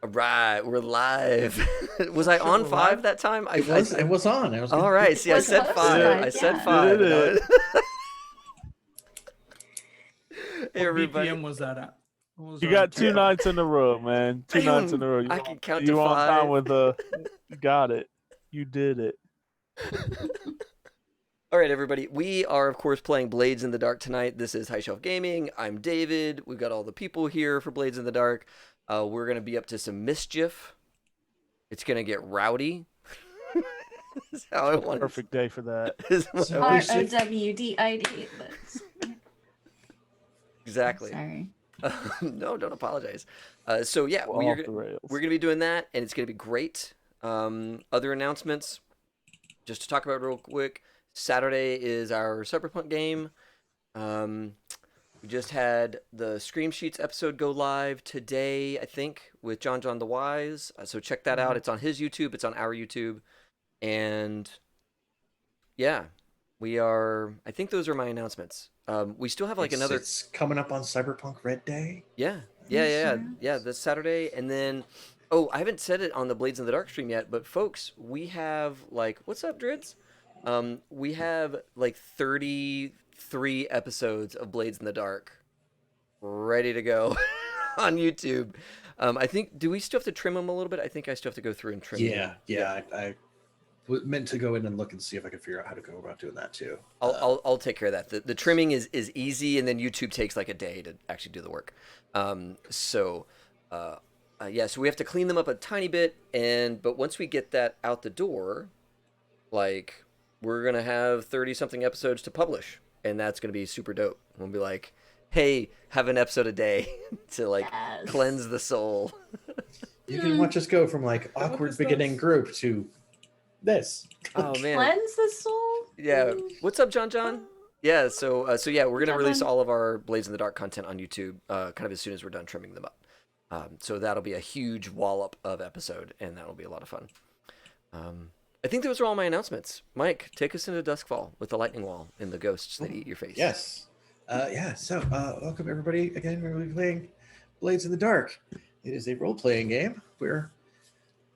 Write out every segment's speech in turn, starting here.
All right, we're live. Was I on We're five live? that time? It was on. I was All good. right. Good See, I point. Was said hosted, five. I said yeah. five. Did And it? Hey, What everybody. BPM was that at? What was You our got two tempo? nights in a row, man. Two nights in a row. I can count to You on time five. with you got it. You did it. All right, everybody. We are, of course, playing Blades in the Dark tonight. This is High Shelf Gaming. I'm David. We've got all the people here for Blades in the Dark. We're going to be up to some mischief. It's going to get rowdy. That's how I want Perfect day for that. it. So- ROWDID. Exactly. Sorry. No, don't apologize. So yeah, Off the rails. we're gonna be doing that, and it's gonna be great. Other announcements, just to talk about real quick. Saturday is our Cyberpunk game. We just had the Scream Sheets episode go live today, I think, with John the Wise. So check that out. It's on his YouTube. It's on our YouTube, and yeah, we are. I think those are my announcements. We still have like another. It's coming up on Cyberpunk Red Day. Yeah, this Saturday, and then, I haven't said it on the Blades in the Dark stream yet, but folks, we have like, what's up, Drids? We have like 33 episodes of Blades in the Dark ready to go on YouTube. I think, do we still have to trim them a little bit? I think I still have to go through and trim them. Yeah. I meant to go in and look and see if I could figure out how to go about doing that too. I'll take care of that. The trimming is easy, and then YouTube takes like a day to actually do the work. So we have to clean them up a tiny bit, but once we get that out the door, like, we're gonna have 30 something episodes to publish, and that's gonna be super dope. We'll be like, hey, have an episode a day to like Yes. cleanse the soul. You can watch us go from like awkward beginning group to this. Oh man. Cleanse the soul? Yeah. What's up, John? Yeah. So yeah, we're gonna John. release all of our Blades in the Dark content on YouTube, kind of as soon as we're done trimming them up. So that'll be a huge wallop of episode, and that'll be a lot of fun. I think those are all my announcements. Mike, take us into Duskfall with the lightning wall and the ghosts that eat your face. Yes. So welcome everybody. Again, we're going to be playing Blades in the Dark. It is a role-playing game where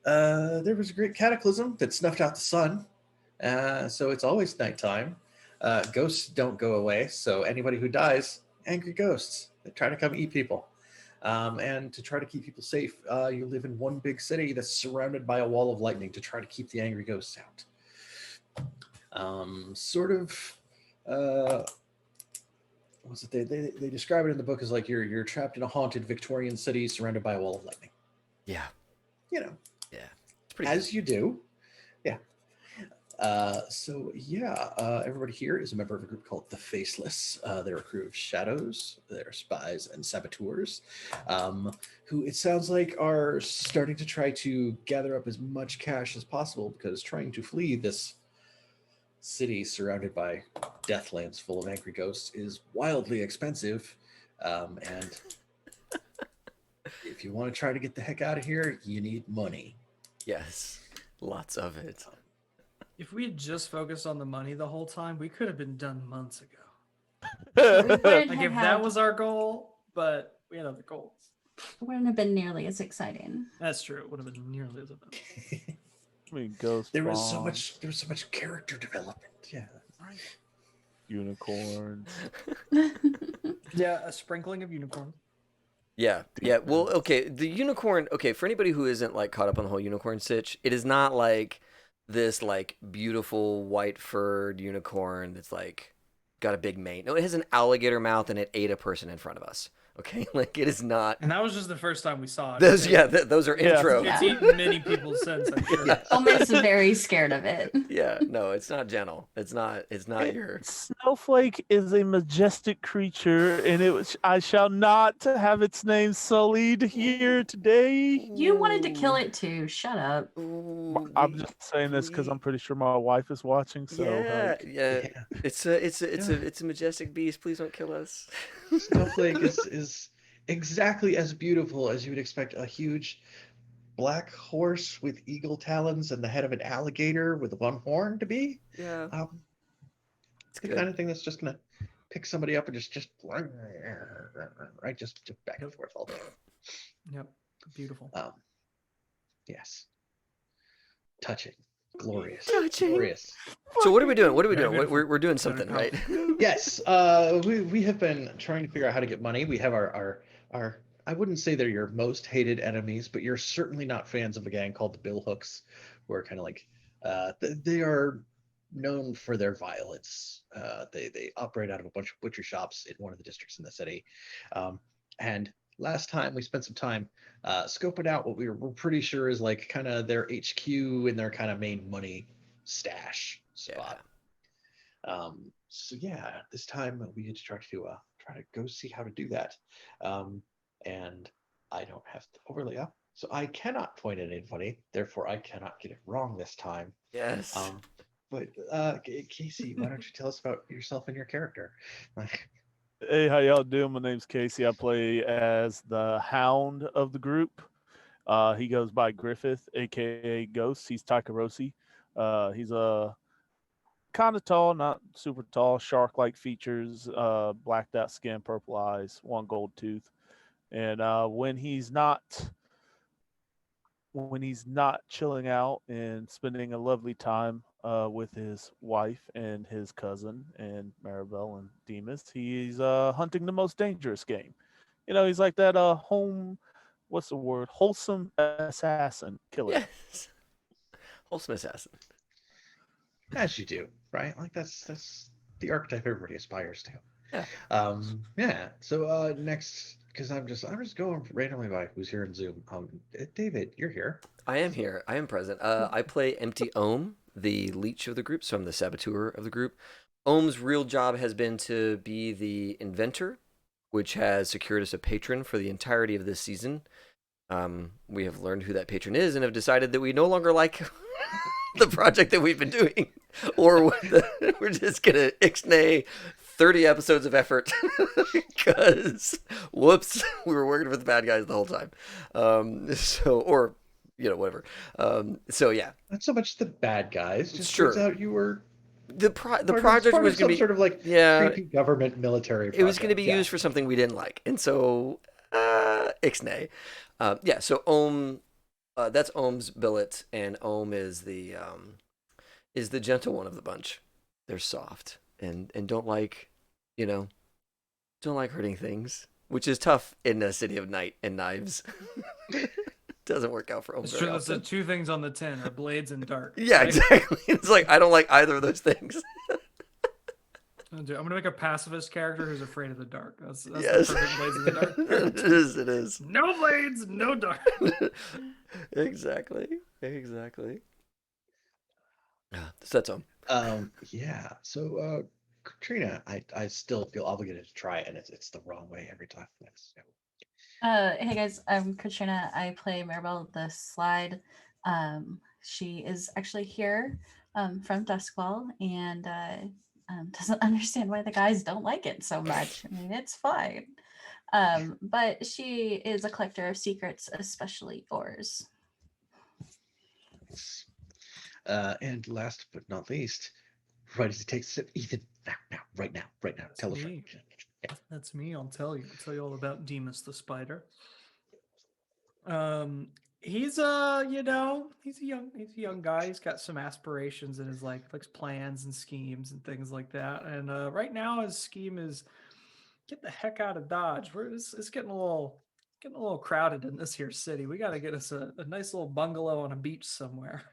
there was a great cataclysm that snuffed out the sun. So it's always nighttime. Ghosts don't go away. So anybody who dies, angry ghosts that try to come eat people. And to try to keep people safe, you live in one big city that's surrounded by a wall of lightning to try to keep the angry ghosts out. What's it? They describe it in the book as like you're trapped in a haunted Victorian city surrounded by a wall of lightning. Yeah. You know, Yeah. It's pretty as you do. Yeah. Everybody here is a member of a group called the Faceless. They're a crew of shadows. They're spies and saboteurs, who it sounds like are starting to try to gather up as much cash as possible, because trying to flee this city surrounded by deathlands full of angry ghosts is wildly expensive. And if you want to try to get the heck out of here, you need money. Yes. Lots of it. If we had just focused on the money the whole time, we could have been done months ago. We wouldn't Like have if had- that was our goal, but we had other goals. wouldn't have been nearly as exciting. That's true. It would have been nearly as eventful. I mean, ghost. There was so bomb, much character development. Yeah. Right. unicorns. Yeah, a sprinkling of unicorn. Yeah. Well, okay. The unicorn. Okay, for anybody who isn't like caught up on the whole unicorn sitch, it is not like this like beautiful white furred unicorn that's like got a big mane. No, it has an alligator mouth and it ate a person in front of us. Okay, like it is not. And that was just the first time we saw it. Those those are Yeah. intro. It's eaten many people since, I'm sure. Yeah. Almost very scared of it. Yeah, no, it's not gentle. It's not your. Snowflake is a majestic creature, and I shall not have its name sullied here today. You wanted to kill it too. Shut up. I'm just saying this because I'm pretty sure my wife is watching. So Yeah, like, yeah. It's a majestic beast. Please don't kill us. Snowflake is exactly as beautiful as you would expect a huge black horse with eagle talons and the head of an alligator with one horn to be. Yeah, It's the kind of thing that's just gonna pick somebody up and just right, just back and forth all day. Yep. Beautiful. Yes. Touching. Glorious. Touching. Glorious. So what are we doing? What are we Very doing? beautiful. We're doing Very something, right? Yes. We have been trying to figure out how to get money. We have our I wouldn't say they're your most hated enemies, but you're certainly not fans of a gang called the Bill Hooks, who are kind of like they are known for their violence. They operate out of a bunch of butcher shops in one of the districts in the city. And last time we spent some time scoping out what we're pretty sure is like kind of their HQ and their kind of main money stash spot. So yeah, this time we had to try to go see how to do that. And I don't have the overlay up, so I cannot point at anybody. Therefore, I cannot get it wrong this time. Yes. But Casey, why don't you tell us about yourself and your character? Hey, how y'all doing? My name's Casey. I play as the Hound of the group. He goes by Griffith, aka Ghost. He's Takarosi. He's a kind of tall, not super tall, shark-like features, blacked out skin, purple eyes, one gold tooth. And when he's not chilling out and spending a lovely time with his wife and his cousin and Maribel and Demas, he's hunting the most dangerous game. He's like that what's the word? Wholesome assassin killer. Yes. Wholesome assassin. As you do, right? Like that's the archetype everybody aspires to. Yeah. Yeah. So next, because I'm just going randomly by who's here in Zoom. David, you're here. I am here. I am present. I play Empty Ohm, the leech of the group, so I'm the saboteur of the group. Ohm's real job has been to be the inventor, which has secured us a patron for the entirety of this season. We have learned who that patron is and have decided that we no longer like the project that we've been doing, or we're just gonna ixnay 30 episodes of effort because whoops, we were working for the bad guys the whole time. Or whatever. So yeah, Not so much the bad guys. Just Sure. turns out you were the part project of was some gonna be sort of like yeah, creepy government military. it was going to be project. used for something we didn't like, and so ixnay. Yeah, so Ohm, that's Ohm's billet, and Ohm is the gentle one of the bunch. They're soft and don't like hurting things, which is tough in a city of night and knives. Doesn't work out for Ohm It's very true. That's the often. two things on the tin are blades and dark. Yeah, right? exactly. It's like I don't like either of those things. I'm gonna make a pacifist character who's afraid of the dark. That's Yes. the perfect blades in the dark. It is. It is. No blades, no dark. Exactly. Yeah, so that's Ohm. Yeah. So Katrina, I still feel obligated to try it, and it's the wrong way every time. Hey guys, I'm Katrina. I play Maribel the Slide. She is actually here from Duskwall and doesn't understand why the guys don't like it so much. I mean, it's fine. But she is a collector of secrets, especially yours. And last but not least, right as he takes a sip, Ethan, right now, tell us. me. That's me. I'll tell you. I'll tell you all about Demas the spider. He's he's a young guy. He's got some aspirations in his life, like plans and schemes and things like that. And right now his scheme is get the heck out of Dodge. It's getting a little crowded in this here city. We got to get us a nice little bungalow on a beach somewhere.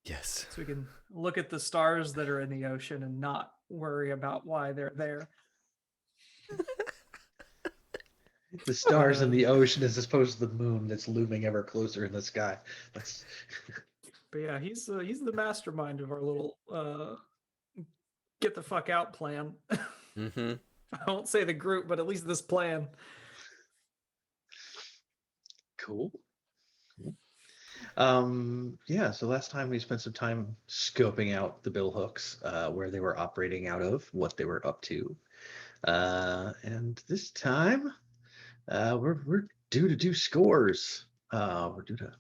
Yes. So we can look at the stars that are in the ocean and not worry about why they're there. The stars in the ocean as opposed to the moon that's looming ever closer in the sky. That's But yeah, he's the mastermind of our little get the fuck out plan. Mm-hmm. I won't say the group, but at least this plan. cool. Yeah, so last time we spent some time scoping out the bill hooks, where they were operating out of, what they were up to. And this time, we're due to do scores. We're due to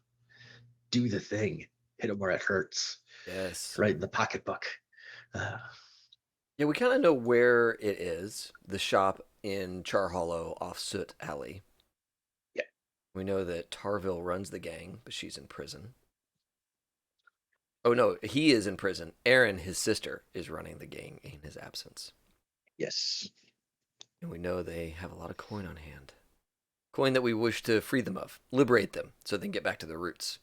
do the thing, hit them where it hurts, Yes. right in the pocketbook. Yeah, we kind of know where it is. The shop in Char Hollow off Soot Alley. Yeah. We know that Tarville runs the gang, but she's in prison. Oh no, he is in prison. Erin, his sister, is running the gang in his absence. Yes. And we know they have a lot of coin on hand. Coin that we wish to free them of, liberate them, so they can get back to their roots.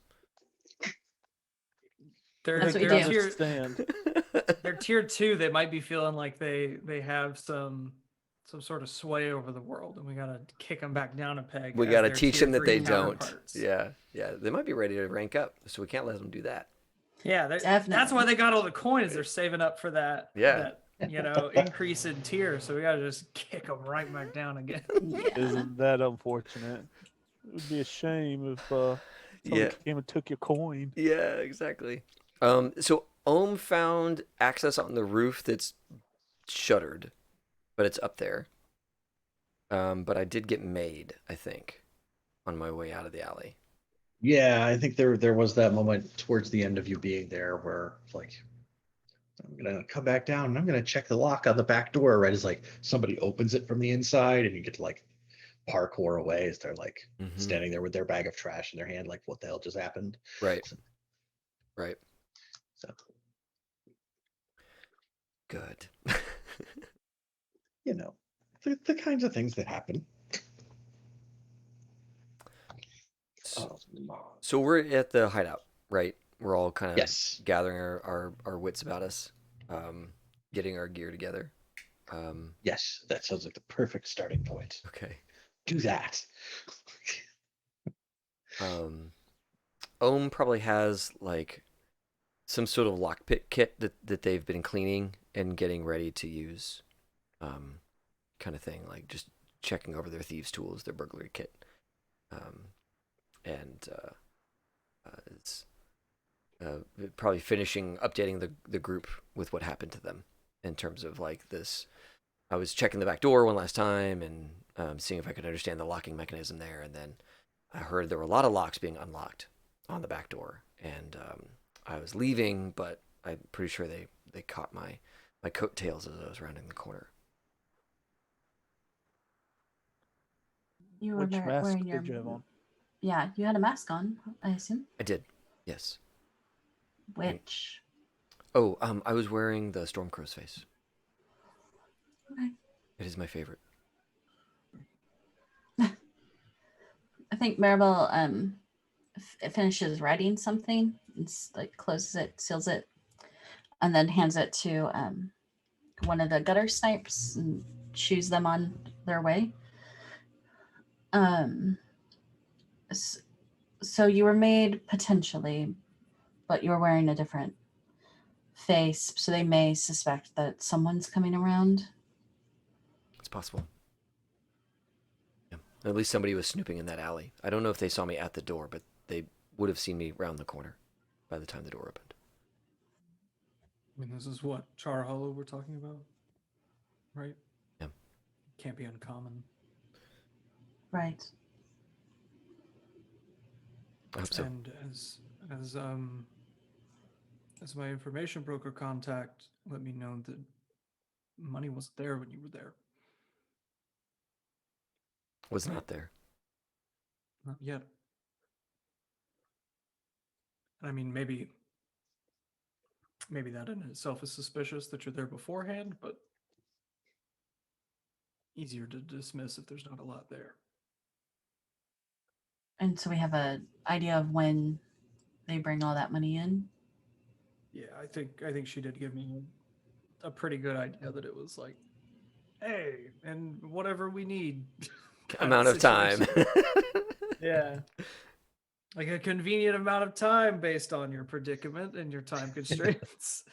They're, That's what we they're do. tier, Understand. they're tier 2. They might be feeling like they have some sort of sway over the world, and we gotta kick them back down a peg. We as got to their teach tier them that 3 they don't. counterparts. Yeah. They might be ready to rank up, so we can't let them do that. Yeah, that's Definitely. why they got all the coin. Is they're saving up for that. Yeah. That increase in tier. So we gotta just kick them right back down again. Yeah. Isn't that unfortunate? It would be a shame if someone Yeah. came and took your coin. Yeah, exactly. So Ohm found access on the roof that's shuttered, but it's up there. But I did get made, I think, on my way out of the alley. Yeah, I think there was that moment towards the end of you being there where like I'm gonna come back down and I'm gonna check the lock on the back door, right? As like somebody opens it from the inside and you get to like parkour away as they're like Mhm. standing there with their bag of trash in their hand, like what the hell just happened? Right. Right. So Good. you know, the kinds of things that happen. Oh, So we're at the hideout, right? We're all kind of yes. gathering our wits about us, getting our gear together. Yes, that sounds like the perfect starting point. Okay. Do that. Ohm probably has like some sort of lockpick kit that they've been cleaning and getting ready to use, kind of thing, like just checking over their thieves' tools, their burglary kit, and it's probably finishing updating the group with what happened to them in terms of like this. I was checking the back door one last time and seeing if I could understand the locking mechanism there, and then I heard there were a lot of locks being unlocked on the back door, and I was leaving, but I'm pretty sure they caught my coattails as I was rounding the corner. You were Which mask wearing your. did you have on? Yeah, you had a mask on, I assume. I did, yes. Which. Oh, I was wearing the Stormcrow's face. Okay. It is my favorite. I think Maribel finishes writing something, and like closes it, seals it, and then hands it to one of the gutter snipes and shoos them on their way. So you were made potentially, but you were wearing a different face, so they may suspect that someone's coming around. It's possible. Yeah. At least somebody was snooping in that alley. I don't know if they saw me at the door, but they would have seen me round the corner by the time the door opened. I mean, this is what Char Hollow we're talking about, right? Yeah. Can't be uncommon. Right. I hope so. And as my information broker contact let me know that money wasn't there when you were there. Was not there. Not yet. I mean, maybe that in itself is suspicious that you're there beforehand, but easier to dismiss if there's not a lot there. And so we have an idea of when they bring all that money in. Yeah, I think she did give me a pretty good idea that it was like, hey, and whatever we need. kind Amount of time. situation. Yeah. Like a convenient amount of time based on your predicament and your time constraints.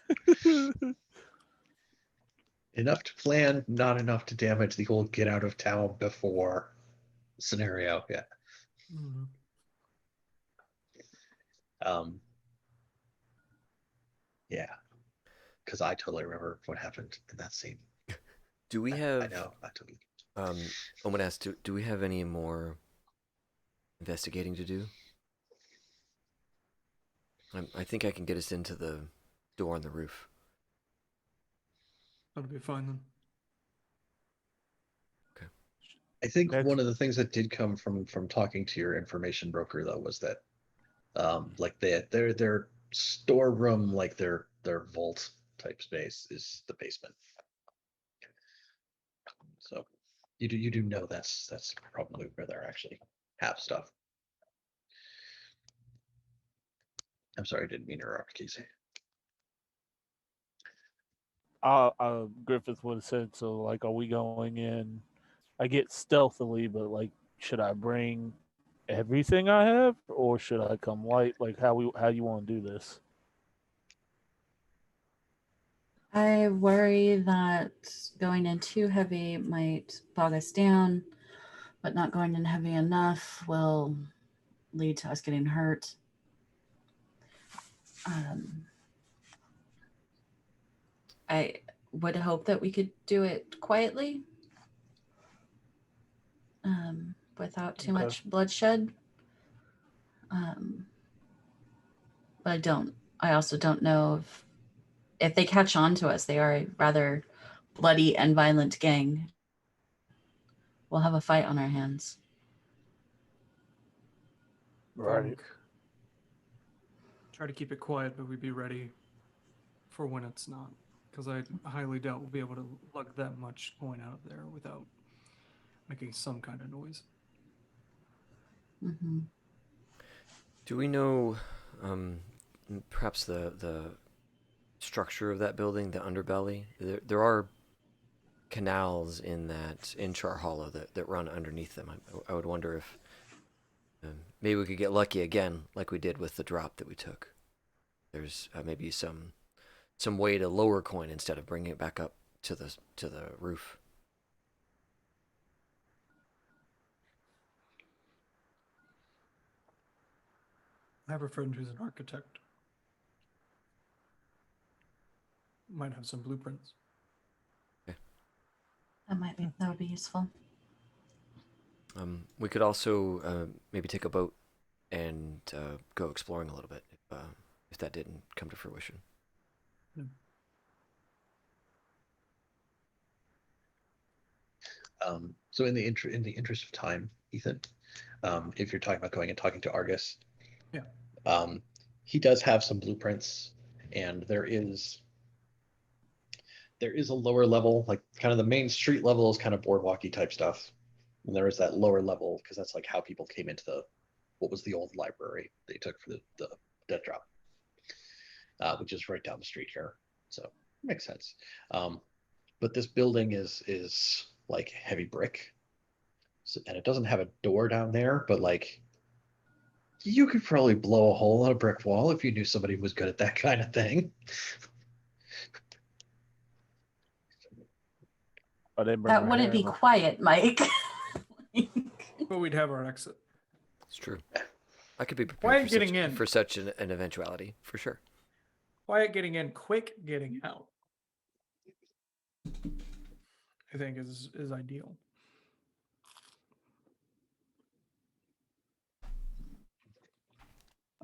Enough to plan, not enough to damage the whole get out of town before scenario. Yeah. Mhm. Yeah. Because I totally remember what happened in that scene. Do we I have? know. I totally. Owen asked, do we have any more investigating to do? I think I can get us into the door on the roof. That'll be fine then. Okay. I think That's- one of the things that did come from talking to your information broker though was that like their storeroom, like their vault type space is the basement. So you do know that's probably where they're actually have stuff. I'm sorry, I didn't mean to interrupt, Casey. Griffith would have said, so like, are we going in? I get stealthily, but like, should I bring everything I have, or should I come light? Like, how you want to do this? I worry that going in too heavy might bog us down, but not going in heavy enough will lead to us getting hurt. I would hope that we could do it quietly, without too Okay. much bloodshed. But I don't. I also don't know if they catch on to us. They are a rather bloody and violent gang. We'll have a fight on our hands. Right. Try to keep it quiet, but we'd be ready for when it's not. Because I highly doubt we'll be able to lug that much coin out of there without making some kind of noise. Mm-hmm. Do we know perhaps the structure of that building, the underbelly? There are canals in Char Hollow that run underneath them. I would wonder if maybe we could get lucky again, like we did with the drop that we took. There's maybe some way to lower coin instead of bringing it back up to the roof. I have a friend who's an architect. Might have some blueprints. That would be useful. We could also maybe take a boat and go exploring a little bit if that didn't come to fruition. So in the interest of time, Ethan, if you're talking about going and talking to Argus, Yeah. He does have some blueprints, and there is a lower level, like kind of the main street level is kind of boardwalky type stuff, and there is that lower level because that's like how people came into what was the old library they took for the death drop, which is right down the street here. So makes sense. But this building is like heavy brick, so, and it doesn't have a door down there, but like you could probably blow a hole in a brick wall if you knew somebody was good at that kind of thing. I didn't bring That a wouldn't be hammer. quiet, Mike. But we'd have our exit. It's true. I could be Quiet prepared getting in. for such an eventuality, for sure. Quiet getting in, quick getting out. I think is ideal.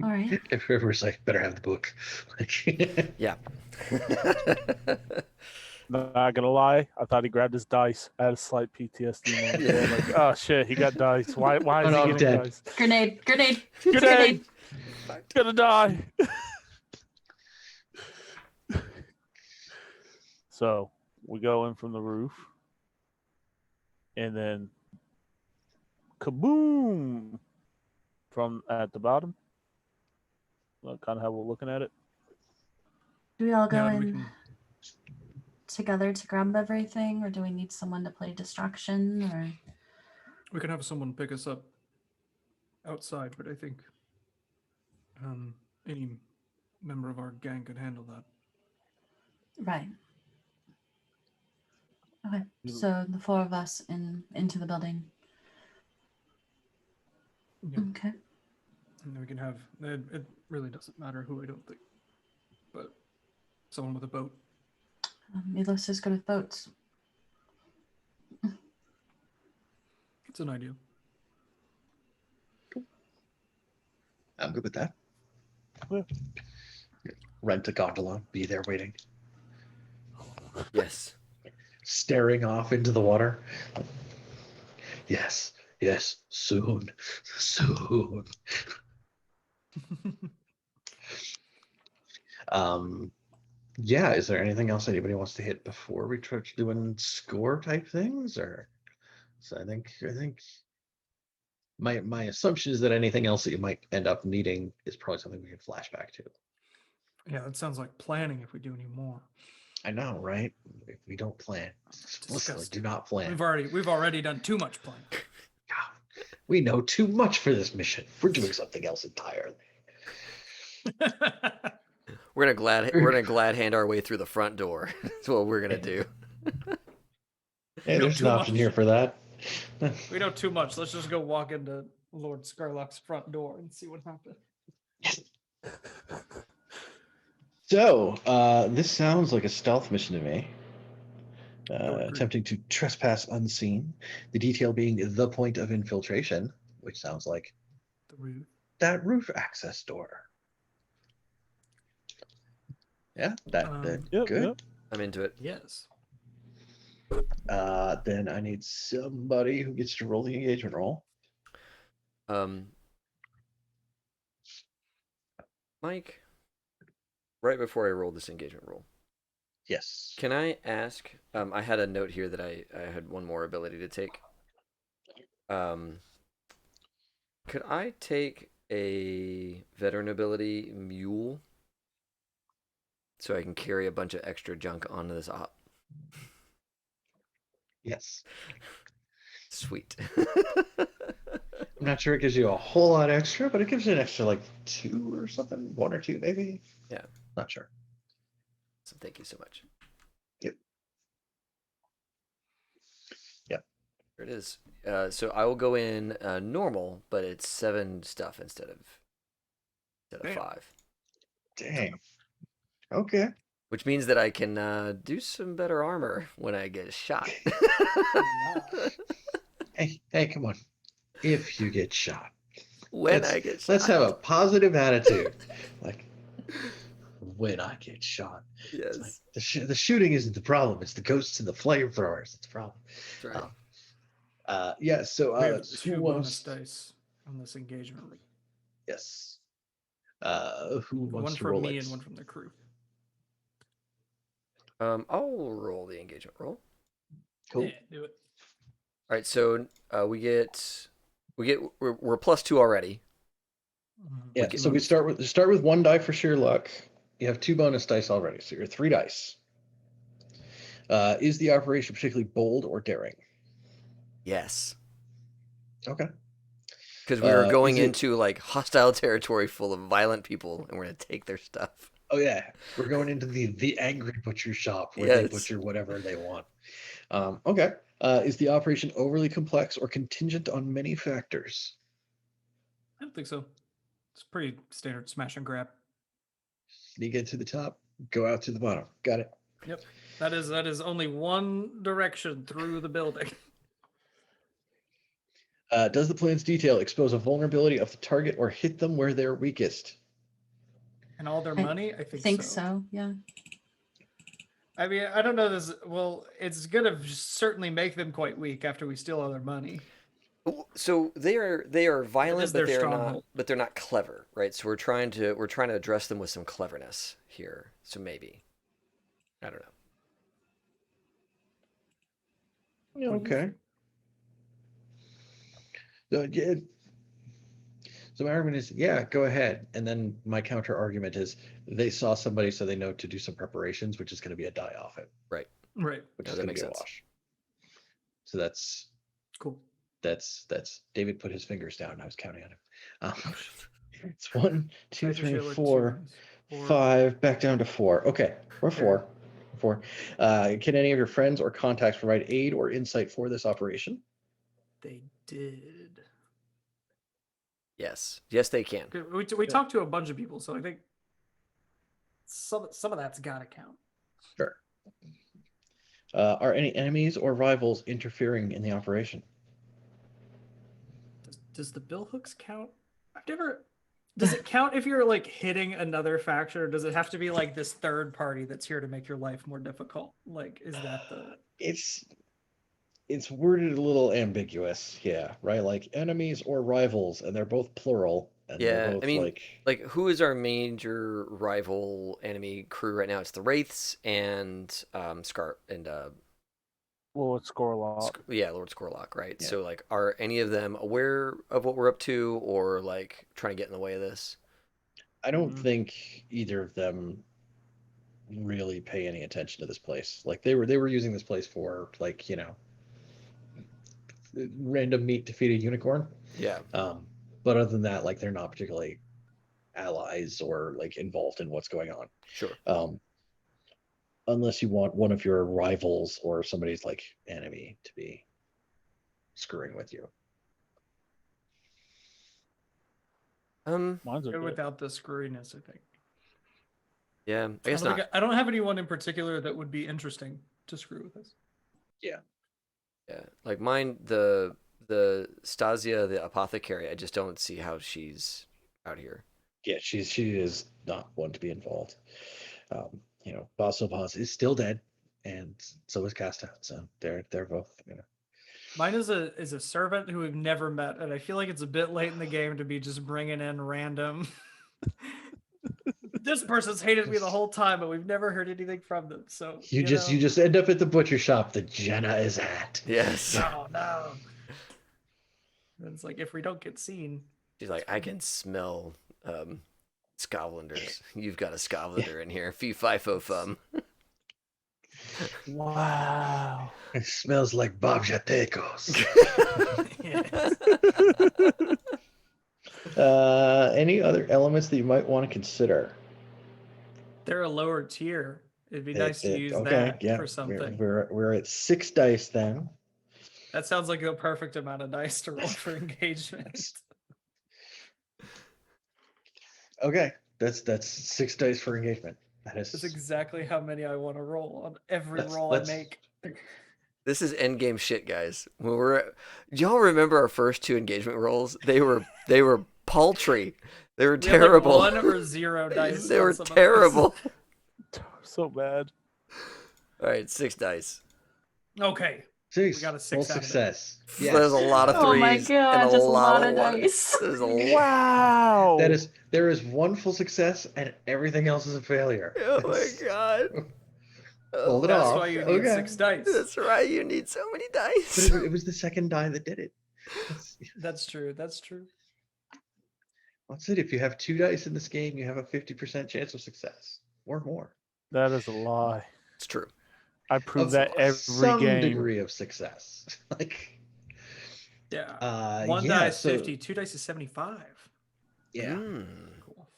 All right. If River's like, better have the book. Like, Yeah. Not gonna lie, I thought he grabbed his dice. I had a slight PTSD moment. Yeah. Like, oh shit, he got dice. Why Oh, is no, he I'm getting dead. dice? Grenade. Grenade! Gonna die. So we go in from the roof, and then kaboom from at the bottom. Kind of how we're looking at it. Do we all go Yeah, in we can. together to grab everything, or do we need someone to play distraction? Or We can have someone pick us up outside, but I think any member of our gang could handle that. right? Okay, so the four of us into the building. Yeah. Okay. And we can have. It really doesn't matter who, I don't think, but someone with a boat. Milos is good with boats. It's an idea. I'm good with that. Yeah. Rent a gondola, be there waiting, Yes. staring off into the water. Yes, yes, soon, soon. Yeah, is there anything else anybody wants to hit before we start doing score type things? Or so I think my assumption is that anything else that you might end up needing is probably something we can flash back to. Yeah, that sounds like planning if we do any more. I know, right? If we don't plan, explicitly do Disgusting. not plan. We've already done too much planning. God, we know too much for this mission. We're doing something else entirely. We're gonna glad hand our way through the front door. That's what we're gonna do. Hey, know there's an too option much. here for that. We know too much. Let's just go walk into Lord Scarlock's front door and see what happens. So, this sounds like a stealth mission to me. agree. Attempting to trespass unseen. The detail being the point of infiltration, which sounds like The roof. that roof access door. Yeah, that Yep, good. yep. I'm into it. Yes. Then I need somebody who gets to roll the engagement roll. Mike, right before I roll this engagement roll, Yes. can I ask? I had a note here that I had one more ability to take. Could I take a veteran ability mule so I can carry a bunch of extra junk onto this op? Yes. Sweet. I'm not sure it gives you a whole lot extra, but it gives you an extra like 2 or something, 1 or 2 maybe. Yeah. Not sure. So thank you so much. Yep. Yep. There it is. So I will go in normal, but it's 7 stuff instead of Damn. 5. Dang. Okay. Which means that I can do some better armor when I get shot. Hey, come on. If you get shot. When I get shot. Let's have a positive attitude. Like, when I get shot. It's like, Yes. the shooting isn't the problem. It's the ghosts and the flamethrowers. That's the problem. That's right. Yeah, so We have who 2 wants... bonus dice on this engagement. Yes. Who wants One to from roll me it? and one from the crew. I'll roll the engagement roll. Cool. Yeah, do it. All right, so we're +2 already. Yeah, so we start with 1 die for sheer luck. You have 2 bonus dice already, so you're 3 dice. Is the operation particularly bold or daring? Yes. Okay. Because we were going is it- into like hostile territory full of violent people, and we're gonna take their stuff. Oh yeah, we're going into the angry butcher shop where they Yes. butcher whatever they want. Okay. Is the operation overly complex or contingent on many factors? I don't think so. It's pretty standard smash and grab. Sneak it to the top, go out to the bottom. Got it. Yep. That is only one direction through the building. Does the plan's detail expose a vulnerability of the target or hit them where they're weakest? And all their I money? I think think so. Yeah. I mean, I don't know this. Well, it's gonna certainly make them quite weak after we steal all their money. So they are violent, is but their they're not. stronghold. But they're not clever, right? So we're trying to address them with some cleverness here. So maybe, I don't know. What do you Okay. So my argument is, yeah, go ahead. And then my counter argument is they saw somebody, so they know to do some preparations, which is going to be a die off it, Right. which No, is that going to makes be a sense. wash. So that's Cool. David put his fingers down. I was counting on him. It's 1, 2, I just 3, feel like 4, 4. 5, back down to 4. Okay, we're 4. 4. Can any of your friends or contacts provide aid or insight for this operation? They did. Yes, they can. We talked to a bunch of people, so I think some of that's got to count. Sure. Are any enemies or rivals interfering in the operation? Does the billhooks count? I've never. Does it count if you're like hitting another faction, or does it have to be like this third party that's here to make your life more difficult? Like, is that the? it's worded a little ambiguous, yeah, right? Like enemies or rivals, and they're both plural, and they're Yeah, I both mean, like, who is our major rival enemy crew right now? It's the Wraiths and Scar and Lord Scorelock. yeah, Lord Scorlock, right? Yeah. So, like, are any of them aware of what we're up to, or like trying to get in the way of this? I don't Mhm. think either of them really pay any attention to this place. Like they were using this place for like, random meat to feed a unicorn. Yeah, Um, but other than that, like they're not particularly allies or like involved in what's going on. sure. Um, unless you want one of your rivals or somebody's like enemy to be screwing with you. Mine's Good okay. without the screwiness, I think. Yeah, I guess not. I don't have anyone in particular that would be interesting to screw with us. Yeah. Yeah, like mine, the Stasia, the apothecary. I just don't see how she's out here. Yeah, she is not one to be involved. Basso Boss is still dead, and so is Casta. So they're both, Mine is a servant who we've never met, and I feel like it's a bit late in the game to be just bringing in random. This person's hated me the whole time, but we've never heard anything from them. So you just end up at the butcher shop that Jenna is at. Yes. Oh no. And it's like if we don't get seen, She's like, I can smell Scotlanders. You've got a Scotlander in here. Fee fi fo fum. Wow. It smells like Bob Jatecos. Any other elements that you might want to consider? they're a lower tier. It'd be nice to use Okay, that yeah, for something. we're at 6 dice then. That sounds like a perfect amount of dice to roll for engagement. Okay, that's 6 dice for engagement. That's exactly how many I want to roll on every roll let's- I make. This is endgame shit, guys. Do y'all remember our first 2 engagement rolls? They were paltry. They were We had, terrible. like 1 or 0 dice. They on were some of those. terrible. So bad. All right, 6 dice. Okay. 6. We got a 6 full out of it. success. Yes. There's a lot of Oh my threes god, and a just a lot lot of ones. dice. There's a Wow. There is 1 full success and everything else is a failure. Oh my god. Pulled it That's off. why you need Okay. 6 dice. That's right. You need so many But dice. it was the second die that did it. That's true. That's true. That's it. If you have 2 dice in this game, you have a 50% chance of success or more. That is a lie. It's true. I prove Of that every some game. degree of success. Like, Yeah. 1 yeah, die is so- 50. 2 dice is 75. yeah. Cool.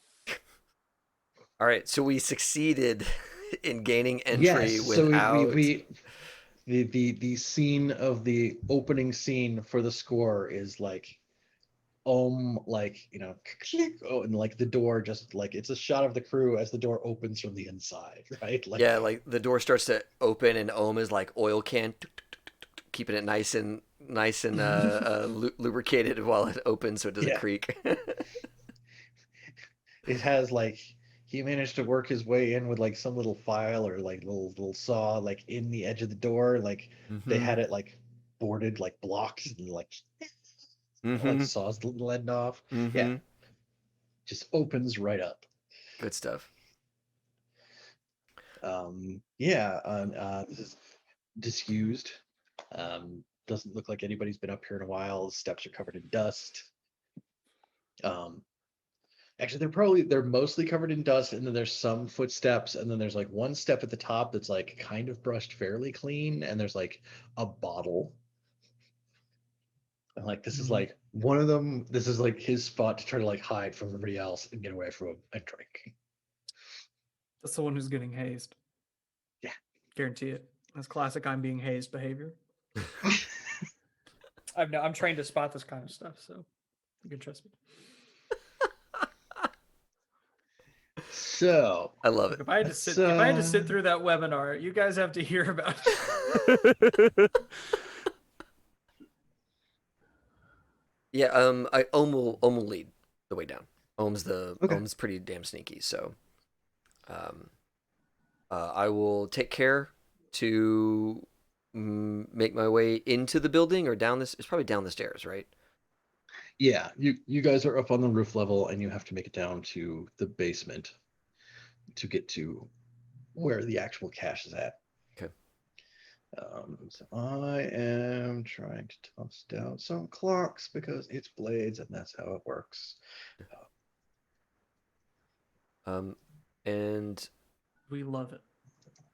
All right, so we succeeded in gaining entry Yes. So without. the scene of the opening scene for the score is like, like, oh, and like the door just like it's a shot of the crew as the door opens from the inside, right? Like, Yeah, like the door starts to open and Ohm is like oil can, keeping it nice and lubricated while it opens so it doesn't Yeah. creak. it has like he managed to work his way in with like some little file or like little saw like in the edge of the door. Like they had it like boarded like blocks and like saws the little end off. Yeah, just opens right up. Good stuff. This is disused. Doesn't look like anybody's been up here in a while. The steps are covered in dust. Actually, they're mostly covered in dust, and then there's some footsteps, and then there's like 1 step at the top that's like kind of brushed fairly clean, and there's like a bottle. And like this is like one of them. This is like his spot to try to like hide from everybody else and get away from him and drink. That's the one who's getting hazed. Yeah. Guarantee it. That's classic I'm being hazed behavior. I'm trained to spot this kind of stuff, so you can trust me. So I love it. If I had to sit through that webinar, you guys have to hear about it. Yeah, Ohm will lead the way down. Ohm's pretty damn sneaky, so I will take care to make my way into the building or down this? It's probably down the stairs, right? Yeah, you guys are up on the roof level, and you have to make it down to the basement to get to where the actual cache is at. Okay. So I am trying to toss down some clocks because it's blades, and that's how it works. And We love it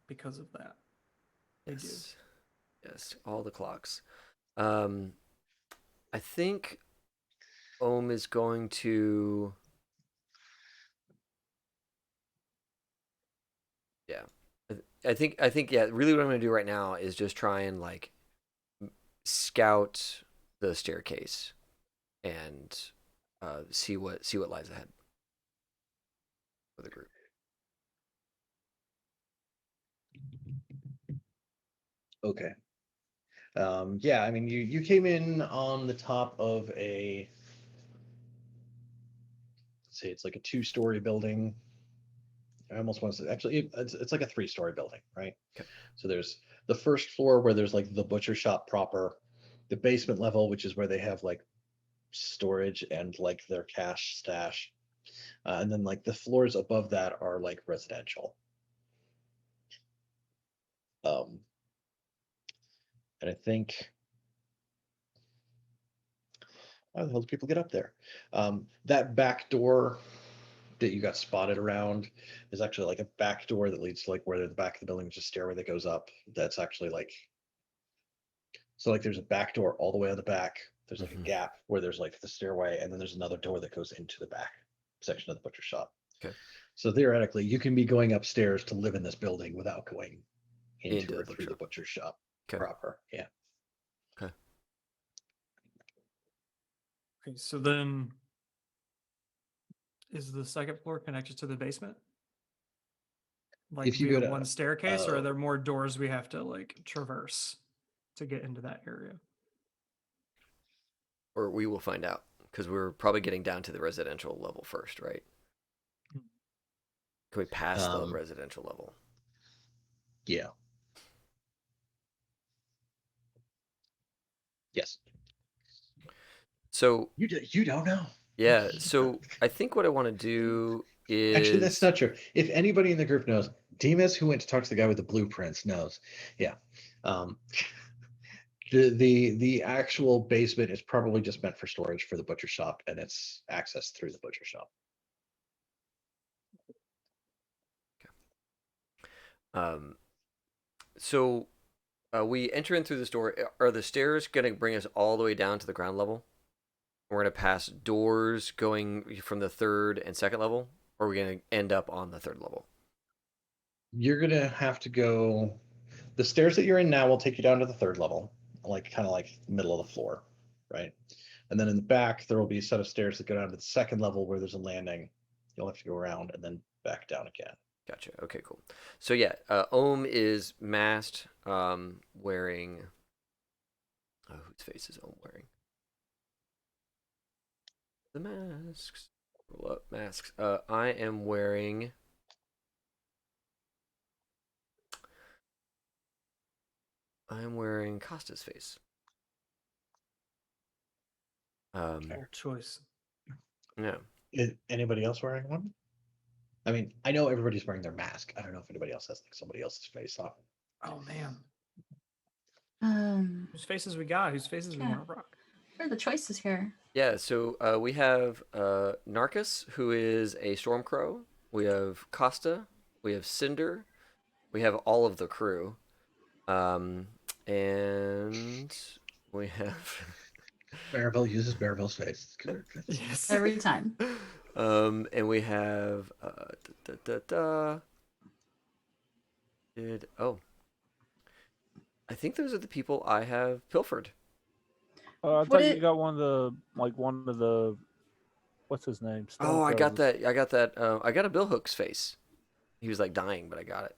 because of that. They do. yes, all the clocks. I think Ohm is going to. Yeah, I think yeah. Really, what I'm going to do right now is just try and like scout the staircase and see what lies ahead for the group. Okay. Yeah, I mean, you came in on the top of a, let's say it's like a 2-story building. I almost want to say, actually, it's like a 3-story building, right? Okay. So there's the first floor where there's like the butcher shop proper, the basement level, which is where they have like storage and like their cash stash. And then like the floors above that are like residential. And I think, how the hell do people get up there? That back door that you got spotted around is actually like a back door that leads to like where the back of the building is a stairway that goes up. That's actually like, so like there's a back door all the way on the back. There's like a gap where there's like the stairway, and then there's another door that goes into the back section of the butcher shop. Okay. So theoretically, you can be going upstairs to live in this building without going into Into or the through the butcher. butcher shop Okay. proper. Yeah. Okay. Okay, so then is the second floor connected to the basement? Like If you via go to, one staircase, or are there more doors we have to like traverse to get into that area? Or we will find out because we're probably getting down to the residential level first, right? Can we pass the residential level? Yeah. Yes. So You don't know. yeah, so I think what I want to do is Actually, that's not true. If anybody in the group knows, Demas, who went to talk to the guy with the blueprints, knows. Yeah. Um, the actual basement is probably just meant for storage for the butcher shop, and it's access through the butcher shop. So we enter in through this door. Are the stairs going to bring us all the way down to the ground level? We're going to pass doors going from the third and second level, or are we going to end up on the third level? You're gonna have to go. The stairs that you're in now will take you down to the third level, like kind of like the middle of the floor, right? And then in the back, there will be a set of stairs that go down to the second level where there's a landing. You'll have to go around and then back down again. Gotcha. Okay, cool. So yeah, Ohm is masked, wearing. Oh, whose face is Ohm wearing? The masks. Roll up masks. I am wearing. I'm wearing Costa's face. Fair choice. Yeah. Is anybody else wearing one? I mean, I know everybody's wearing their mask. I don't know if anybody else has like somebody else's face on. Oh man, Um, whose faces we got? Whose faces we Yeah. want to rock? what are the choices here? Yeah, so we have Narcus, who is a Stormcrow. We have Costa. We have Cinder. We have all of the crew. And we have. Maribel uses Maribel's face. Yes. Every time. And we have. I think those are the people I have pilfered. I Would thought you it- got one of the what's his name? Oh, I got Stormcrows. that. I got that. I got a Bill Hook's face. He was like dying, but I got it.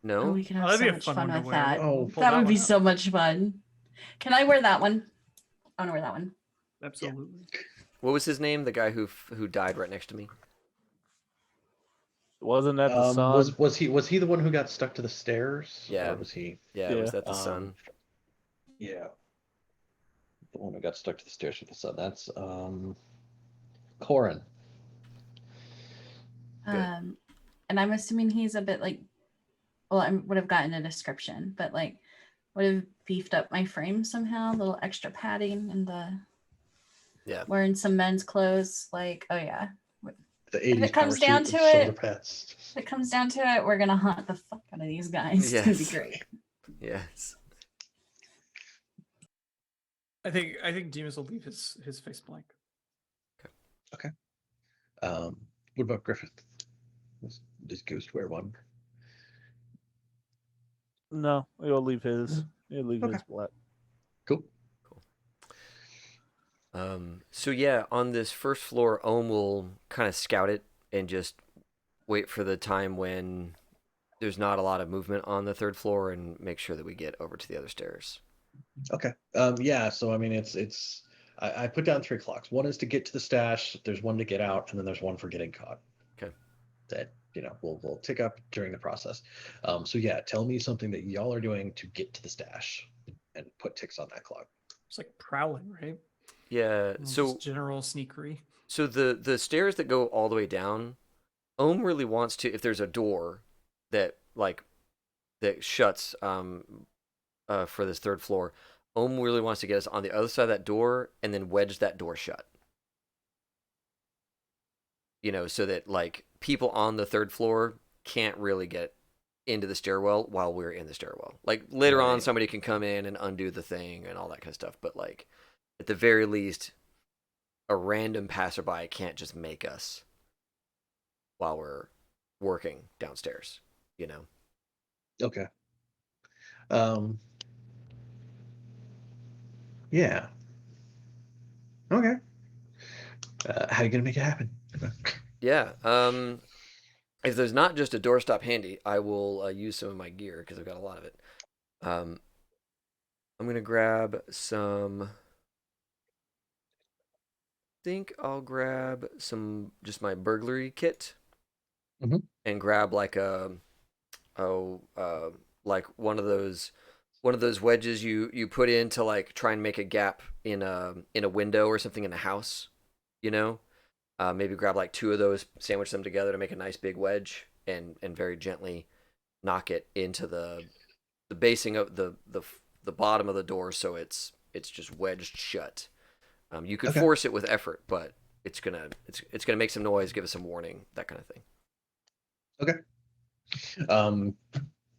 Oh, No. we can Oh, have that'd so be a much fun fun one to with wear. that. Oh, Pull That that would one be out. so much fun. Can I wear that one? I want to wear that one. Absolutely. What was his name? The guy who died right next to me. Wasn't that the sun? Was he the one who got stuck to the stairs? Yeah. Or was he? Yeah, was Yeah. that the sun? Yeah, the one who got stuck to the stairs with the sun. That's Corin. Good. And I'm assuming he's a bit like, well, I would have gotten a description, but like would have beefed up my frame somehow, a little extra padding and Yeah. wearing some men's clothes. Like, oh yeah. The 80s it comes power down suit to with shoulder it- pads. If it comes down to it, we're gonna hunt the fuck out of these guys. It's gonna be Yes. great. Yes. I think Demas will leave his face blank. What about Griffith? Does Ghost wear one? No, he'll leave his. He'll leave Okay. his black. Cool. So yeah, on this first floor, Ohm will kind of scout it and just wait for the time when there's not a lot of movement on the third floor and make sure that we get over to the other stairs. Okay. Yeah. So I mean, I put down 3 clocks. One is to get to the stash. There's one to get out, and then there's one for getting caught. Okay. That will tick up during the process. So yeah, tell me something that y'all are doing to get to the stash, and put ticks on that clock. It's like prowling, right? Yeah. So Just general sneakery. So the stairs that go all the way down, Ohm really wants to, if there's a door that shuts for this third floor, Ohm really wants to get us on the other side of that door and then wedge that door shut. So that like people on the third floor can't really get into the stairwell while we're in the stairwell. Like later on, Right. somebody can come in and undo the thing and all that kind of stuff. But like at the very least, a random passerby can't just make us while we're working downstairs, Okay. Yeah. Okay. How are you gonna make it happen? Yeah. If there's not just a doorstop handy, I will use some of my gear because I've got a lot of it. I'm gonna grab some. I think I'll grab just my burglary kit, and grab like like one of those wedges you put in to like try and make a gap in a window or something in a house, maybe grab like 2 of those, sandwich them together to make a nice big wedge, and very gently knock it into the basing of the bottom of the door so it's just wedged shut. You could Okay. force it with effort, but it's gonna make some noise, give us some warning, that kind of thing.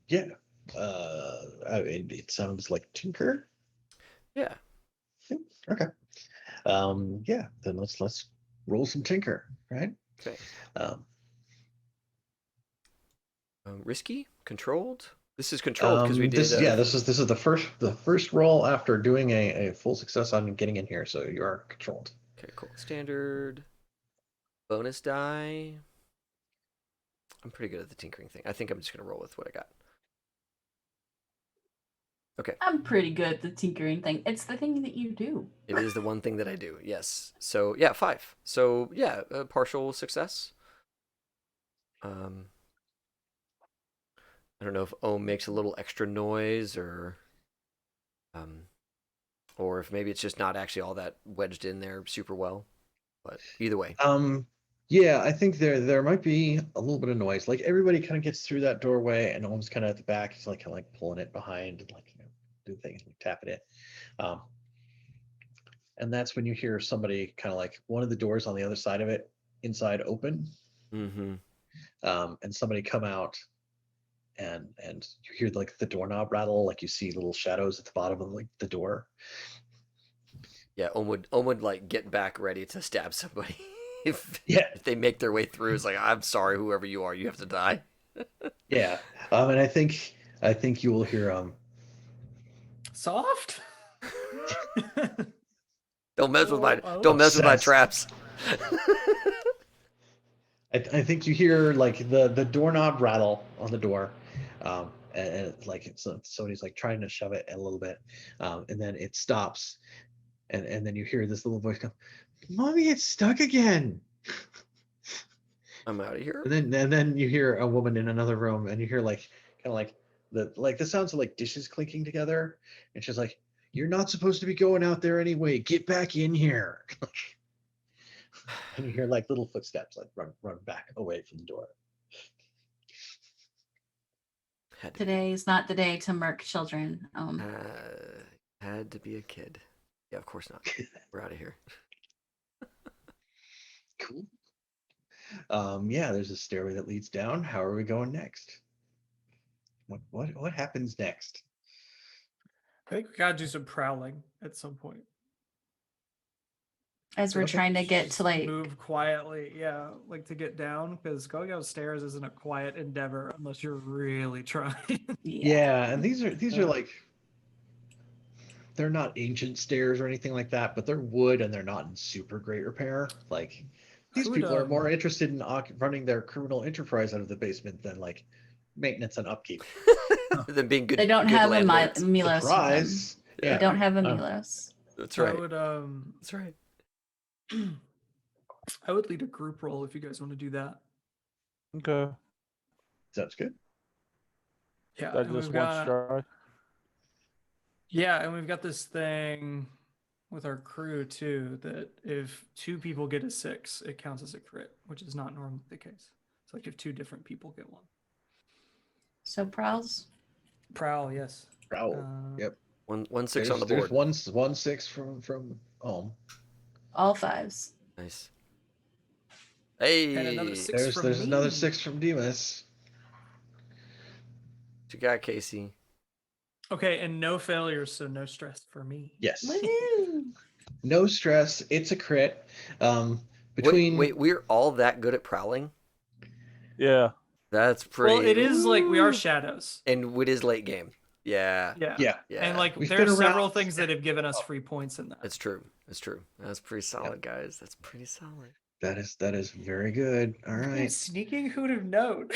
Yeah. It sounds like Tinker. Yeah. Okay. Yeah. Then let's roll some Tinker, right? Okay. Um, Risky, controlled. This is controlled because we did. this is the first roll after doing a full success on getting in here, so you are controlled. Okay, cool. Standard bonus die. I'm pretty good at the tinkering thing. I think I'm just gonna roll with what I got. Okay. I'm pretty good at the tinkering thing. It's the thing that you do. It is the one thing that I do. Yes. So yeah, 5. So yeah, a partial success. I don't know if Ohm makes a little extra noise or if maybe it's just not actually all that wedged in there super well. But either way. Yeah, I think there might be a little bit of noise. Like everybody kind of gets through that doorway, and Ohm's kind of at the back. He's like kind of like pulling it behind, and like do things, like tapping it. And that's when you hear somebody kind of like one of the doors on the other side of it, inside open, Mm-hmm. and somebody come out, and you hear like the doorknob rattle, like you see little shadows at the bottom of like the door. Yeah, Ohm would like get back ready to stab somebody if they make their way through. It's like, I'm sorry, whoever you are, you have to die. Yeah. And I think you will hear Soft? Don't mess with my Oh, don't mess with my obsessed. traps. I think you hear like the doorknob rattle on the door, and it's like somebody's like trying to shove it a little bit, and then it stops, and then you hear this little voice come, "Mommy, it's stuck again." I'm out of here. And then you hear a woman in another room, and you hear like kind of like the sounds of like dishes clinking together, and she's like, "You're not supposed to be going out there anyway. Get back in here." And you hear like little footsteps like run back away from the door. Had to Today is not the day to murk children. had to be a kid. Yeah, of course not. We're out of here. Cool. Yeah, there's a stairway that leads down. How are we going next? What happens next? I think we gotta do some prowling at some point. As we're Okay. trying to get Just to like, move quietly, yeah, like to get down, because going upstairs isn't a quiet endeavor unless you're really trying. Yeah, and these are Yeah. like they're not ancient stairs or anything like that, but they're wood and they're not in super great repair. Like these would, people are more interested in running their criminal enterprise out of the basement than like maintenance and upkeep. Than being good. they don't good have a landlords. Milos with them. Surprise! They Yeah, don't have a Milos. That's I right. would That's right. I would lead a group role if you guys want to do that. Okay. sounds good. Yeah, That and just we've one got strike. yeah, and we've got this thing with our crew too that if 2 people get a 6, it counts as a crit, which is not normally the case. It's like if 2 different people get 1. So prowls. Prowl, yes. Prowl. Yep. 1-6 on the board. There's one 6 from home. All 5s. Nice. And another Hey, 6 from There's me. another 6 from Demas. what you got, Casey? Okay, and no failures, so no stress for me. Yes. Woohoo! No stress. It's a crit. Between Wait, we're all that good at prowling? Yeah. That's pretty. Well, it is like we are Ooh. shadows. And it is late game. Yeah. Yeah. Yeah. And like We've there's been around- several things that have given us free points in that. That's true. That's true. That's pretty solid, guys. That's pretty solid. that is very good. All right. Sneaking, who'd have known?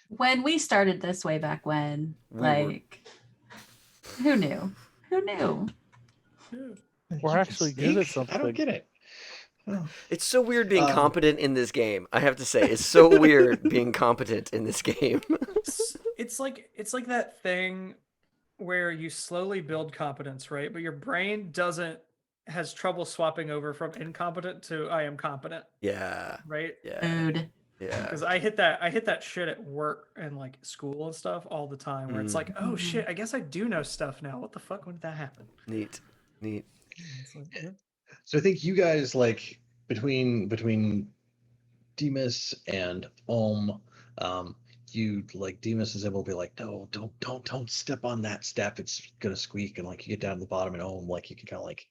When we started this way back when, We were- like, who knew? Who knew? We're actually good at Sneak? I don't something. get it. Oh. It's so weird being Um, competent in this game. I have to say, it's so weird being competent in this game. It's like that thing where you slowly build competence, right? But your brain has trouble swapping over from incompetent to I am competent, Yeah. right? Yeah. Food. Yeah. Because I hit that shit at work and like school and stuff all the time where it's like, oh shit, I guess I do know stuff now. What the fuck? When did that happen? Neat. It's like, yeah. So I think you guys like between Demas and you like Demas is able to be like, no, don't step on that step. It's gonna squeak, and like you get down to the bottom, and like you can kind of like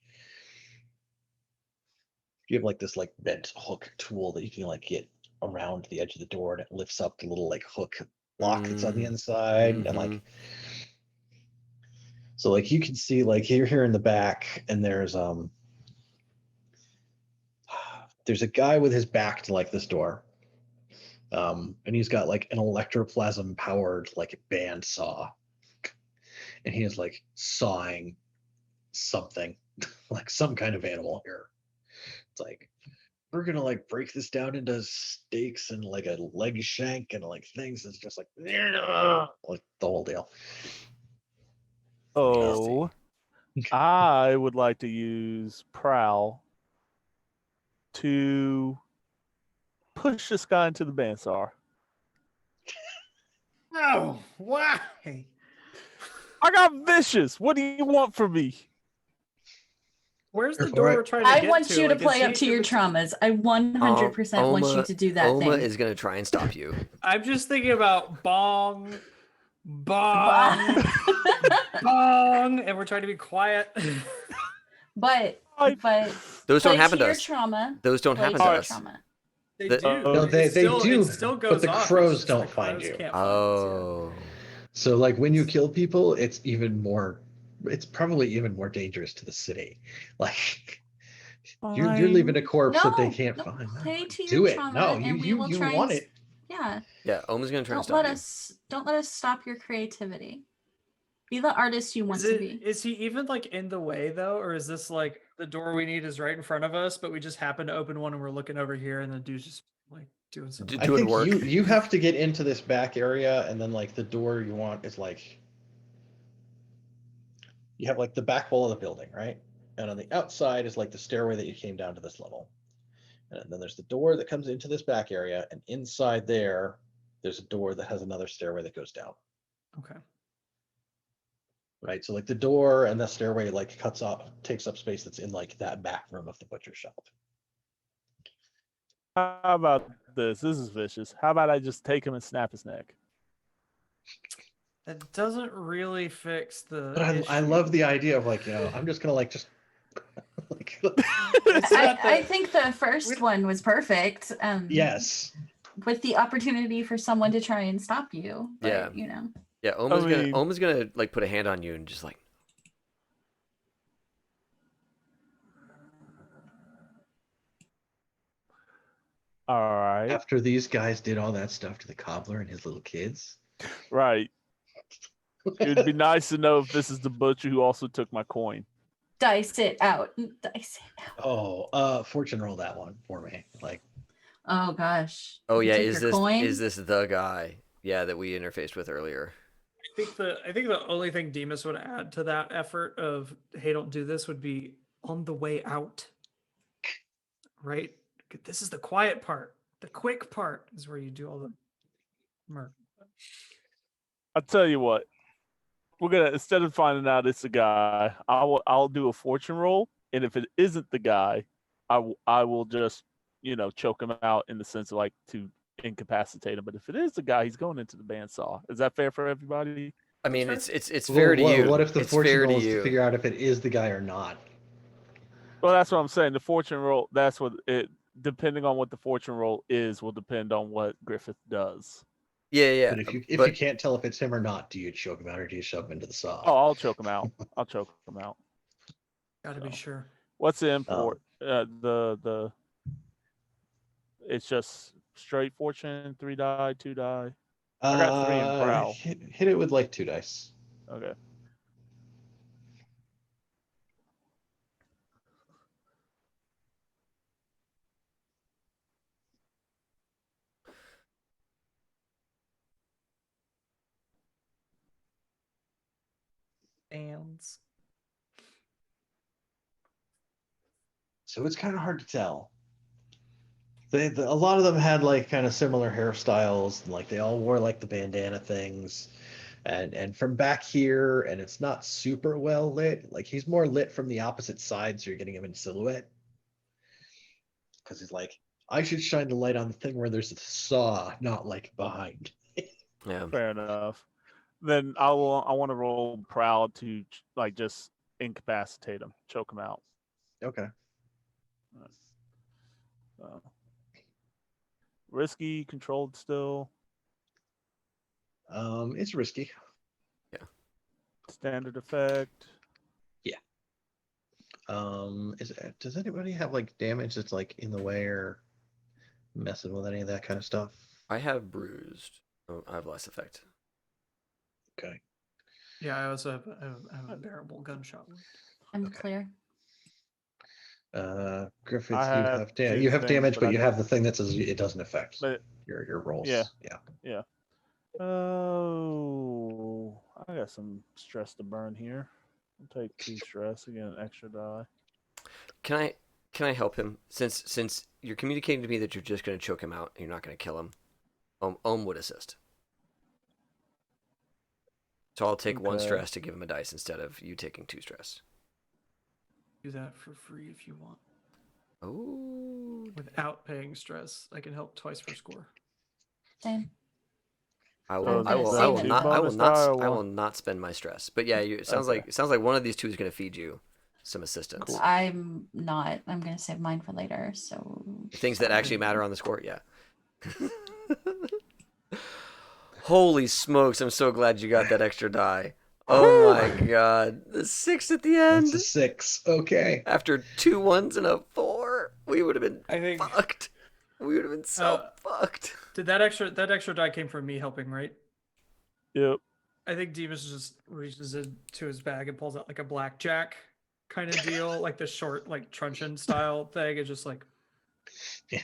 you have like this like bent hook tool that you can like get around the edge of the door, and it lifts up the little like hook lock that's on the inside, and like so like you can see like you're here in the back, and there's a guy with his back to like this door. And he's got like an electroplasm powered like band saw. And he is like sawing something, like some kind of animal here. It's like, we're gonna like break this down into steaks and like a leg shank and like things. It's just like the whole deal. Oh, I would like to use Prowl to push this guy into the bandsaw. No, why? I got vicious. What do you want from me? Where's the All door right. we're trying to I get want to? you to Like, is play up he- to your if it's- traumas. I 100% want you to do that Oma thing. is gonna try and stop you. I'm just thinking about bong, bong, bong, and we're trying to be quiet. But I- Those don't play happen to your us. trauma. Those don't play happen to to your us. trauma. They The- do. No, they do, It still but goes the off. It's crows just don't the find crows you. can't find us, yeah. Oh. So like when you kill people, it's probably even more dangerous to the city. Like you're leaving a corpse that they No, can't no, find. No, play to your do it. trauma, No, and we you will you try want and it. Yeah. Yeah, Oma's gonna try and Don't stop you. don't let us stop your creativity. Be the artist you want Is to it? be. Is he even like in the way though, or is this like the door we need is right in front of us, but we just happen to open one and we're looking over here, and the dude's just like doing something. I Doing think work. you have to get into this back area, and then like the door you want is like you have like the back wall of the building, right? And on the outside is like the stairway that you came down to this level. And then there's the door that comes into this back area, and inside there's a door that has another stairway that goes down. Okay. Right. So like the door and the stairway like takes up space that's in like that back room of the butcher shop. How about this? This is vicious. How about I just take him and snap his neck? That doesn't really fix the. But I issue. love the idea of like, I'm just gonna like just like It's not I that- think the first one was perfect. yes. With the opportunity for someone to try and stop you. But, Yeah. you know. Yeah, mean- Oma's gonna like put a hand on you and just like. All right. After these guys did all that stuff to the cobbler and his little kids. Right. It'd be nice to know if this is the butcher who also took my coin. Dice it out. Dice it out. Fortune roll that one for me. Like, Oh gosh. Oh You yeah, took is your this coin? is this the guy? Yeah, that we interfaced with earlier. I think the only thing Demas would add to that effort of hey, don't do this would be on the way out. Right? This is the quiet part. The quick part is where you do all the murder. I'll tell you what. We're gonna, instead of finding out it's the guy, I'll do a fortune roll, and if it isn't the guy, I will just choke him out in the sense of like to incapacitate him. But if it is the guy, he's going into the bandsaw. Is that fair for everybody? I mean, fair. it's fair to you. What if the it's fortune fair roll to is you. to figure out if it is the guy or not? Well, that's what I'm saying. The fortune roll, that's what it. Depending on what the fortune roll is, will depend on what Griffith does. Yeah. But if you can't tell if it's him or not, do you choke him out or do you shove him into the saw? Oh, I'll choke him out. I'll choke him out. Gotta be So. sure. What's the import? The it's just straight fortune, 3 die, 2 die. I got 3 in prowl. Hit it with like 2 dice. Okay. Hands. So it's kind of hard to tell. A lot of them had like kind of similar hairstyles, and like they all wore like the bandana things, and from back here, and it's not super well lit. Like he's more lit from the opposite side, so you're getting him in silhouette. Because he's like, I should shine the light on the thing where there's a saw, not like behind. Yeah. Fair enough. Then I want to roll proud to like just incapacitate him, choke him out. Okay. Risky, controlled still. It's risky. Standard effect. Does anybody have like damage that's like in the way or messing with any of that kind of stuff? I have bruised. Oh, I have less effect. Okay. Yeah, I also have a bearable gunshot wound. I'm Okay. clear. Griffith, I have you have two damage, things, but but you I have the thing that says it doesn't affect But your rolls. Yeah. Yeah. oh, I got some stress to burn here. I'll take 2 stress and get an extra die. Can I help him? Since you're communicating to me that you're just going to choke him out and you're not going to kill him, Ohm would assist. So I'll take 1 Okay. stress to give him a dice instead of you taking 2 stress. Do that for free if you want. Oh. Without paying stress, I can help twice per score. Same. I I'm will. gonna I save will it not. then. I will Bonus not. die or I what? will not spend my stress. But yeah, it sounds Okay. like one of these two is going to feed you some assistance. I'm not. I'm gonna save mine for later. So Things that actually matter on the score. Yeah. Holy smokes! I'm so glad you got that extra die. Oh my god, the 6 at the end. It's a 6. Okay. After 2 1s and a 4, we would have been I think fucked. We would have been so fucked. did that extra die came from me helping, right? Yep. I think Demas just reaches into his bag and pulls out like a blackjack kind of deal, like the short, like truncheon style thing. It's just like, Yeah.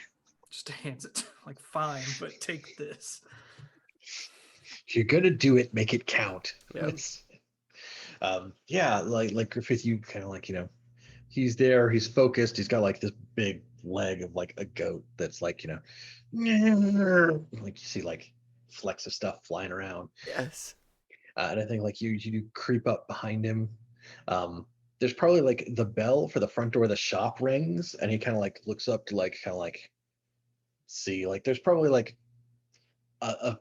just hands it like, fine, but take this. If you're gonna do it, make it count. Yeah. It's, yeah, like Griffith, you kind of like, he's there, he's focused, he's got like this big leg of like a goat that's like, like you see like flecks of stuff flying around. Yes. And I think like you do creep up behind him. There's probably like the bell for the front door of the shop rings, and he kind of like looks up to like kind of like see like there's probably like a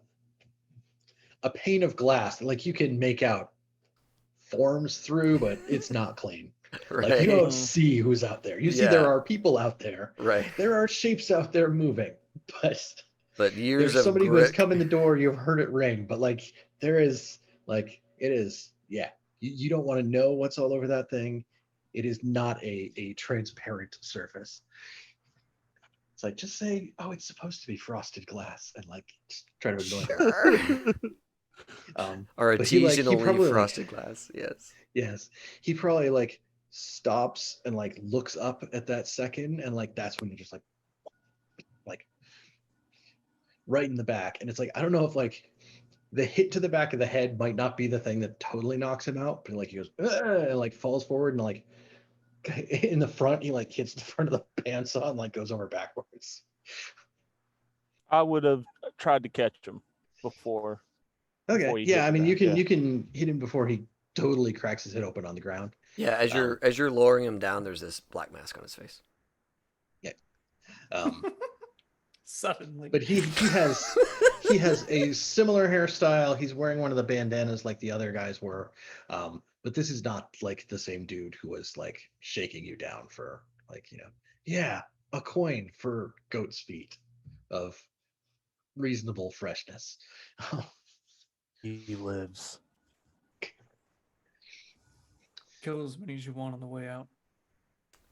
a pane of glass that like you can make out forms through, but it's not clean. Right. Like you don't see who's out there. You see Yeah. there are people out there. Right. There are shapes out there moving, but years there's of somebody who has grit. come in the door. You've heard it ring, but like there is like it is. Yeah, you don't want to know what's all over that thing. It is not a transparent surface. It's like just say, oh, it's supposed to be frosted glass, and like just try to ignore that. Sure. But he Artisanally probably frosted glass. Yes. yes, he probably like stops and like looks up at that second, and like that's when you're just like right in the back, and it's like I don't know if like the hit to the back of the head might not be the thing that totally knocks him out, but like he goes and like falls forward and like in the front he like hits the front of the bandsaw and like goes over backwards. I would have tried to catch him before. Okay, before he yeah, hit I mean that, you can hit him before he totally cracks his head open on the ground. Yeah, as you're lowering him down, there's this black mask on his face. Yeah. Suddenly. But he has a similar hairstyle. He's wearing one of the bandanas like the other guys were. But this is not like the same dude who was like shaking you down for like, yeah, a coin for goat's feet of reasonable freshness. He lives. Kill as many as you want on the way out.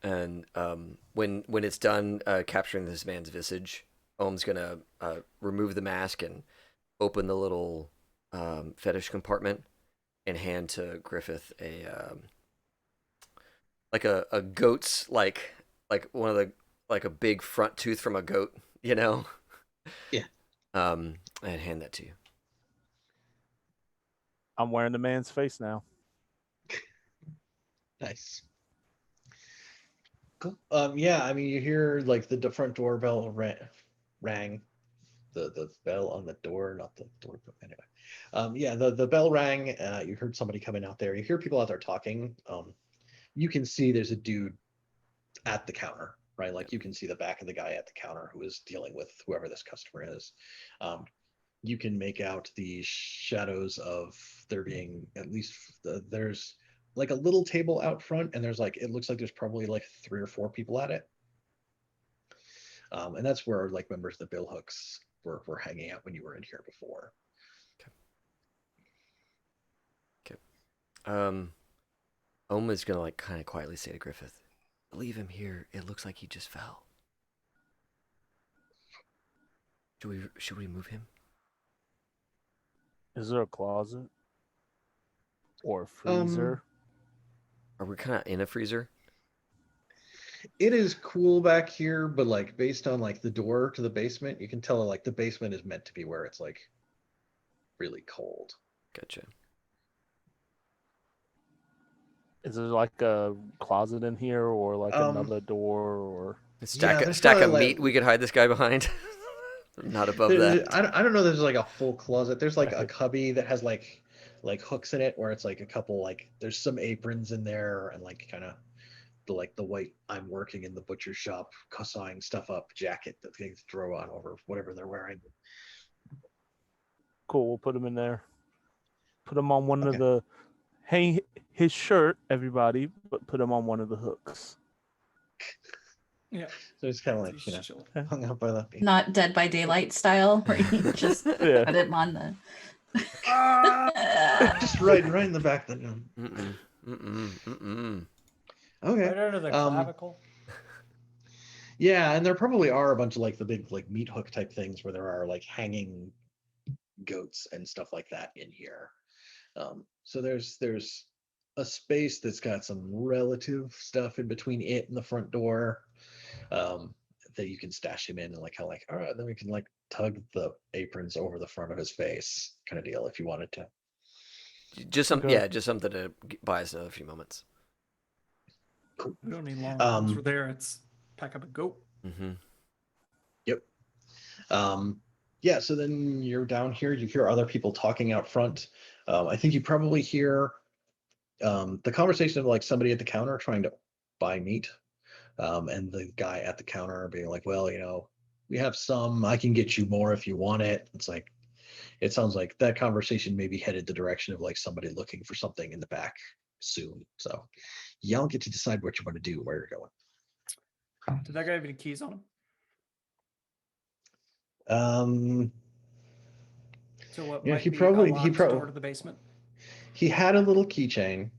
And when it's done capturing this man's visage, Ohm's gonna remove the mask and open the little fetish compartment and hand to Griffith a goat's like one of the like a big front tooth from a goat, Yeah. and hand that to you. I'm wearing the man's face now. Nice. Cool. Yeah, I mean you hear like the front doorbell rang. The bell on the door, not the door, but anyway. Yeah, the bell rang. You heard somebody coming out there. You hear people out there talking. You can see there's a dude at the counter, right? Like you can see the back of the guy at the counter who is dealing with whoever this customer is. You can make out the shadows of there being at least there's like a little table out front, and there's like it looks like there's probably like 3 or 4 people at it. And that's where like members of the bill hooks were hanging out when you were in here before. Okay. Ohm is gonna like kind of quietly say to Griffith, "Leave him here. It looks like he just fell. Should we move him?" Is there a closet or a freezer? Are we kind of in a freezer? It is cool back here, but like based on like the door to the basement, you can tell like the basement is meant to be where it's like really cold. Gotcha. Is there like a closet in here, or like another door, or A there's stack probably, of like- meat we could hide this guy behind. Not above There- that. I don't know. There's like a full closet. There's like a cubby that has like hooks in it, where it's like a couple like there's some aprons in there and like kind of the white I'm working in the butcher shop sawing stuff up jacket that they throw on over whatever they're wearing. cool? We'll put him in there. Put him on one of Okay. the hang his shirt, everybody, but put him on one of the hooks. Yeah. So it's kind of like He's chill. hung up by the Not Dead by Daylight style, where you just Yeah. put him on the. just right in the back of the room. Okay. Right under the clavicle. Yeah, and there probably are a bunch of like the big like meat hook type things where there are like hanging goats and stuff like that in here. So there's a space that's got some relative stuff in between it and the front door, that you can stash him in, and like how like, all right, then we can like tug the aprons over the front of his face, kind of deal, if you wanted to. Just some, Okay. yeah, just something to buy us another few moments. Cool. We don't need long. Once Um, we're there, it's pack up and go. Mm-hmm. Yep. Yeah, so then you're down here, you hear other people talking out front. I think you probably hear the conversation of like somebody at the counter trying to buy meat, and the guy at the counter being like, well, we have some, I can get you more if you want it. It's like, it sounds like that conversation may be headed the direction of like somebody looking for something in the back soon. So y'all get to decide what you want to do, where you're going. Did that guy have any keys on him? Um, So what yeah, might he be a probably locked door to the basement? he had a little keychain.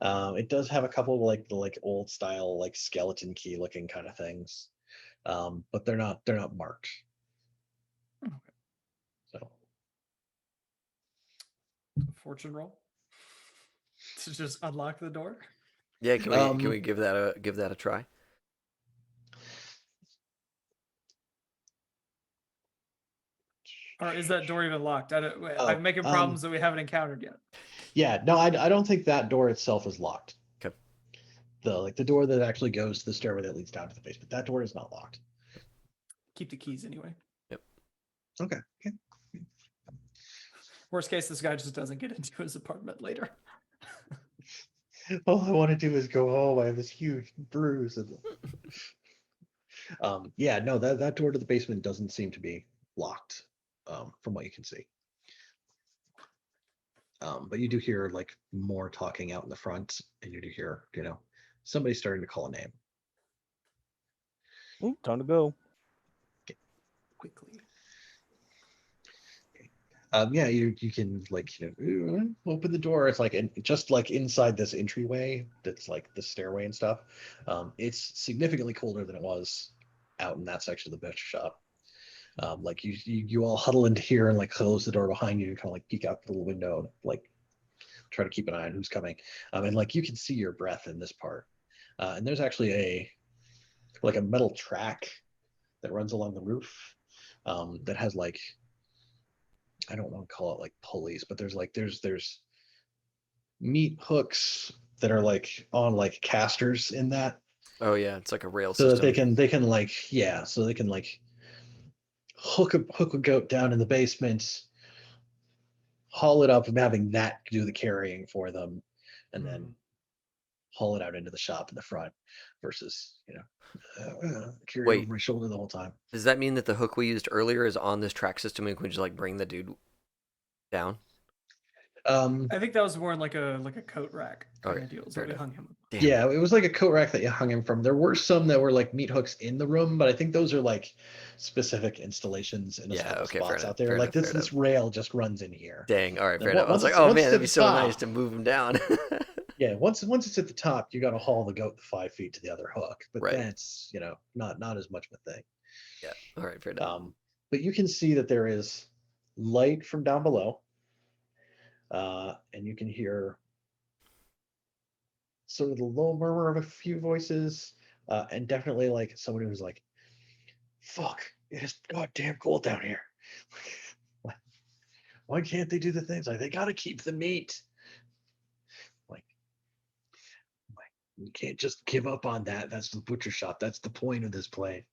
It does have a couple of like the like old style like skeleton key looking kind of things, but they're not marked. Okay. So Fortune roll to just unlock the door. Yeah, can we give that a try? Or is that door even locked? Oh, I'm making problems that we haven't encountered yet. yeah, no, I don't think that door itself is locked. Okay. The door that actually goes to the stairway that leads down to the basement, that door is not locked. Keep the keys anyway. Okay. Worst case, this guy just doesn't get into his apartment later. All I want to do is go home. I have this huge bruise. Yeah, no, that door to the basement doesn't seem to be locked, from what you can see. But you do hear like more talking out in the front, and you do hear, somebody starting to call a name. Ooh, time to go. Quickly. Yeah, you can like open the door. It's like just like inside this entryway that's like the stairway and stuff. It's significantly colder than it was out in that section of the butcher shop. Like you all huddle into here and like close the door behind you and kind of like peek out the little window and like try to keep an eye on who's coming. And like you can see your breath in this part. And there's actually a metal track that runs along the roof, that has like, I don't want to call it like pulleys, but there's meat hooks that are like on like casters in that, Oh yeah, it's like a rail so that system. they can like, yeah, so they can like hook a goat down in the basement, haul it up, and having that do the carrying for them, and then haul it out into the shop in the front, versus carry it over Wait, my shoulder the whole time. does that mean that the hook we used earlier is on this track system and we can just like bring the dude down? I think that was more like a coat rack kind Okay, of deal. So fair we enough. hung him. Damn. Yeah, it was like a coat rack that you hung him from. There were some that were like meat hooks in the room, but I think those are like specific installations in a Yeah, couple okay, fair spots enough, out there. fair Like enough, fair this rail just runs in here. Dang. All right, Then fair enough. I was once like, it's oh once man, it's that'd at be the so nice top, to move him down. yeah, once it's at the top, you got to haul the goat 5 feet to the other hook. But Right. that's not as much of a thing. Yeah. All right, fair enough. But you can see that there is light from down below, and you can hear sort of the low murmur of a few voices, and definitely like someone who's like, "Fuck, it is goddamn cold down here. Why can't they do the things? Like they got to keep the meat. Like you can't just give up on that. That's the butcher shop. That's the point of this place."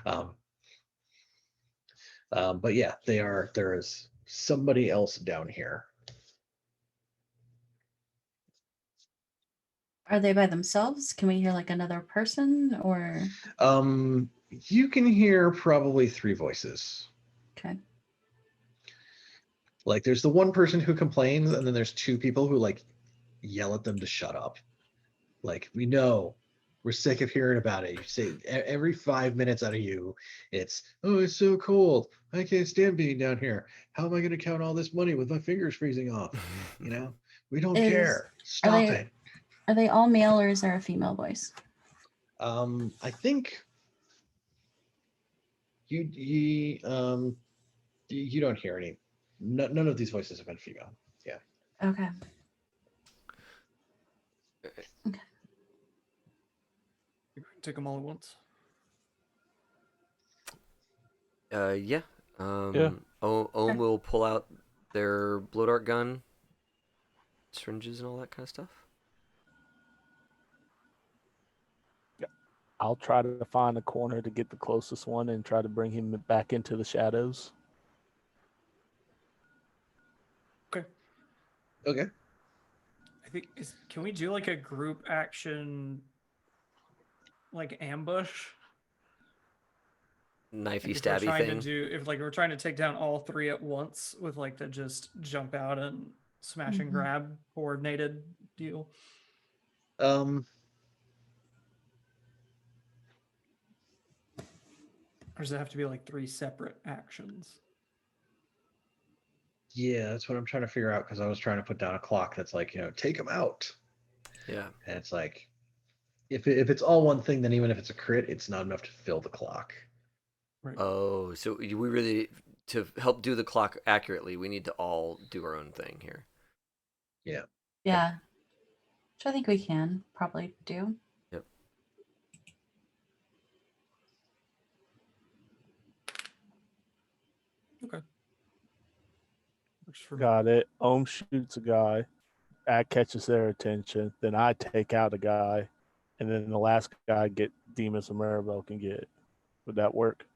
Um, but yeah, there is somebody else down here. Are they by themselves? Can we hear like another person or? You can hear probably 3 voices. Okay. Like there's the one person who complains, and then there's 2 people who like yell at them to shut up. Like, we know, we're sick of hearing about it. You say every 5 minutes out of you, it's, oh, it's so cold. I can't stand being down here. How am I going to count all this money with my fingers freezing off? We don't care. Stop it. Are they all male or is there a female voice? I think you don't hear any. None of these voices have been female. Yeah. Okay. take them all at once. Yeah. Yeah. Ohm will pull out their blow dart gun, syringes, and all that kind of stuff. I'll try to find a corner to get the closest one and try to bring him back into the shadows. Okay. Okay. I think can we do like a group action, like ambush? Knifey Like if we're stabby trying thing. to do, if like we're trying to take down all three at once with like the just jump out and smash and Mhm. grab coordinated deal. Um, Or does it have to be like 3 separate actions? yeah, that's what I'm trying to figure out because I was trying to put down a clock that's like, take them out. Yeah. And it's like, if it's all one thing, then even if it's a crit, it's not enough to fill the clock. Right. Oh, so we really, to help do the clock accurately, we need to all do our own thing here. Yeah. Yeah. Which I think we can probably do. Yep. Okay. Works for me. Got it. Ohm shoots a guy. That catches their attention. Then I take out a guy. And then the last guy get Demas and Maribel can get. Would that work?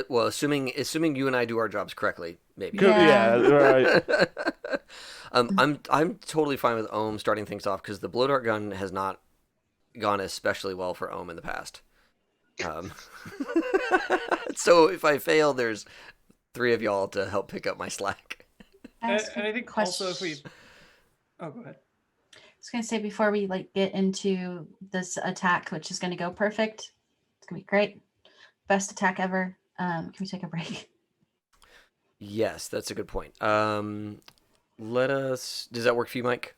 Well, assuming you and I do our jobs correctly, maybe. Yeah. right. I'm totally fine with Ohm starting things off because the blow dart gun has not gone especially well for Ohm in the past. So if I fail, there's 3 of y'all to help pick up my slack. And I think also if we, oh, go ahead. I was gonna say before we get into this attack, which is gonna go perfect. It's gonna be great. Best attack ever. Can we take a break? Yes, that's a good point. Does that work for you, Mike?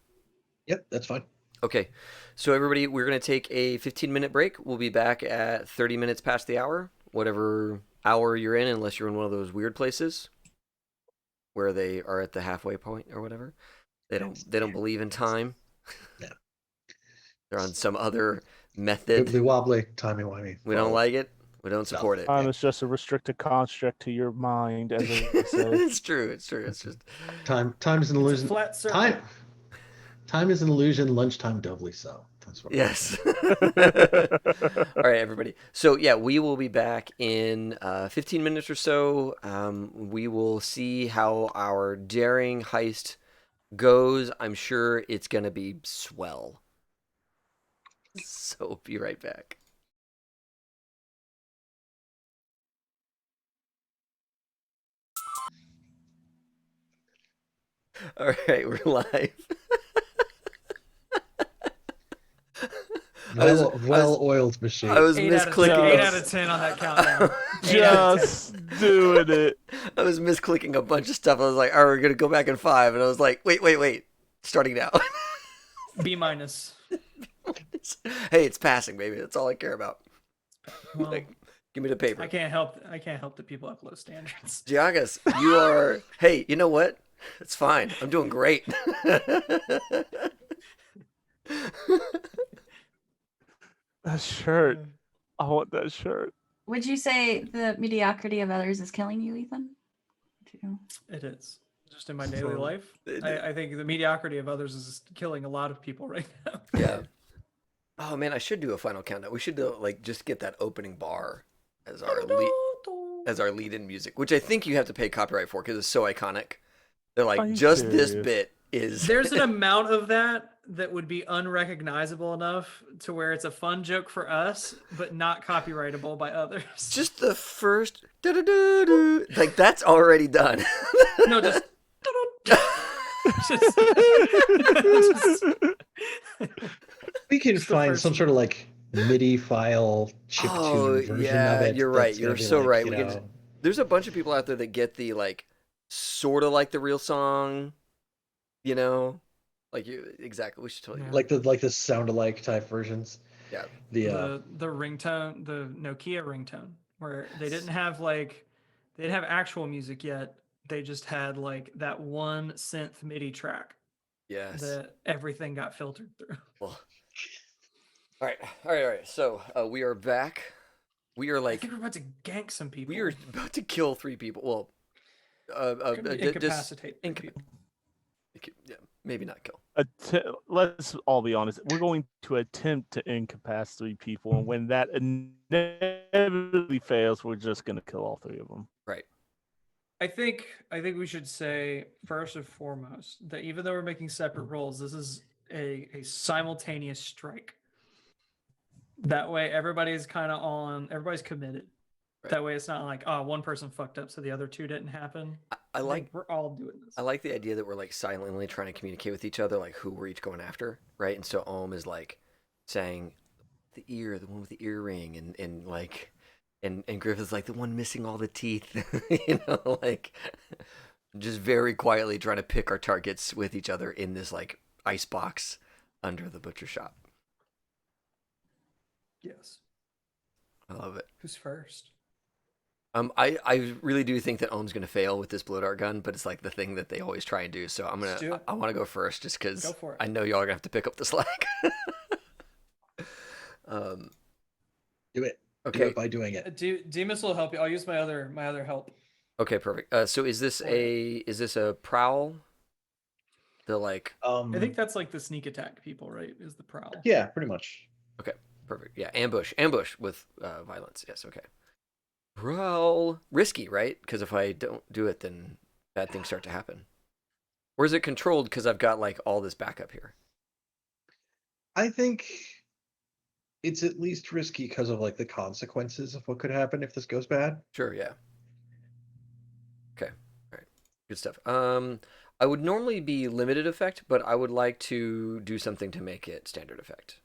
Yep, that's fine. Okay, so everybody, we're going to take a 15-minute break. We'll be back at 30 minutes past the hour, whatever hour you're in, unless you're in one of those weird places where they are at the halfway point or whatever. They don't believe in time. Yeah. They're on some other method. Wibbly wobbly, timey-wimey. We don't like it. We don't support it. Time is just a restricted construct to your mind, as they say. It's true. It's just Time is an It's a illusion. flat circle. Time is an illusion. Lunchtime doubly so. That's what. yes. All right, everybody. So yeah, we will be back in 15 minutes or so. We will see how our daring heist goes. I'm sure it's gonna be swell. So be right back. All right, we're live. Well-oiled machine. I was 8 out of 10, misclicking. 8 out of 10 on that countdown. 8 out of 10. Just doing it. I was misclicking a bunch of stuff. I was like, "All right, we're gonna go back in 5," and I was like, "Wait, starting now." B minus. Hey, it's passing, baby. That's all I care about. Well, Like, give me the paper. I can't help that people have low standards. Giagas, you are. Hey, you know what? It's fine. I'm doing great. That shirt. I want that shirt. Would you say the mediocrity of others is killing you, Ethan? Would you- It is. Just in my daily So- life. I think the mediocrity of others is killing a lot of people right now. Yeah. Oh man, I should do a final countdown. We should do, just get that opening bar as our lead-in music, which I think you have to pay copyright for because it's so iconic. They're like, Are you just this serious? bit is. There's an amount of that would be unrecognizable enough to where it's a fun joke for us, but not copyrightable by others. just the first. Like that's already done. No, just. We can Just the find first some sort of MIDI file chiptune version yeah, of it. you're right. that's gonna You're be so right. you We know, can There's a bunch of people out there that get the sort of like the real song, like you exactly. We should tell you. Yeah. like the sound-alike type versions. Yeah. The ringtone, the Nokia ringtone, where they didn't have they didn't have actual music yet. They just had that one synth MIDI track Yes. that everything got filtered through. Well, All right. So we are back. We are I like think we're about to gank some people. we are about to kill 3 people. Well, Gonna incapacitate 3 people. Yeah, maybe not kill. Let's all be honest. We're going to attempt to incapacitate 3 people, and when that inevitably fails, we're just going to kill all 3 of them. Right. I think we should say first and foremost that even though we're making separate rolls, this is a simultaneous strike. That way everybody's committed. Right. That way it's not like, oh, one person fucked up so the other 2 didn't happen. I like we're all doing this. I like the idea that we're like silently trying to communicate with each other, like who we're each going after, right? And so Ohm is like saying the one with the earring, and like, and Griffith's like the one missing all the teeth, like just very quietly trying to pick our targets with each other in this like ice box under the butcher shop. Yes. I love it. Who's first? I really do think that Ohm's gonna fail with this blow dart gun, but it's like the thing that they always try and do. So I want to go first just because I know y'all are gonna have to pick up the slack. Do it. Okay. Do it by doing it. Demas will help you. I'll use my other help. Okay, perfect. So is this a prowl? The like. I think that's like the sneak attack people, right? Is the prowl? Yeah, pretty much. Okay, perfect. Yeah, ambush with violence. Yes. Okay. Prowl, risky, right? Because if I don't do it, then bad things start to happen. Or is it controlled because I've got like all this backup here? I think it's at least risky because of like the consequences of what could happen if this goes bad. Sure, yeah. Okay. All right. Good stuff. I would normally be limited effect, but I would like to do something to make it standard effect.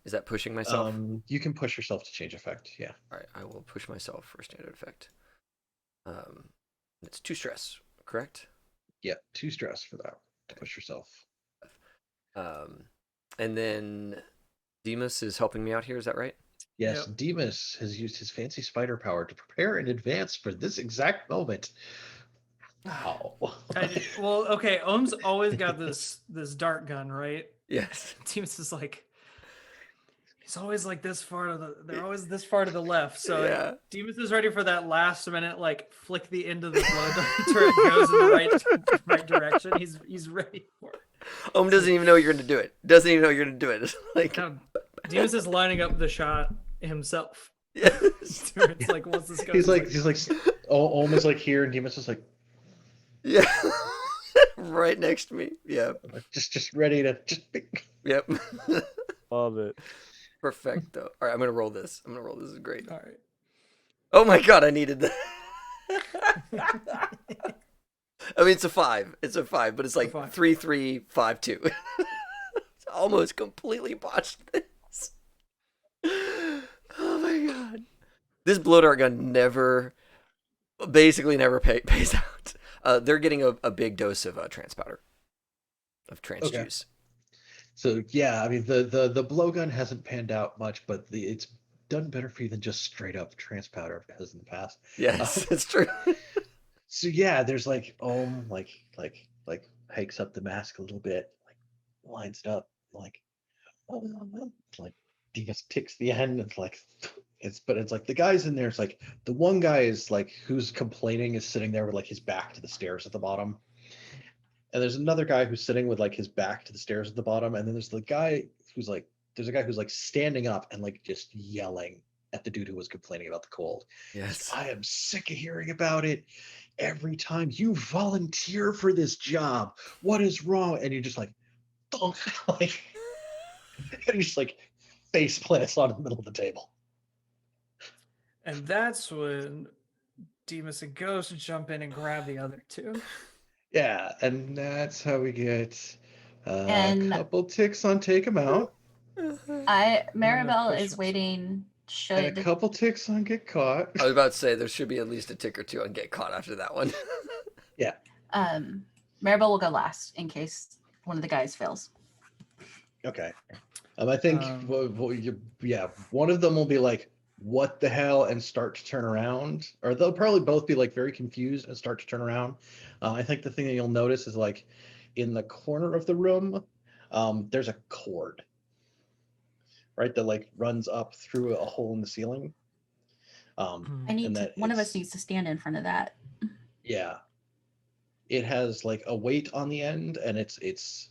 Is that pushing myself? You can push yourself to change effect, yeah. All right, I will push myself for standard effect. It's 2 stress, correct? Yep, 2 stress for that to push yourself. And then Demas is helping me out here. Is that right? Yes, Yep. Demas has used his fancy spider power to prepare in advance for this exact moment. Wow. Well, okay. Ohm's always got this dart gun, right? Yes. Demas is like, he's always like this far to they're always this far to the left. So Yeah. Demas is ready for that last minute, like flick the end of the blow dart until it goes in the right direction. He's ready for it. Ohm doesn't even know you're going to do it. Doesn't even know you're going to do it. It's like, Demas is lining up the shot himself. yeah. It's like, what's this guy? he's like Ohm is like here and Demas is like, yeah. Right next to me. Yeah. just ready to just Yep. Love it. Perfecto. All right, I'm going to roll this. This is great. All right. Oh my god, I needed that. I mean, it's a 5. It's a 5, but it's like 3, 3, 5, 2. It's almost completely botched this. Oh my god. This blow dart gun basically never pays out. They're getting a big dose of trans powder, of trans juice. So yeah, I mean the blowgun hasn't panned out much, but it's done better for you than just straight up trans powder has in the past. Yes, it's true. So yeah, there's like like hikes up the mask a little bit, like lines it up, like Demas ticks the end. It's like it's like the guys in there. It's like the one guy is like who's complaining is sitting there with like his back to the stairs at the bottom. And there's another guy who's sitting with like his back to the stairs at the bottom. And then there's a guy who's like standing up and like just yelling at the dude who was complaining about the cold. Yes. I am sick of hearing about it every time. You volunteer for this job. What is wrong? And you're just like, like and he just like face plants on the middle of the table. And that's when Demas and Ghost jump in and grab the other 2. Yeah, and that's how we get a couple ticks on take them out. Maribel is waiting. And a couple ticks on get caught. I was about to say there should be at least a tick or 2 on get caught after that one. Yeah. Maribel will go last in case one of the guys fails. Okay. I think one of them will be like, what the hell, and start to turn around, or they'll probably both be like very confused and start to turn around. I think the thing that you'll notice is like in the corner of the room, there's a cord, right? That like runs up through a hole in the ceiling. I And need to. that One of us it's- needs to stand in front of that. Yeah. It has like a weight on the end, and it's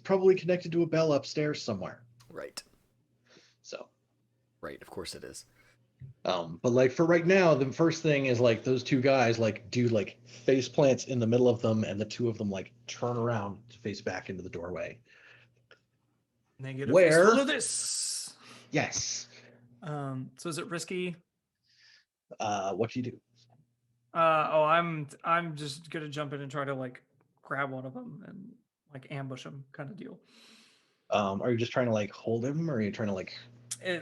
probably connected to a bell upstairs somewhere. Right. So, Right. Of course it is. but like for right now, the first thing is like those two guys like do like face plants in the middle of them, and the two of them like turn around to face back into the doorway. Negative Where? fistful of this. Yes. So is it risky? What you do? I'm just gonna jump in and try to like grab one of them and like ambush them, kind of deal. Are you just trying to like hold him, or are you trying to like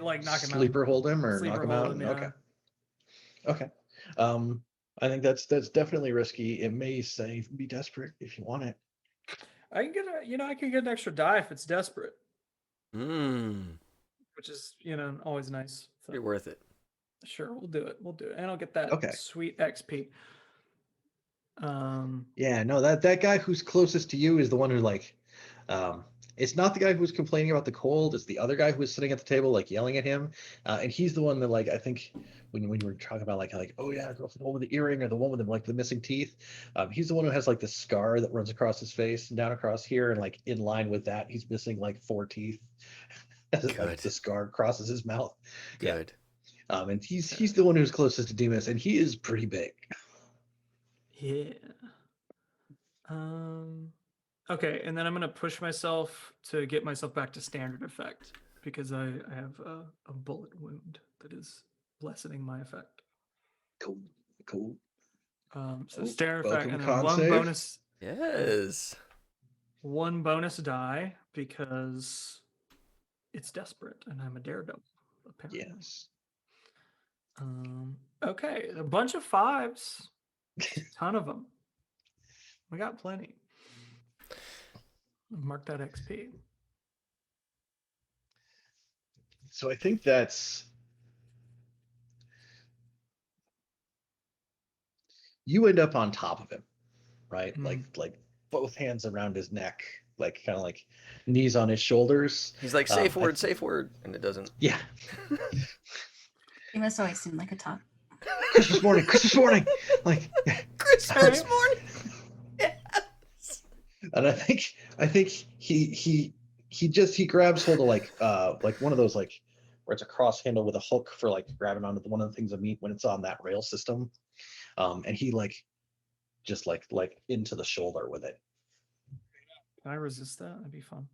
Like knock him out. sleeper hold him, or Sleeper knock him hold out? him, yeah. Okay. Okay. I think that's definitely risky. It may say be desperate if you want it. I can get I can get an extra die if it's desperate, Mmm. which is always nice. So Pretty worth it. sure, we'll do it. We'll do it, and I'll get that Okay. sweet XP. Yeah, no, that guy who's closest to you is the one who like, it's not the guy who was complaining about the cold. It's the other guy who was sitting at the table like yelling at him, and he's the one that like I think when you were talking about like oh yeah, the one with the earring or the one with like the missing teeth, he's the one who has like the scar that runs across his face and down across here, and like in line with that, he's missing like 4 teeth. As Good. the scar crosses his mouth. Good. Yeah. And he's the one who's closest to Demas, and he is pretty big. Yeah. Okay, and then I'm gonna push myself to get myself back to standard effect because I have a bullet wound that is lessening my effect. Cool. Cool. So Oh, standard effect, welcome, and then con one save. bonus. Yes. One bonus die because it's desperate and I'm a daredevil, apparently. Yes. Okay, a bunch of 5s. Ton of them. We got plenty. Mark that XP. So I think that's you end up on top of him, right? Like both hands around his neck, like kind of like knees on his shoulders. He's like, safe word, and it doesn't. Yeah. You must always seem like a top. Christmas morning, like Christmas morning. Yes. And I think he grabs hold of like one of those like where it's a cross handle with a hook for like grabbing onto one of the things of meat when it's on that rail system. And he like just like into the shoulder with it. Can I resist that? That'd be fun.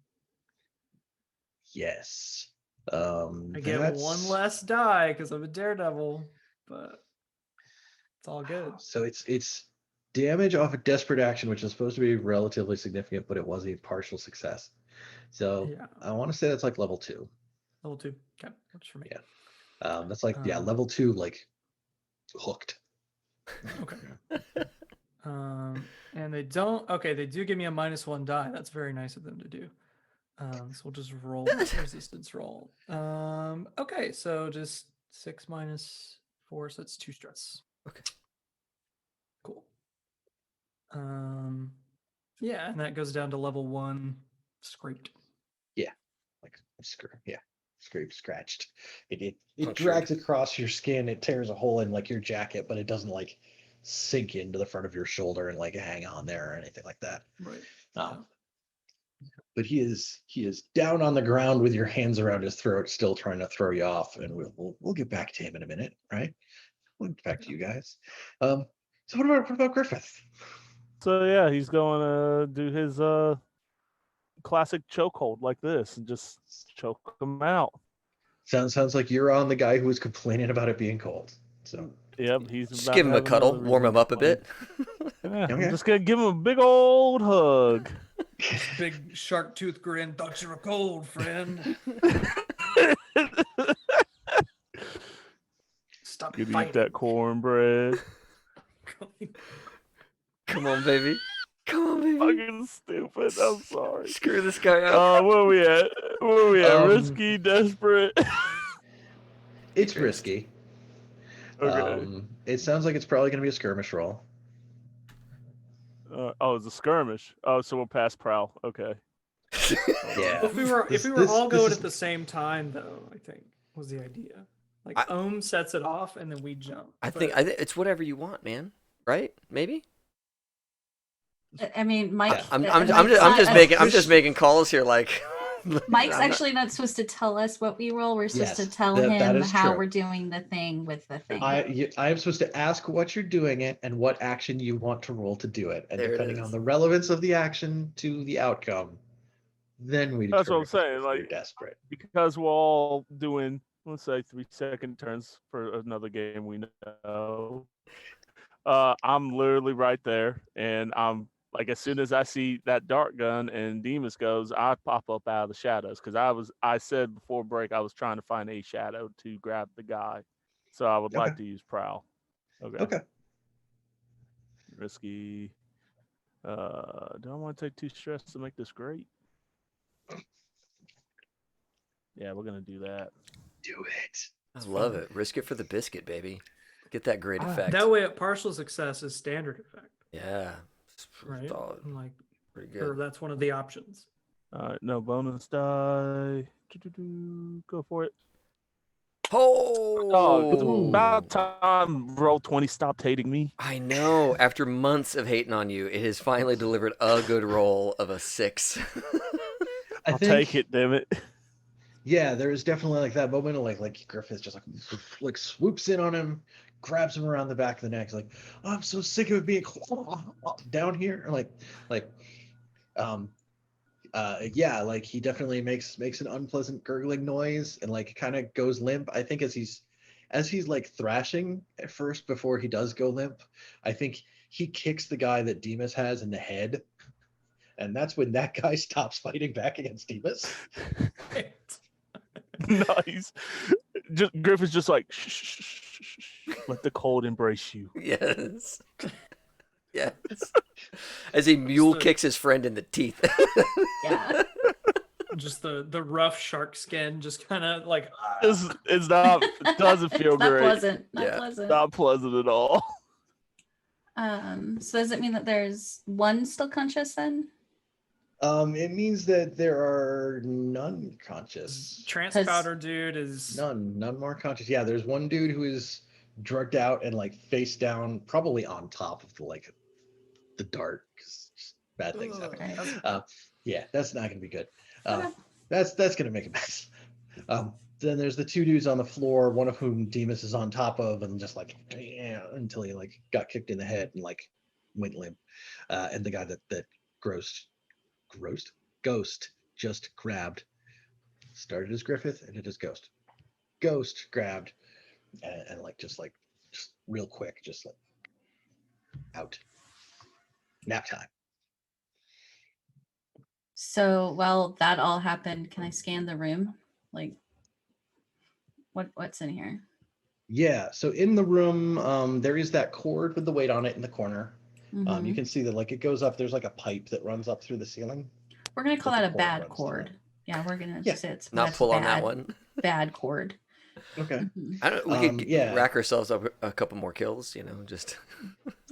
Yes. I get one less die because I'm a daredevil, but it's all good. So it's damage off a desperate action, which is supposed to be relatively significant, but it was a partial success. So Yeah. I want to say that's like level 2. Level 2. Okay, works for me. Yeah. That's like level 2, like hooked. Okay. And they do give me a -1 die. That's very nice of them to do. So we'll just roll this resistance roll. Okay, so just 6 minus 4, so that's 2 stress. Okay. Cool. Yeah, and that goes down to level 1 scraped. Yeah. Like scraped, scratched. It Punctured. drags across your skin, it tears a hole in like your jacket, but it doesn't like sink into the front of your shoulder and like hang on there or anything like that. Right. But he is down on the ground with your hands around his throat, still trying to throw you off, and we'll get back to him in a minute, right? We'll get back to you guys. So what about Griffith? So yeah, he's going to do his classic chokehold like this and just choke him out. Sounds like you're on the guy who was complaining about it being cold. So yep, he's Just about give to him a have cuddle, another warm him up a complaint. bit. Yeah, Okay. I'm just gonna give him a big old hug. Big shark tooth grin. Thought you were cold, friend. Stop You fighting. eat that cornbread. Come on, baby. Come on, baby. Fucking stupid. I'm sorry. Screw this guy out. Where are we at? Risky, desperate. it's risky. Okay. It sounds like it's probably going to be a skirmish roll. It's a skirmish. Oh, so we'll pass prowl. Okay. Yeah. If we were This- all this going is- at the same time, though, I think was the idea. Like I- Ohm sets it off, and then we jump. I think it's whatever you want, man. Right? Maybe. I mean, Mike. Yeah. I'm Mike's just not- making calls here. Like, Mike's I'm not- actually not supposed to tell us what we roll. We're supposed to Yes, tell that him is how true. we're doing the thing with the thing. I am supposed to ask what you're doing it and what action you want to roll to do it, and There it depending is. on the relevance of the action to the outcome, then we. That's what I'm determine saying, if like- you're desperate. Because we're all doing, let's say, 3-second turns for another game we know. I'm literally right there, and I'm like, as soon as I see that dart gun and Demas goes, I pop up out of the shadows because I said before break I was trying to find a shadow to grab the guy, so I would like to use prowl. Okay. Risky. Do I want to take 2 stress to make this great? Yeah, we're gonna do that. Do it. I love it. Risk it for the biscuit, baby. Get that great effect. That way, at partial success is standard effect, Yeah. It's right? solid. I'm like, Pretty or good. that's one of the options. All right, no bonus die. Go for it. Oh, it's Oh, about time roll 20 stopped hating me. I know. After months of hating on you, it has finally delivered a good roll of a 6. I'll take it, damn it. Yeah, there is definitely like that moment of like Griffith just like swoops in on him, grabs him around the back of the neck, like, oh, I'm so sick of it being down here. Yeah, like he definitely makes an unpleasant gurgling noise and like kind of goes limp. I think as he's like thrashing at first before he does go limp, I think he kicks the guy that Demas has in the head. And that's when that guy stops fighting back against Demas. Nice. Just Griffith's just like, shh, shh, shh, shh, shh. Let the cold embrace you. Yes. Yes. As he mule So- kicks his friend in the teeth. Yeah. Just the rough shark skin, just kind of like. It's not. It doesn't feel It's not great. pleasant. Not Yeah. pleasant. Not pleasant at all. So does it mean that there's one still conscious then? It means that there are none conscious. Trance 'Cause- powder dude is None more conscious. Yeah, there's one dude who is drugged out and like face down, probably on top of the dart, because bad things happen. Ugh. Yeah, that's not gonna be good. Okay. That's gonna make a mess. Then there's the 2 dudes on the floor, one of whom Demas is on top of, and just like until he like got kicked in the head and like went limp. And the guy that Ghost just grabbed, started as Griffith and it is Ghost. Ghost grabbed and just real quick, just like out. Nap time. So while that all happened, can I scan the room? Like, what's in here? Yeah, so in the room, there is that cord with the weight on it in the corner. You Mhm. can see that like it goes up, there's like a pipe that runs up through the ceiling. We're gonna call but that the a cord bad runs to cord. that. Yeah, we're gonna Yeah. say it's Not that's pull on bad, that one. Bad cord. Okay. Mhm. I don't. We could Yeah. rack ourselves up a couple more kills. Just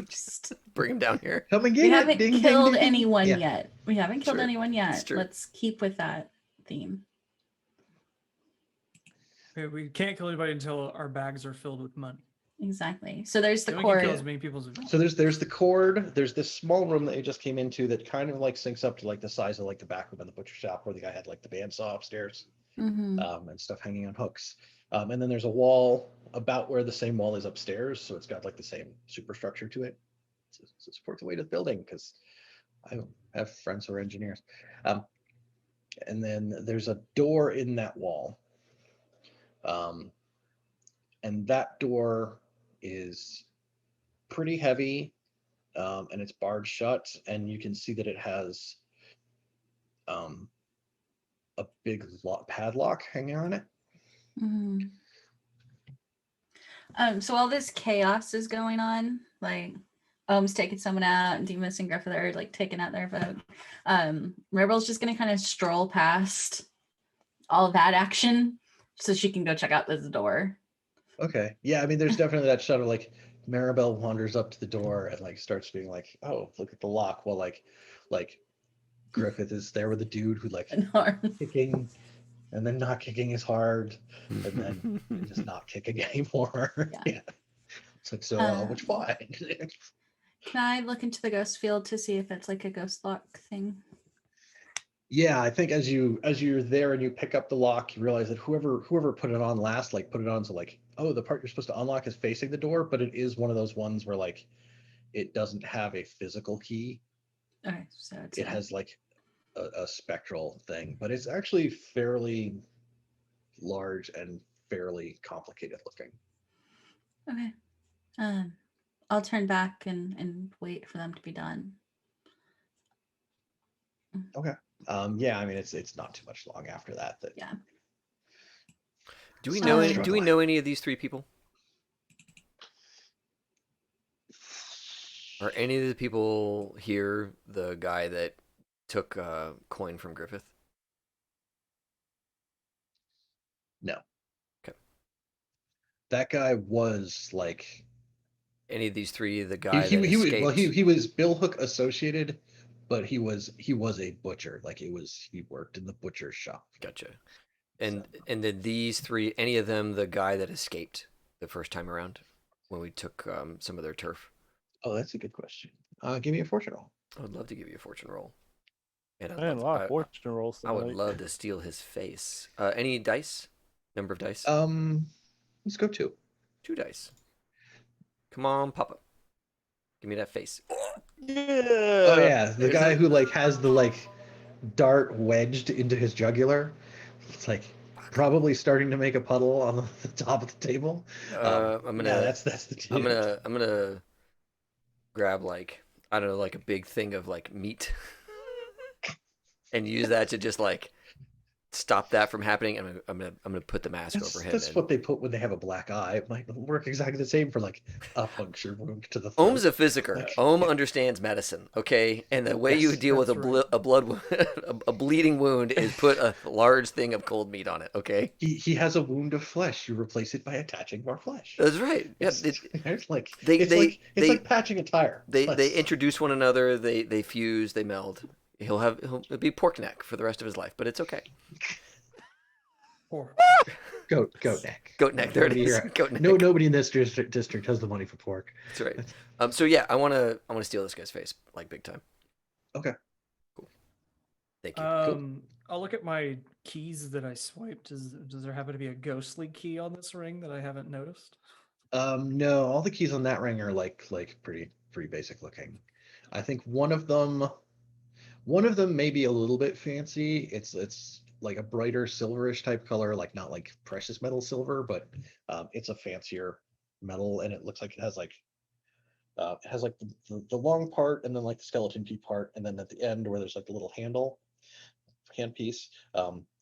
Just bring him down here. Come and get we it. haven't Ding, ding, killed ding. anyone Yeah. yet. We haven't killed True. anyone yet. It's true. Let's keep with that theme. we can't kill anybody until our bags are filled with money. Exactly. So there's the Then we can kill cord. as many people as we want. So there's the cord. There's this small room that you just came into that kind of like syncs up to like the size of like the back room in the butcher shop where the guy had like the bandsaw upstairs Mhm. and stuff hanging on hooks. And then there's a wall about where the same wall is upstairs, so it's got like the same superstructure to it to support the weight of the building because I have friends who are engineers. And then there's a door in that wall, and that door is pretty heavy, and it's barred shut, and you can see that it has a big padlock hanging on it. Mhm. So all this chaos is going on, like Ohm's taking someone out, and Demas and Griffith are like taking out their vote. Mirabel's just gonna kind of stroll past all of that action so she can go check out this door. Okay. Yeah, I mean, there's definitely that shot of like Maribel wanders up to the door and like starts being like, "Oh, look at the lock," while like Griffith is there with a dude who like An arm. kicking and then not kicking as hard and then just not kicking anymore. Yeah. It's like, so which one? Can I look into the ghost field to see if it's like a ghost lock thing? Yeah, I think as you're there and you pick up the lock, you realize that whoever put it on last, like put it on so like, oh, the part you're supposed to unlock is facing the door, but it is one of those ones where like it doesn't have a physical key. Okay, so it's It has like a spectral thing, but it's actually fairly large and fairly complicated looking. okay. I'll turn back and wait for them to be done. Yeah, I mean it's not too much long after that. Yeah. Do we So- know Struggle. any, do we know any of these three people? Are any of the people here the guy that took a coin from Griffith? No. Okay. That guy was like Any of these three the he guy he, that he, was- escaped? well he was Bill Hook associated, but he was a butcher. Like he worked in the butcher's shop. Gotcha. And So- and then these three, any of them the guy that escaped the first time around when we took some of their turf? Oh, that's a good question. Give me a fortune roll. I would love to give you a fortune roll. And Man, a lot of fortune rolls I would tonight. love to steal his face. Any dice? Number of dice? Let's go 2. 2 dice. Come on, Papa. Give me that face. Yeah. Oh yeah, the there's guy a- who like has the like dart wedged into his jugular. It's like probably starting to make a puddle on the top of the table. I'm gonna. Yeah, that's the dude. I'm gonna grab like, I don't know, like a big thing of like meat, and use that to just like stop that from happening. And I'm gonna put the mask over him. That's and... what they put when they have a black eye. It might work exactly the same for like a puncture wound to the throat. Ohm's a physiker. Like- Ohm understands medicine, okay? And the way you Yes, deal with a, that's right. a blood a bleeding wound is put a large thing of cold meat on it, okay? He has a wound of flesh. You replace it by attaching more flesh. That's right. Yeah, It's like they- it's they- like it's they- like patching a tire. they It's- introduce one another. They fuse. They meld. He'll be pork neck for the rest of his life, but it's okay. Poor. goat neck. Goat neck. There it Nobody is. here- Goat neck. Nobody in this district has the money for pork. That's right. So yeah, I wanna steal this guy's face like big time. Okay. Cool. Thank you. I'll look at my keys that I swiped. Does there happen to be a ghostly key on this ring that I haven't noticed? No, all the keys on that ring are like pretty basic looking. I think one of them may be a little bit fancy. It's like a brighter silverish type color, like not like precious metal silver, but it's a fancier metal, and it looks like it has like the long part and then like the skeleton key part, and then at the end where there's like the little hand piece,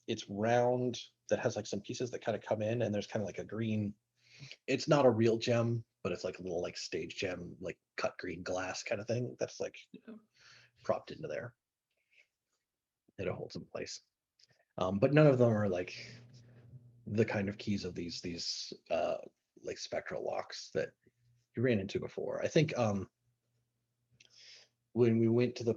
it's round, that has like some pieces that kind of come in, and there's kind of like a green, it's not a real gem, but it's like a little like stage gem, like cut green glass kind of thing that's like propped into there. It holds in place. But none of them are like the kind of keys of these like spectral locks that you ran into before. I think when we went to the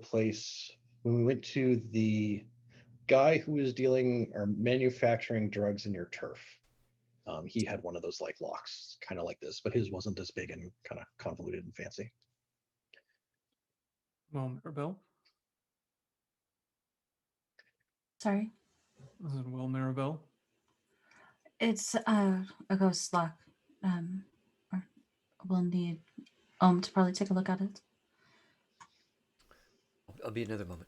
guy who was dealing or manufacturing drugs in your turf, he had one of those like locks, kind of like this, but his wasn't as big and kind of convoluted and fancy. Well, Maribel. Sorry. This is Will Maribel. It's a ghost lock. Or we'll need to probably take a look at it. I'll be another moment.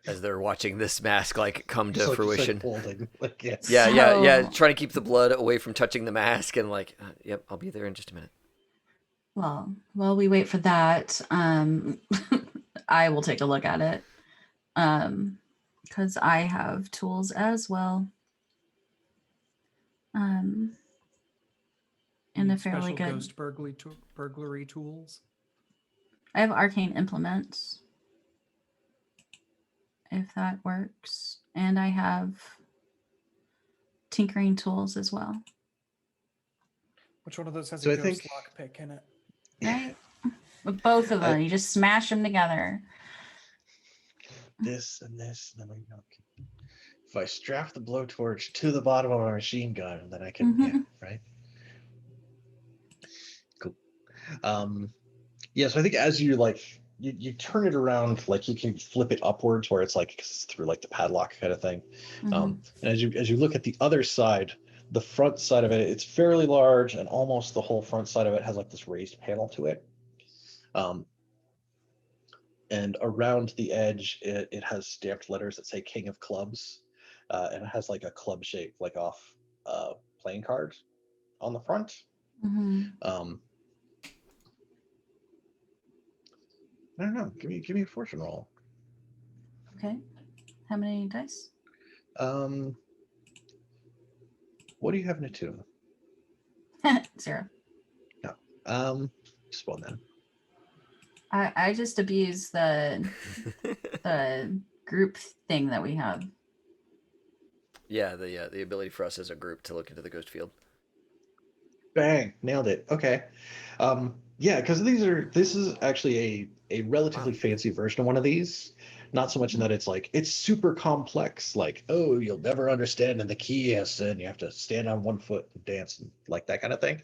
As they're watching this mask like come to It's like fruition. holding, like, yeah. Yeah. So- Trying to keep the blood away from touching the mask, and like, yep, I'll be there in just a minute. Well, while we wait for that, I will take a look at it. Because I have tools as well. And a Need fairly special good. ghost burglary tools. I have arcane implements. If that works. And I have tinkering tools as well. Which one of those has So a I ghost think- lock pick in it? Right? With both of I- them, you just smash them together. This and this, and then if I strap the blowtorch to the bottom of my machine gun, then I can, yeah, right? Cool. Yeah, so I think as you like, you turn it around, like you can flip it upwards where it's like 'cause it's through like the padlock kind of thing. And as you look at the other side, the front side of it, it's fairly large, and almost the whole front side of it has like this raised panel to it. And around the edge, it has stamped letters that say King of Clubs, and it has like a club shape, like off playing card on the front. Um, I don't know. Give me a fortune roll. Okay. How many dice? What do you have in a two? 0. No. Just one then. I just abuse the group thing that we have. Yeah, the ability for us as a group to look into the ghost field. Bang, nailed it. Okay. Yeah, because this is actually a relatively fancy version of one of these. Not so much in that it's super complex, like, oh, you'll never understand in the key, yes, and you have to stand on one foot and dance and like that kind of thing.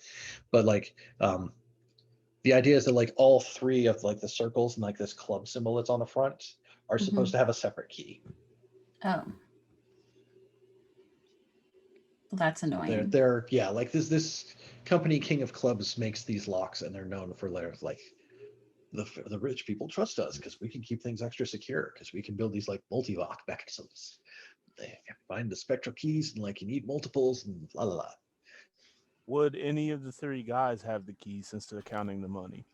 But like the idea is that like all three of like the circles and like this club symbol that's on the front are supposed to have a separate key. Oh. Well, that's annoying. They're yeah, like this company King of Clubs makes these locks, and they're known for their like the rich people trust us because we can keep things extra secure because we can build these like multi-lock mechanisms. They find the spectral keys and like you need multiples and la la la. Would any of the three guys have the key since they're counting the money?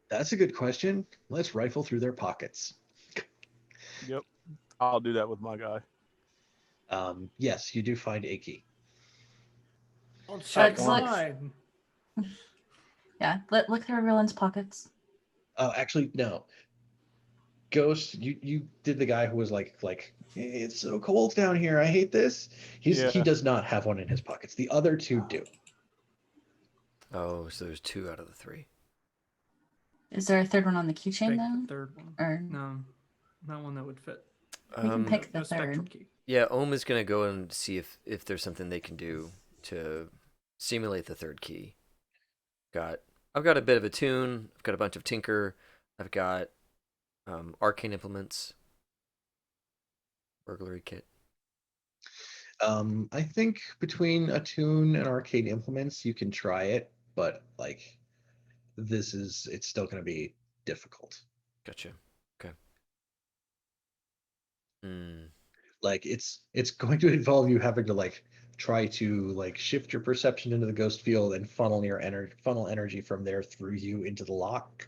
That's a good question. Let's rifle through their pockets. Yep. I'll do that with my guy. Yes, you do find a key. Don't check check look. mine. Yeah, look through everyone's pockets. Oh, actually, no. Ghost, you did the guy who was like "Hey, it's so cold down here. I hate this." He Yeah. does not have one in his pockets. The other two do. Oh, so there's 2 out of the 3. Is there a third one on the Pick keychain the then? third one. Or No, not one that would fit. we can pick the No spectral third. key. Yeah, Ohm is gonna go and see if there's something they can do to simulate the third key. I've got a bit of attune. I've got a bunch of tinker. I've got arcane implements, burglary kit. I think between attune and arcade implements, you can try it, but like it's still going to be difficult. Gotcha. Okay. Hmm. Like it's going to involve you having to like try to like shift your perception into the ghost field and funnel energy from there through you into the lock,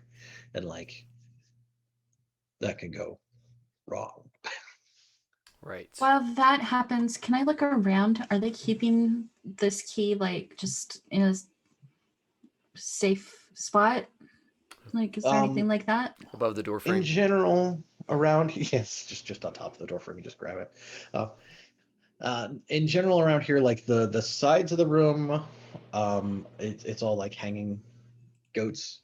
and like that can go wrong. Right. While that happens, can I look around? Are they keeping this key like just in a safe spot? Like, is there anything like that? Above the door In frame. general, around yes, just on top of the door frame, you just grab it. In general, around here, like the sides of the room, it's all like hanging goats.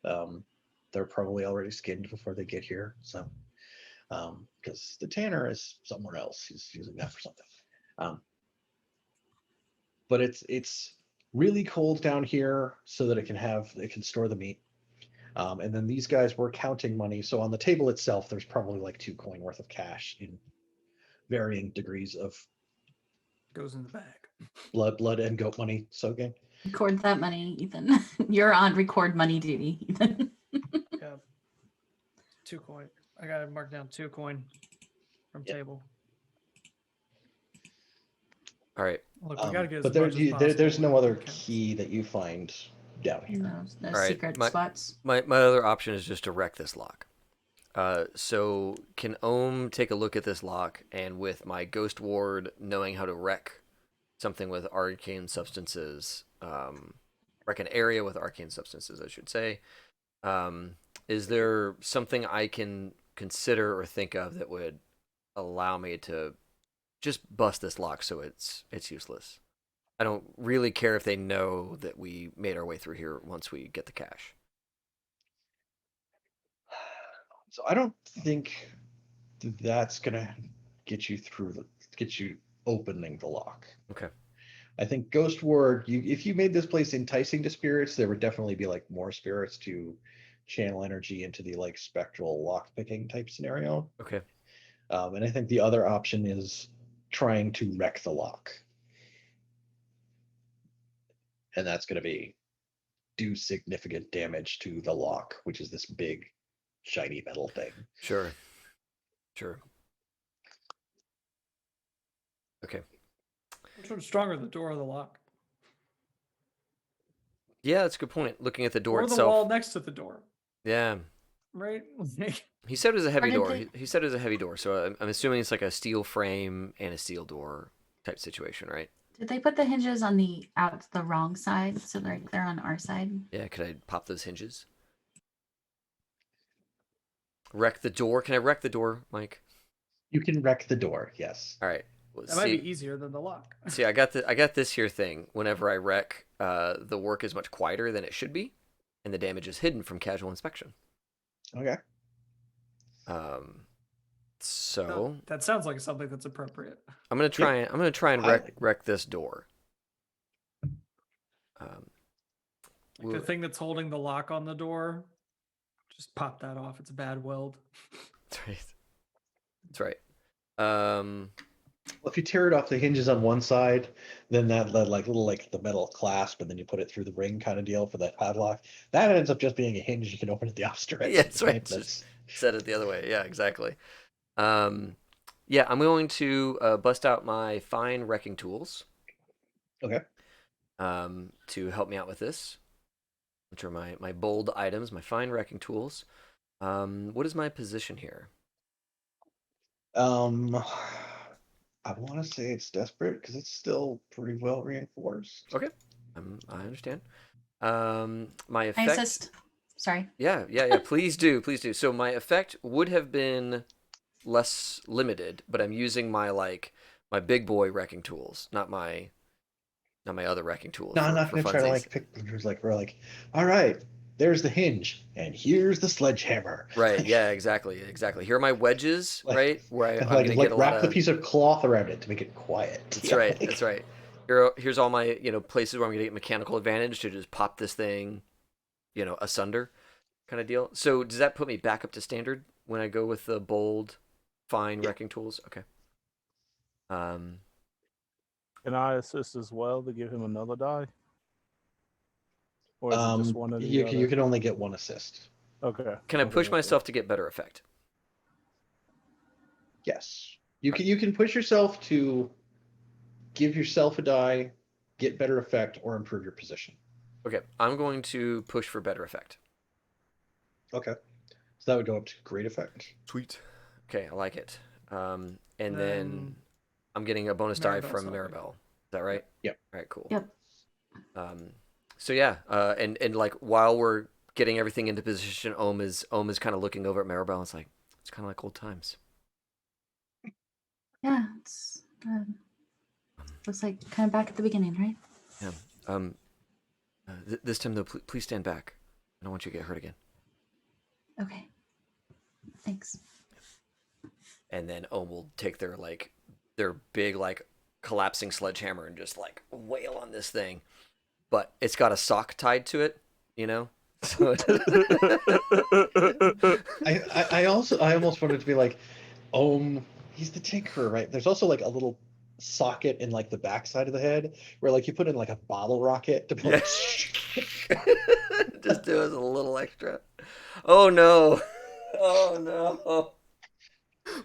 They're probably already skinned before they get here, so because the tanner is somewhere else, he's using that for something. But it's really cold down here, so that it can store the meat. And then these guys were counting money, so on the table itself, there's probably like 2 coin worth of cash in varying degrees of Goes in the bag. blood and goat money soaking. Record that money, Ethan. You're on record money duty, Ethan. Yeah. 2 coin. I gotta mark down 2 coin from Yep. table. All right. Look, we gotta get as But much as possible. there's no other Counts. key that you find down here. No All right, secret spots. My other option is just to wreck this lock. So can Ohm take a look at this lock, and with my ghost ward knowing how to wreck something with arcane substances, wreck an area with arcane substances, I should say. Is there something I can consider or think of that would allow me to just bust this lock so it's useless? I don't really care if they know that we made our way through here once we get the cash. So I don't think that's gonna get you get you opening the lock. Okay. I think Ghost Ward, if you made this place enticing to spirits, there would definitely be like more spirits to channel energy into the like spectral lock picking type scenario. Okay. And I think the other option is trying to wreck the lock. And that's going to do significant damage to the lock, which is this big, shiny metal thing. Sure. Okay. Which one's stronger, the door or the lock? Yeah, that's a good point. Looking at the door Or the itself. wall next to the door, Yeah. right? He said it was a heavy did door. they- He said it was a heavy door, so I'm assuming it's like a steel frame and a steel door type situation, right? Did they put the hinges on the wrong side, so they're on our side? Yeah, could I pop those hinges? Wreck the door? Can I wreck the door, Mike? You can wreck the door, yes. All right. Well, That might be easier than the lock. see, I got this here thing. Whenever I wreck, the work is much quieter than it should be, and the damage is hidden from casual inspection. Okay. So That sounds like something that's appropriate. I'm gonna try and Highly. wreck this door. Like the thing that's holding the lock on the door, just pop that off. It's a bad weld. That's right. That's right. Well, if you tear it off the hinges on one side, then that like little like the metal clasp, and then you put it through the ring kind of deal for that padlock. That ends up just being a hinge you can open at the opposite direction. Yeah, that's right. That's Just set it the other way. Yeah, exactly. Yeah, I'm going to bust out my fine wrecking tools. Okay. To help me out with this, which are my bold items, my fine wrecking tools. What is my position here? I want to say it's desperate because it's still pretty well reinforced. Okay, I understand. My I effect. assist. Sorry. Yeah. Please do. So my effect would have been less limited, but I'm using my big boy wrecking tools, not my other wrecking tools. No, I'm not for gonna try to funsies. like pick. We're like, all right, there's the hinge, and here's the sledgehammer. Right. Yeah. Exactly. Here are my wedges. Like- right. Where I'm like gonna get a lot wrap of. the piece of cloth around it to make it quiet. That's Yeah, right. like- That's right. Here's all my places where I'm gonna get mechanical advantage to just pop this thing, asunder, kind of deal. So does that put me back up to standard when I go with the bold, fine wrecking tools? Okay. Can I assist as well to give him another die? Or is it just one of the you can only get one assist. Okay. Can I push Okay. myself to get better effect? Yes, you can push yourself to give yourself a die, get better effect, or improve your position. Okay, I'm going to push for better effect. Okay, so that would go up to great effect. Sweet. Okay, I like it. And then Then I'm getting a bonus die Maribel's from up. Maribel. Is that right? Yep. All right, cool. Yep. So yeah, and like while we're getting everything into position, Ohm is kind of looking over at Maribel. It's like it's kind of like old times. Yeah, it's looks like kind of back at the beginning, right? Yeah. This time though, please stand back. I don't want you to get hurt again. Okay. Thanks. And then Ohm will take their big collapsing sledgehammer and just wail on this thing, but it's got a sock tied to it, So I almost wanted to be like, he's the tinkerer, right? There's also like a little socket in like the backside of the head where like you put in like a bottle rocket to put. just do it a little extra. Oh no! Oh no!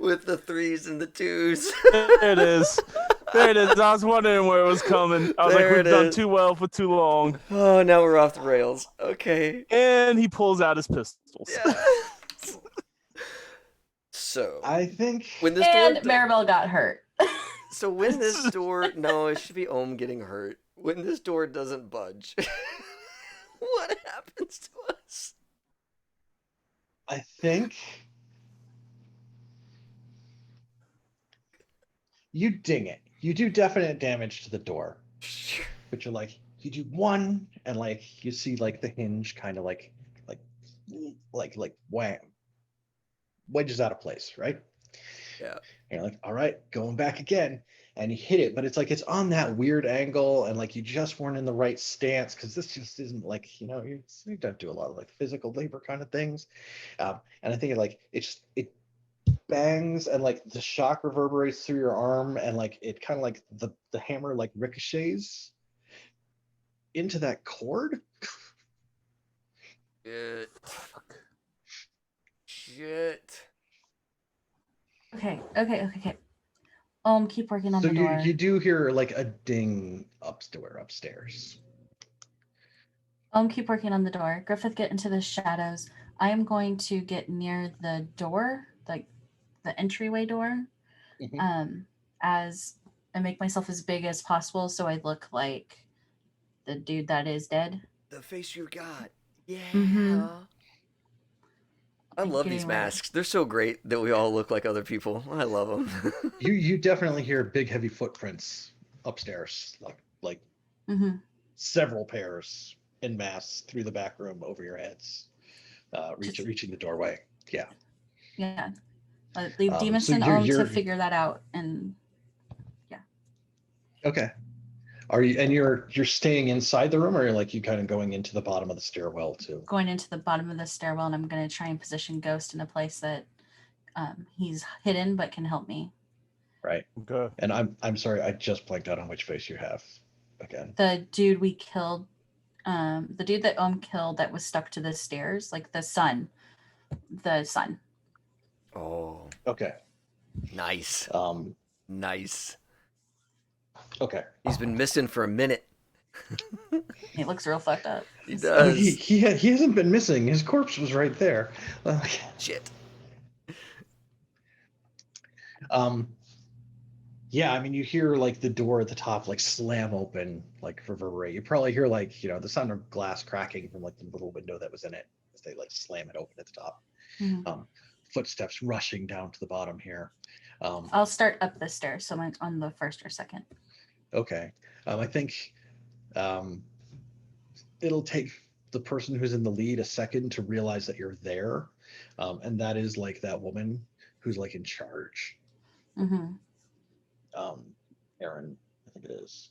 With the 3s and the 2s. There it is. There it is. I was wondering where it was coming. I was There like, it we've done is. too well for too long. Oh, now we're off the rails. Okay. And he pulls out his pistols. Yeah. So I think when this And door, Maribel got hurt. so when this door, no, it should be Ohm getting hurt. When this door doesn't budge, what happens to us? I think you ding it. You do definite damage to the door. but you're like, you do one, and like you see like the hinge kind of like wham, wedges out of place, right? Yeah. And you're like, all right, going back again. And you hit it, but it's like it's on that weird angle, and like you just weren't in the right stance because this just isn't like, you don't do a lot of like physical labor kind of things. And I think it bangs, and like the shock reverberates through your arm, and like it kind of like the hammer like ricochets into that cord. Shit. Shit. Okay. Keep working on So the you door. you do hear like a ding upstairs. Keep working on the door. Griffith, get into the shadows. I am going to get near the door, like the entryway door, Mhm. as I make myself as big as possible so I look like the dude that is dead. The face you got. Mm-hmm. Yeah. I Like love these getting ready. masks. They're so great that we all look like other people. I love them. You definitely hear big heavy footprints upstairs, like Mm-hmm. several pairs en masse through the back room over your heads, Just reaching the doorway. Yeah. yeah. Leave So Demonson to figure that out, and yeah, okay. You're staying inside the room, or like you kind of going into the bottom of the stairwell too? going into the bottom of the stairwell, and I'm going to try and position Ghost in a place that he's hidden but can help me. Right. Okay. And I'm sorry, I just blanked out on which face you have again. The dude we killed, the dude that killed that was stuck to the stairs, like the son. Oh, Okay. nice. Nice. Okay. He's been missing for a minute. He looks real fucked up. He Oh, does. he hasn't been missing. His corpse was right there. Shit. Um, yeah, I mean, you hear like the door at the top like slam open, like reverberate. You probably hear like the sound of glass cracking from like the little window that was in it as they like slam it open at the top. Mhm. Footsteps rushing down to the bottom here. I'll start up the stairs, so I'm on the first or second. Okay, I think it'll take the person who's in the lead a second to realize that you're there, and that is like that woman who's like in charge. Mm-hmm. Aaron, I think it is.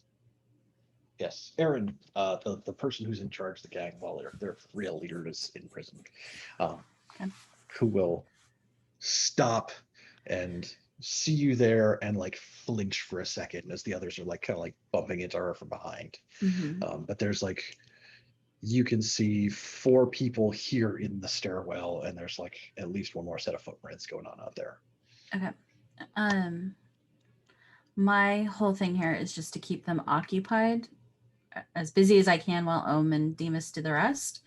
Yes, Aaron, the person who's in charge of the gang while their real leader is in prison, Okay. who will stop and see you there and like flinch for a second as the others are like kind of like bumping into her from behind. Mm-hmm. But there's like, you can see 4 people here in the stairwell, and there's like at least one more set of footprints going on out there. Okay. My whole thing here is just to keep them occupied, as busy as I can while and Demas do the rest.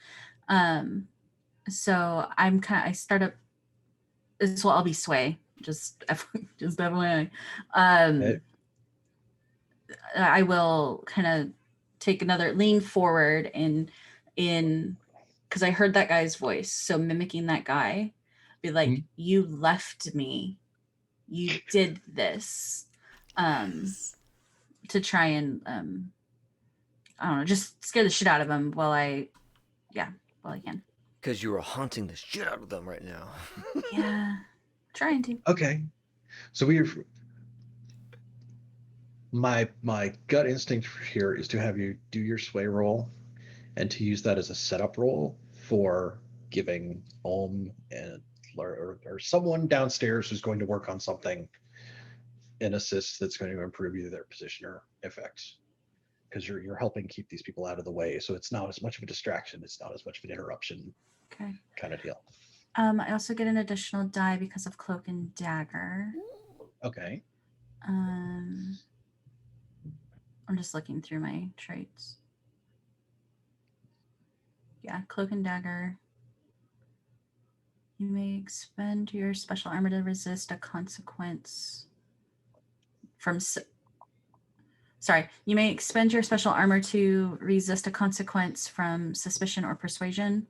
So I start up. This will all be sway. Just FYI. Okay. I will kind of take another lean forward in because I heard that guy's voice. So mimicking that guy, be like, Mhm. you left me. You did this. To try and I don't know, just scare the shit out of him while I can. Because you are haunting the shit out of them right now. Yeah, trying to. Okay, so my gut instinct here is to have you do your sway roll and to use that as a setup roll for giving and or someone downstairs who's going to work on something an assist that's going to improve either their position or effects, because you're helping keep these people out of the way, so it's not as much of a distraction, it's not as much of an interruption Okay. kind of deal. I also get an additional die because of Cloak and Dagger. Okay. I'm just looking through my traits. Yeah, Cloak and Dagger. You may expend your special armor to resist a consequence from. Sorry, you may expend your special armor to resist a consequence from suspicion or persuasion,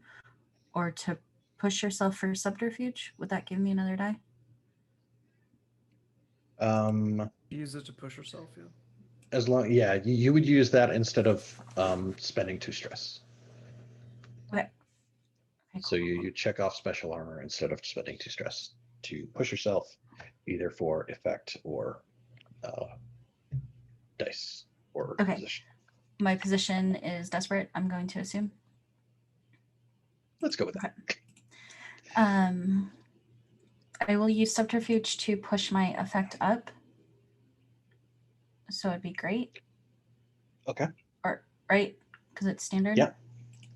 or to push yourself for subterfuge. Would that give me another die? Use it to push herself, yeah. As long, yeah, you would use that instead of spending 2 stress. Okay. So you check off special armor instead of spending 2 stress to push yourself, either for effect or dice or Okay. position. My position is desperate, I'm going to assume. Let's go with that. I will use subterfuge to push my effect up. So it'd be great. Okay. Or right? Because it's standard? Yeah.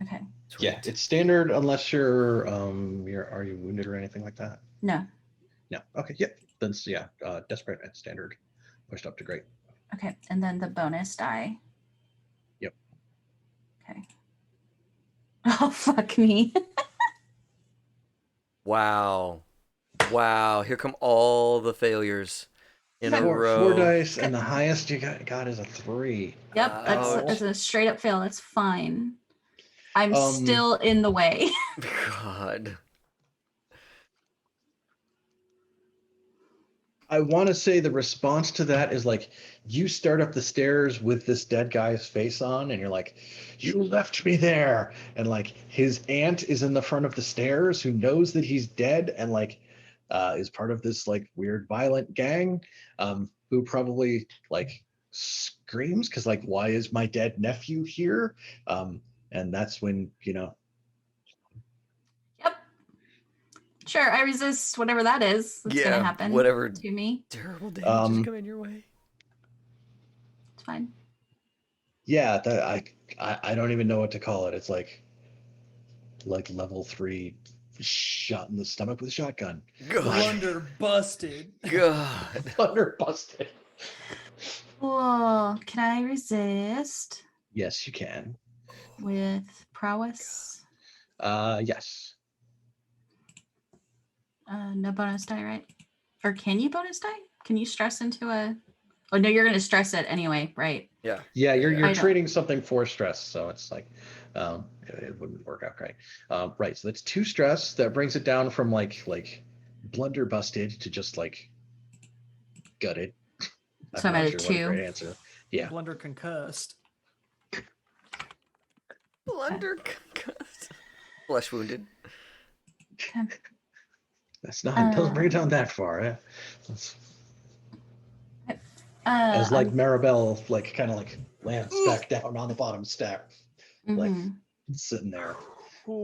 Okay. Sweet. Yeah, it's standard unless you're are you wounded or anything like that? No. No. Okay. Yep. Then yeah, desperate and standard pushed up to great. Okay. And then the bonus die. Yep. Okay. Oh, fuck me. Wow. Wow. Here come all the failures in a row. 4 dice, and the highest you got is a 3. Yep. That's a straight up fail. That's fine. I'm Um, still in the way. God. I want to say the response to that is like, you start up the stairs with this dead guy's face on, and you're like, you left me there. And like his aunt is in the front of the stairs who knows that he's dead and like is part of this like weird violent gang who probably like screams because like, why is my dead nephew here? And that's when, Yep. Sure, I resist whatever that is. That's Yeah, gonna happen whatever to me. terrible damage is Um, coming your way. It's fine. yeah, that I don't even know what to call it. It's like level 3 shot in the stomach with a shotgun. God. Blunder busted. God. Thunder busted. Oh, can I resist Yes, you can. with prowess? Yes. No bonus die, right? Or can you bonus die? Can you stress into a? Oh no, you're gonna stress it anyway, right? Yeah. Yeah, you're I you're don't. trading something for stress, so it's like it wouldn't work out great. Right, so that's 2 stress. That brings it down from like blunder busted to just like gutted. So I'm not at a sure what 2. great answer. Yeah. Blunder concussed. Blunder concussed. Flesh wounded. Okay. That's not, it doesn't bring it down that far. It's, as like Maribel like kind of like lands back down on the bottom stack, like sitting there.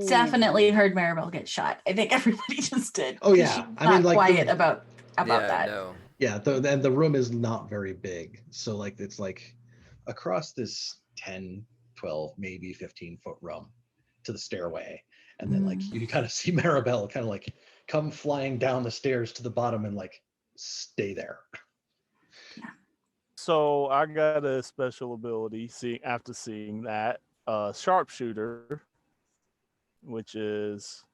Definitely heard Maribel get shot. I think everybody just did. Oh 'cause yeah, she's I mean not like quiet about Yeah, that. no. Yeah, and the room is not very big, so like it's like across this 10, 12, maybe 15-foot room to the stairway, and then like you kind of see Maribel kind of like come flying down the stairs to the bottom and like stay there. So I got a special ability after seeing that sharpshooter, which is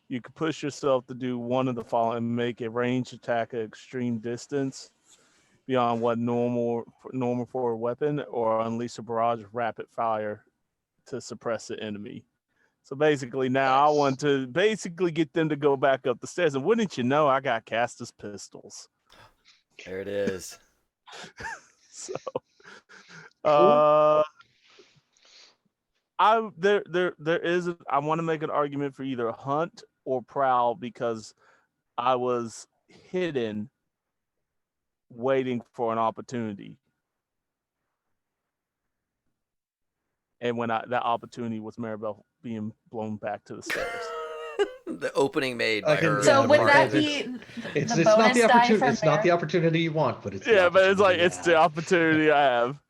you can push yourself to do one of the following: make a ranged attack at extreme distance beyond what normal for a weapon, or unleash a barrage of rapid fire to suppress the enemy. So basically, now I want to basically get them to go back up the stairs, and wouldn't you know, I got Castor's pistols. There it is. So, Cool. I want to make an argument for either hunt or prowl because I was hidden waiting for an opportunity. And when that opportunity was Maribel being blown back to the stairs. The opening made by her. So would partner. that be It's the not bonus the die opportunity. from It's not the opportunity you want, but it's Yeah, but it's like the it's the opportunity I have.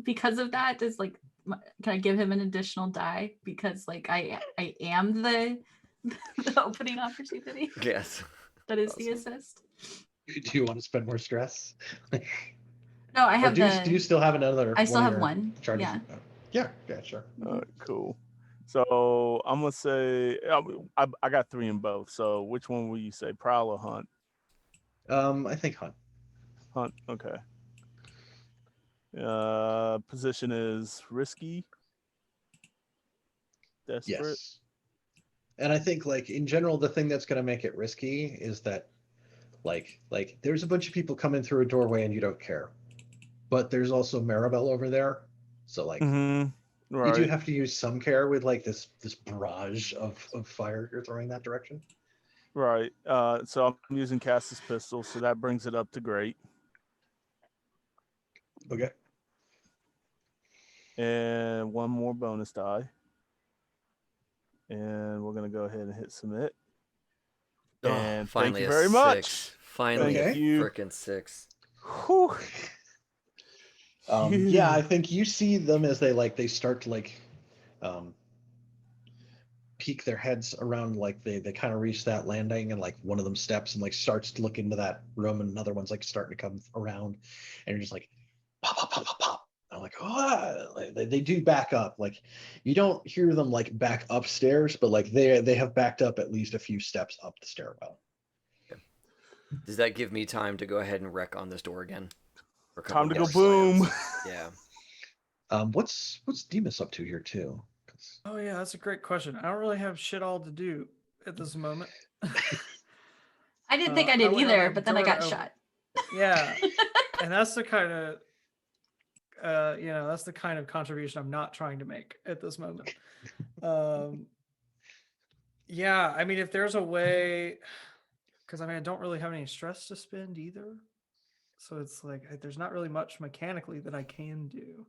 because of that is like, can I give him an additional die because like I am the opening opportunity? Yes. That is the assist. Do you want to spend more stress? No, I have do you still have another? I still of have your one. charges? Yeah. Yeah, sure. All right, cool. So I'm gonna say I got 3 in both. So which one will you say, prowl or hunt? I think hunt. Hunt. Okay. Position is risky. Desperate. Yes. And I think like in general, the thing that's going to make it risky is that like there's a bunch of people coming through a doorway and you don't care. but there's also Maribel over there. So like Mm-hmm. you do Right. have to use some care with like this barrage of fire you're throwing that direction. Right. So I'm using Cassis pistol, so that brings it up to great. Okay. And one more bonus die. And we're gonna go ahead and hit submit. Oh, And thank finally you a very 6. much. Finally Okay. a you. frickin' 6. Whew. Yeah, I think you see them as they start to um, peek their heads around, like they kind of reach that landing, and like one of them steps and like starts to look into that room, and another one's like starting to come around, and you're just like pop pop pop pop pop. I'm like, oh, like, they do back up. Like you don't hear them like back upstairs, but like they have backed up at least a few steps up the stairwell. Does that give me time to go ahead and wreck on this door again? For a couple Time to go more boom. slams? Yeah. What's Demas up to here too? 'Cause Oh yeah, that's a great question. I don't really have shit all to do at this moment. I didn't think I did wouldn't have either, a but then I door to got open. shot. Yeah, and that's the kind of that's the kind of contribution I'm not trying to make at this moment. Yeah, I mean, if there's a way, because I mean, I don't really have any stress to spend either, so it's like there's not really much mechanically that I can do.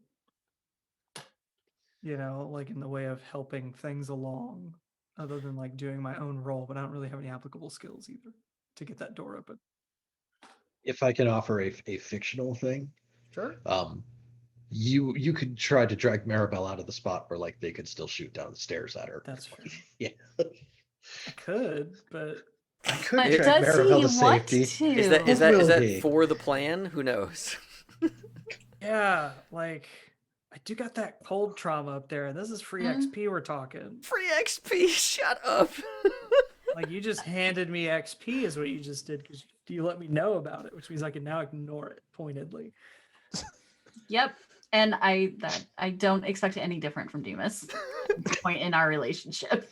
Like in the way of helping things along, other than like doing my own role. But I don't really have any applicable skills either to get that door open. if I can offer a fictional thing, Sure. you could try to drag Maribel out of the spot where like they could still shoot down the stairs at her. That's fair. Yeah. I could, but I could But drag does Maribel he to want safety. to? Is that Who will is that he? for the plan? Who knows? yeah, like I do got that cold trauma up there, and this is free Mm. XP we're talking. Free XP. Shut up. Like you just handed me XP is what you just did because you let me know about it, which means I can now ignore it pointedly. Yep. And I don't expect any different from Demas at this point in our relationship.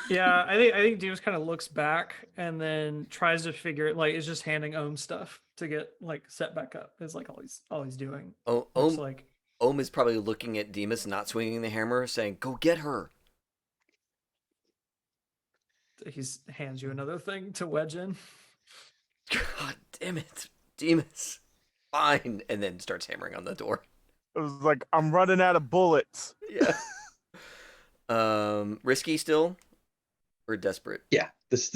Yeah, I think Demas kind of looks back and then tries to figure it. Like, is just handing Ohm stuff to get like set back up. Is like all he's doing. Oh, Looks like Ohm is probably looking at Demas not swinging the hammer, saying, "Go get her." he hands you another thing to wedge in. God damn it, Demas. Fine, and then starts hammering on the door. It was like I'm running out of bullets. Yeah. Risky still, or desperate? Yeah, this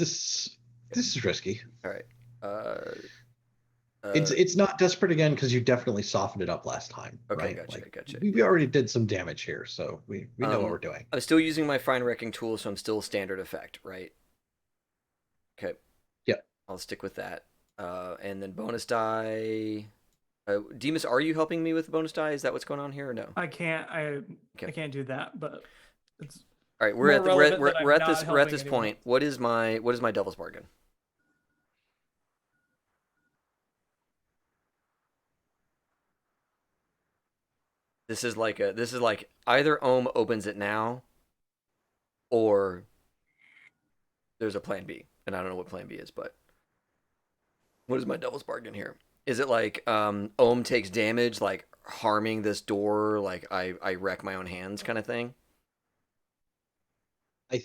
is risky. All right. It's not desperate again because you definitely softened it up last time. Okay, right? gotcha. We already did some damage here, so we know what we're doing. I'm still using my fine wrecking tool, so I'm still standard effect, right? Okay. Yep. I'll stick with that. And then bonus die. Demas, are you helping me with the bonus die? Is that what's going on here or no? I can't do that, but it's All right, we're more at relevant that I'm we're at not this helping anyone. point. What is my devil's bargain? This is like either Ohm opens it now, or there's a plan B, and I don't know what plan B is, but what is my devil's bargain here? Is it like Ohm takes damage, like harming this door, like I wreck my own hands kind of thing? I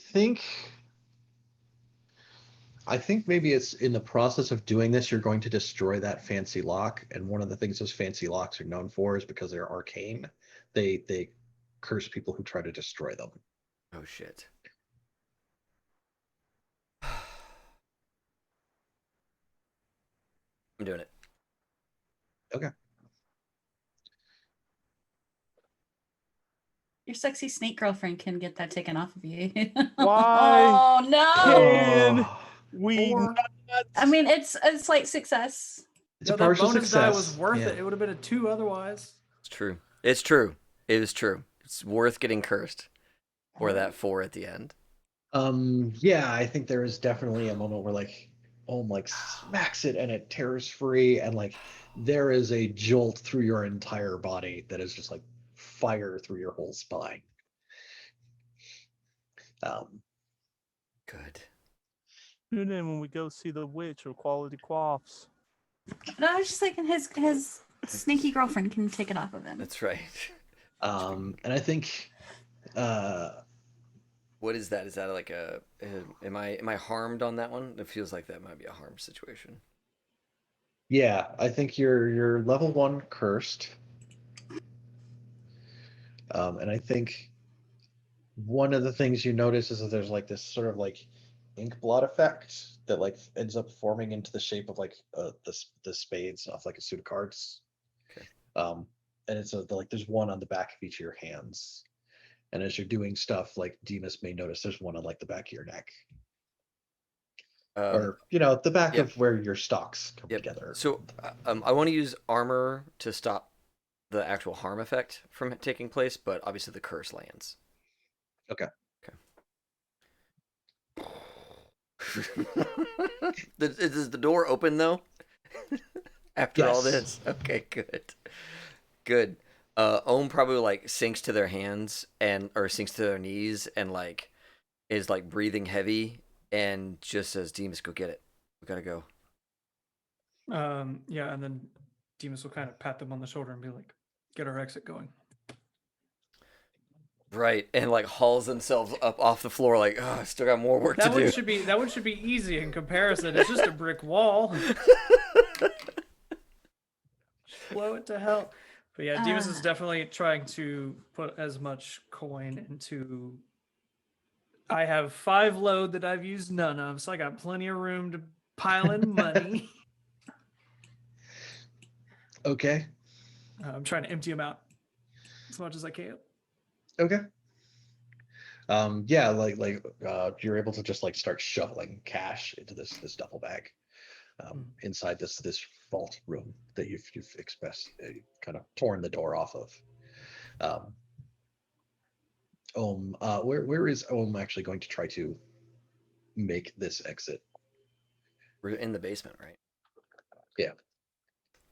think maybe it's in the process of doing this, you're going to destroy that fancy lock. And one of the things those fancy locks are known for is because they're arcane. They curse people who try to destroy them. Oh shit. I'm doing it. Okay. Your sexy snake girlfriend can get that taken off of you. Why Oh no! can Oh, we Or- not? I mean, it's a slight success. it's Yo, a that partial bonus success. die was worth Yeah. it. It would have been a 2 otherwise. It's true. It's true. It is true. It's worth getting cursed for that 4 at the end. Yeah, I think there is definitely a moment where like Ohm like smacks it and it tears free, and like there is a jolt through your entire body that is just like fire through your whole spine. Good. Tune in when we go see the witch or Quality Quaffs. No, I was just thinking his Sneaky girlfriend can take it off of him. That's right. And I think What is that? Is that like am I harmed on that one? It feels like that might be a harm situation. yeah, I think you're level 1 cursed. And I think one of the things you notice is that there's like this sort of like ink blot effect that like ends up forming into the shape of like the spades off like a suit of cards. Okay. And it's like there's one on the back of each of your hands. And as you're doing stuff, like Demas may notice there's one on like the back of your neck. Or the back yep. of where your stalks come Yep. together. So I want to use armor to stop the actual harm effect from taking place, but obviously the curse lands. Okay. Is the door open though? After all Yes. this, okay, good. Ohm probably like sinks to their hands or sinks to their knees and like is like breathing heavy and just says, "Demas, go get it. We gotta go." Yeah, and then Demas will kind of pat them on the shoulder and be like, "Get our exit going." Right, and like hauls themselves up off the floor, like, "Oh, I still got more work to do." That one should be easy in comparison. It's just a brick wall. Blow it to hell. But yeah, Demas is definitely trying to put as much coin into. I have 5 load that I've used none of, so I got plenty of room to pile in money. Okay. I'm trying to empty them out as much as I can. Okay. Yeah, you're able to just like start shoveling cash into this duffel bag inside this vault room that you've expressed, kind of torn the door off of. Where is Ohm actually going to try to make this exit? We're in the basement, right? Yeah.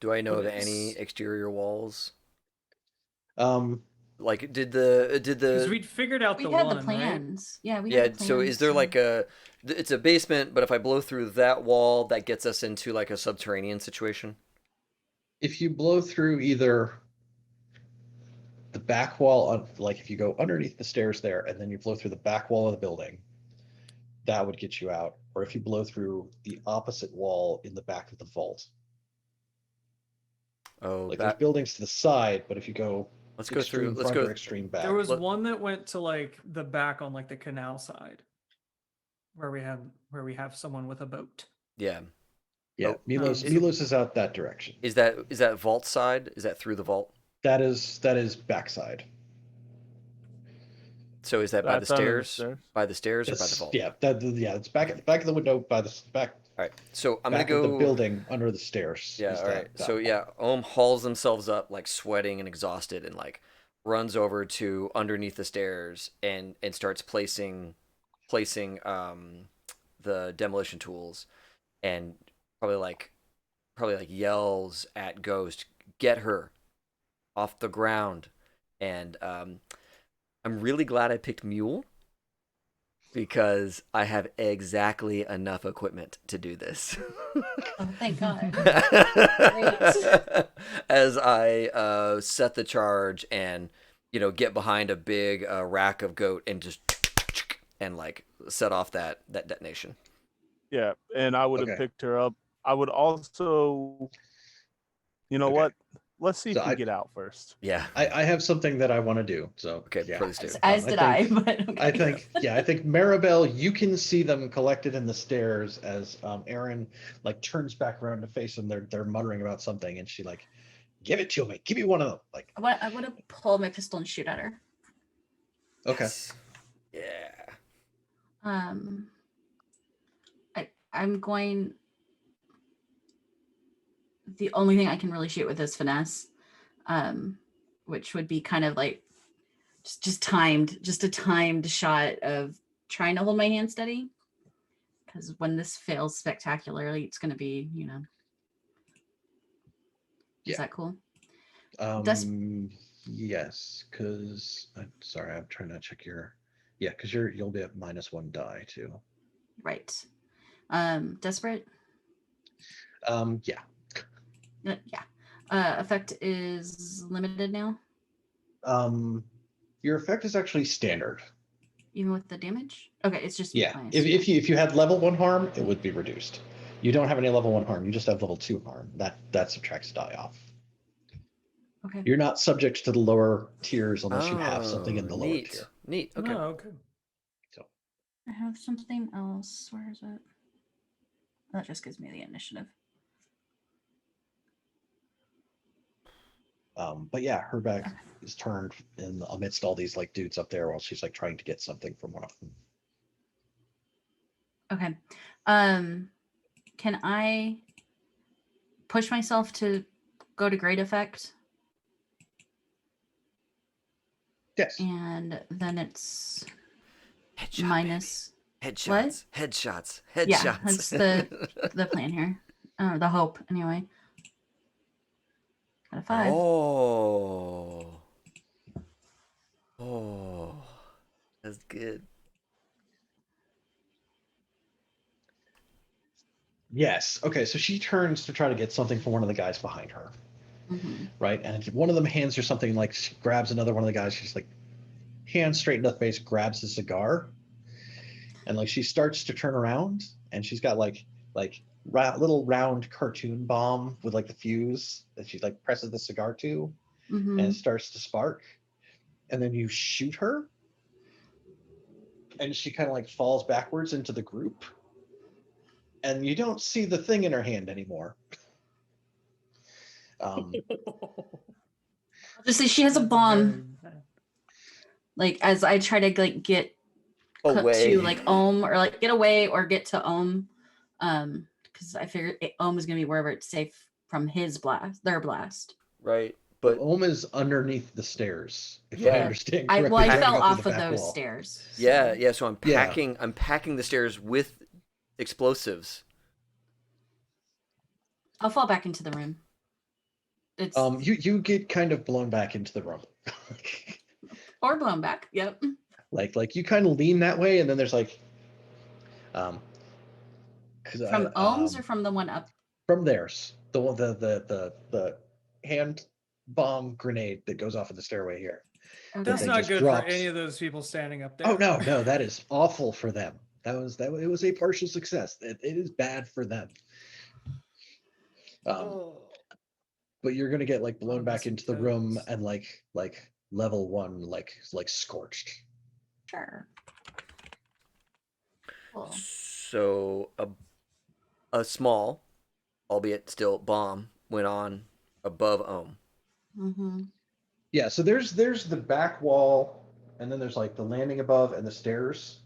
Do I know of any exterior walls? Like, did Because the we'd figured out We the had one, the plans. Yeah, we yeah? had the plans. So is there like it's a basement, but if I blow through that wall, that gets us into like a subterranean situation? If you blow through either the back wall, like if you go underneath the stairs there, and then you blow through the back wall of the building, that would get you out. Or if you blow through the opposite wall in the back of the vault. Oh, Like there's buildings to the side, but if you go let's go through. extreme Let's front go. or extreme back. There was one that went to like the back on like the canal side, where we have someone with a boat. Yeah. Yeah, Oh, Milos is out that direction. Is that vault side? Is that through the vault? That is backside. So is that by the That's under the stairs? stairs? By the stairs or by the vault? Yeah, it's back at the back of the window by the back. All right. So I'm back gonna of go the building under the stairs. Yeah. All right. So yeah, Ohm hauls themselves up like sweating and exhausted, and like runs over to underneath the stairs and starts placing the demolition tools, and probably like yells at Ghost, "Get her off the ground!" And I'm really glad I picked Mule because I have exactly enough equipment to do this. Oh, thank God. As I set the charge and get behind a big rack of goat and just and like set off that detonation. Yeah, and I would have picked her up. I would also, what? Let's see if we get out first. Yeah, I have something that I want to do. So okay, yeah. please do. As did I. But okay. I think Maribel, you can see them collected in the stairs as Aaron like turns back around to face them. They're muttering about something, and she like, "Give it to me. Give me one of them." Like, I want to pull my pistol and shoot at her. Okay. Yes. Yeah. I'm going. The only thing I can really shoot with is finesse, which would be kind of like just a timed shot of trying to hold my hand steady. Because when this fails spectacularly, it's going to be, Is that cool? Yes, because I'm sorry, I'm trying to check your. Yeah, because you'll be at -1 die too. Right. Desperate. Yeah. Yeah. Effect is limited now, Your effect is actually standard. even with the damage. Okay, it's just Yeah. minus If two. you had level 1 harm, it would be reduced. You don't have any level 1 harm. You just have level 2 harm. That subtracts die off. Okay. You're not subject to the lower tiers unless you have something in the lower neat. tier. Neat. Okay. Oh, okay. So I have something else. Where is it? That just gives me the initiative. but yeah, her back is turned in amidst all these like dudes up there while she's like trying to get something from one of them. Okay. Can I push myself to go to great effect? Yes. And then it's Headshot, minus. baby. Headshots. What? Headshots. Yeah, Headshots. that's the plan here. The hope, anyway. Got a 5. Oh. Oh. That's good. Yes. Okay. So she turns to try to get something from one of the guys behind her, Mm-hmm. right? And one of them hands her something, like she grabs another one of the guys. She's like, hands straight in the face, grabs the cigar, and like she starts to turn around, and she's got like little round cartoon bomb with like the fuse that she like presses the cigar to, Mm-hmm. and it starts to spark, and then you shoot her, and she kind of like falls backwards into the group, and you don't see the thing in her hand anymore. Just say she has a bomb. Like as I try to like get Away. to like Ohm, or like get away or get to Ohm, because I figured Ohm is gonna be wherever it's safe from their blast. Right. But But Ohm is underneath the stairs, if Yeah. I understand I correctly. I going fell up to off the of back those wall. stairs. So. yeah, so I'm Yeah. packing the stairs with explosives. I'll fall back into the room. It's You get kind of blown back into the room. or blown back. Yep. like you kind of lean that way, and then there's like From Ohms or from the one up? from theirs, the one the hand bomb grenade that goes off of the stairway here. Okay. That's thing not just good drops. for any of those people standing up there. Oh no, that is awful for them. It was a partial success. It is bad for them. But you're gonna get like blown Oh, back missing into the room, toes. and like level 1 like scorched. Sure. Cool. So a small, albeit still, bomb went on above Ohm. Mm-hmm. Yeah, so there's the back wall, and then there's like the landing above and the stairs.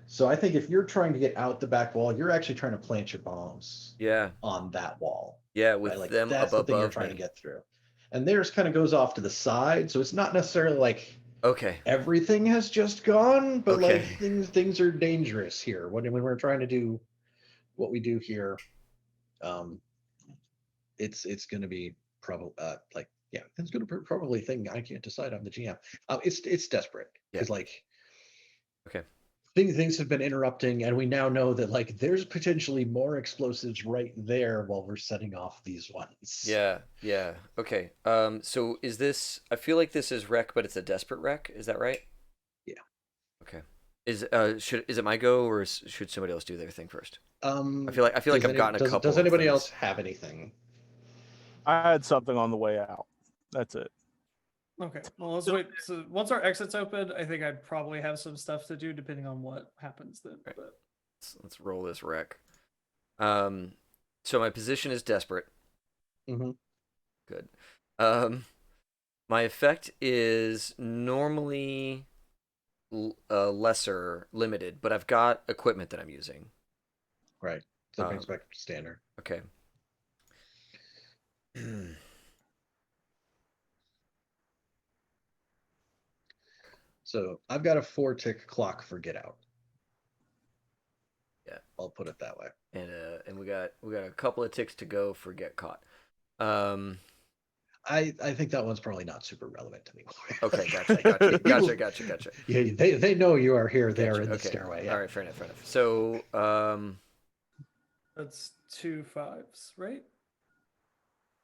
So I think if you're trying to get out the back wall, you're actually trying to plant your bombs Yeah. on that wall. Yeah, with Right? Like them that's up the thing you're above trying to me. get through. And theirs kind of goes off to the side, so it's not necessarily like Okay. everything has just gone, but Okay. like things are dangerous here. When we're trying to do what we do here, it's going to be probably like yeah, it's going to probably thing I can't decide. I'm the GM. It's desperate because like Okay. things have been interrupting, and we now know that like there's potentially more explosives right there while we're setting off these ones. Yeah. Okay. So is this? I feel like this is wreck, but it's a desperate wreck. Is that right? Yeah. Okay. Is it my go, or should somebody else do their thing first? I feel like I've gotten a couple. Does anybody of else have anything? I had something on the way out. That's it. Okay. Well, let's wait. So once our exit's open, I think I'd probably have some stuff to do depending on what happens then. Right. But Let's roll this wreck. So my position is desperate. Mm-hmm. Good. My effect is normally lesser limited, but I've got equipment that I'm using. Right. So expect standard. Okay. So I've got a 4-tick clock for get out. Yeah. I'll put it that way. And we got a couple of ticks to go for get caught. I think that one's probably not super relevant anymore. Okay, gotcha. Yeah, they know you are here, there, Gotcha, in the okay. stairway. Yeah. All right, fair enough. So that's 2 5s, right?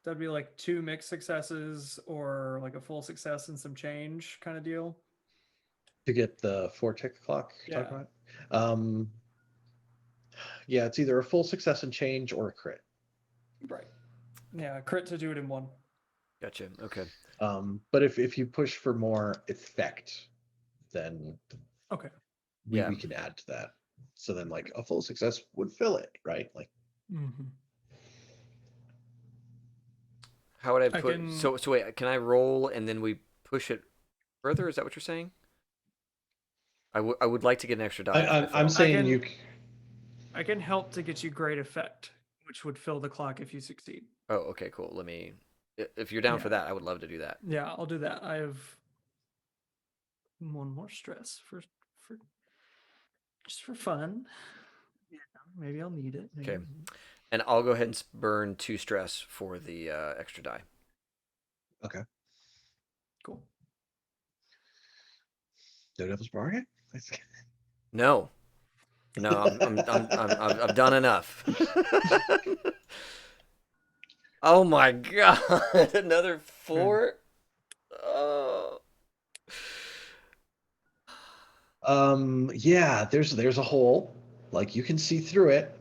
that'd be like 2 mixed successes or like a full success and some change kind of deal. To get the 4 tick clock you're talking Yeah. about? Yeah, it's either a full success and change or a crit. Right. Yeah, crit to do it in 1. Gotcha. Okay. But if you push for more effect, then Okay. we can add to that. So then like a full success would fill it, right? Like Mm-hmm. How would I I put? can- So wait, can I roll and then we push it further? Is that what you're saying? I would like to get an extra die. if I I'm fail. saying I can help to get you great effect, which would fill the clock if you succeed. Oh, okay, cool. Let me. If you're down for Yeah. that, I would love to do that. Yeah, I'll do that. I have 1 more stress for just for fun. Yeah, maybe I'll need it. Okay. And I'll go ahead and burn 2 stress for the extra die. okay. Cool. No devil's bargain. No, I've done enough. Oh my god! Another 4. Oh. Yeah, there's a hole. Like you can see through it.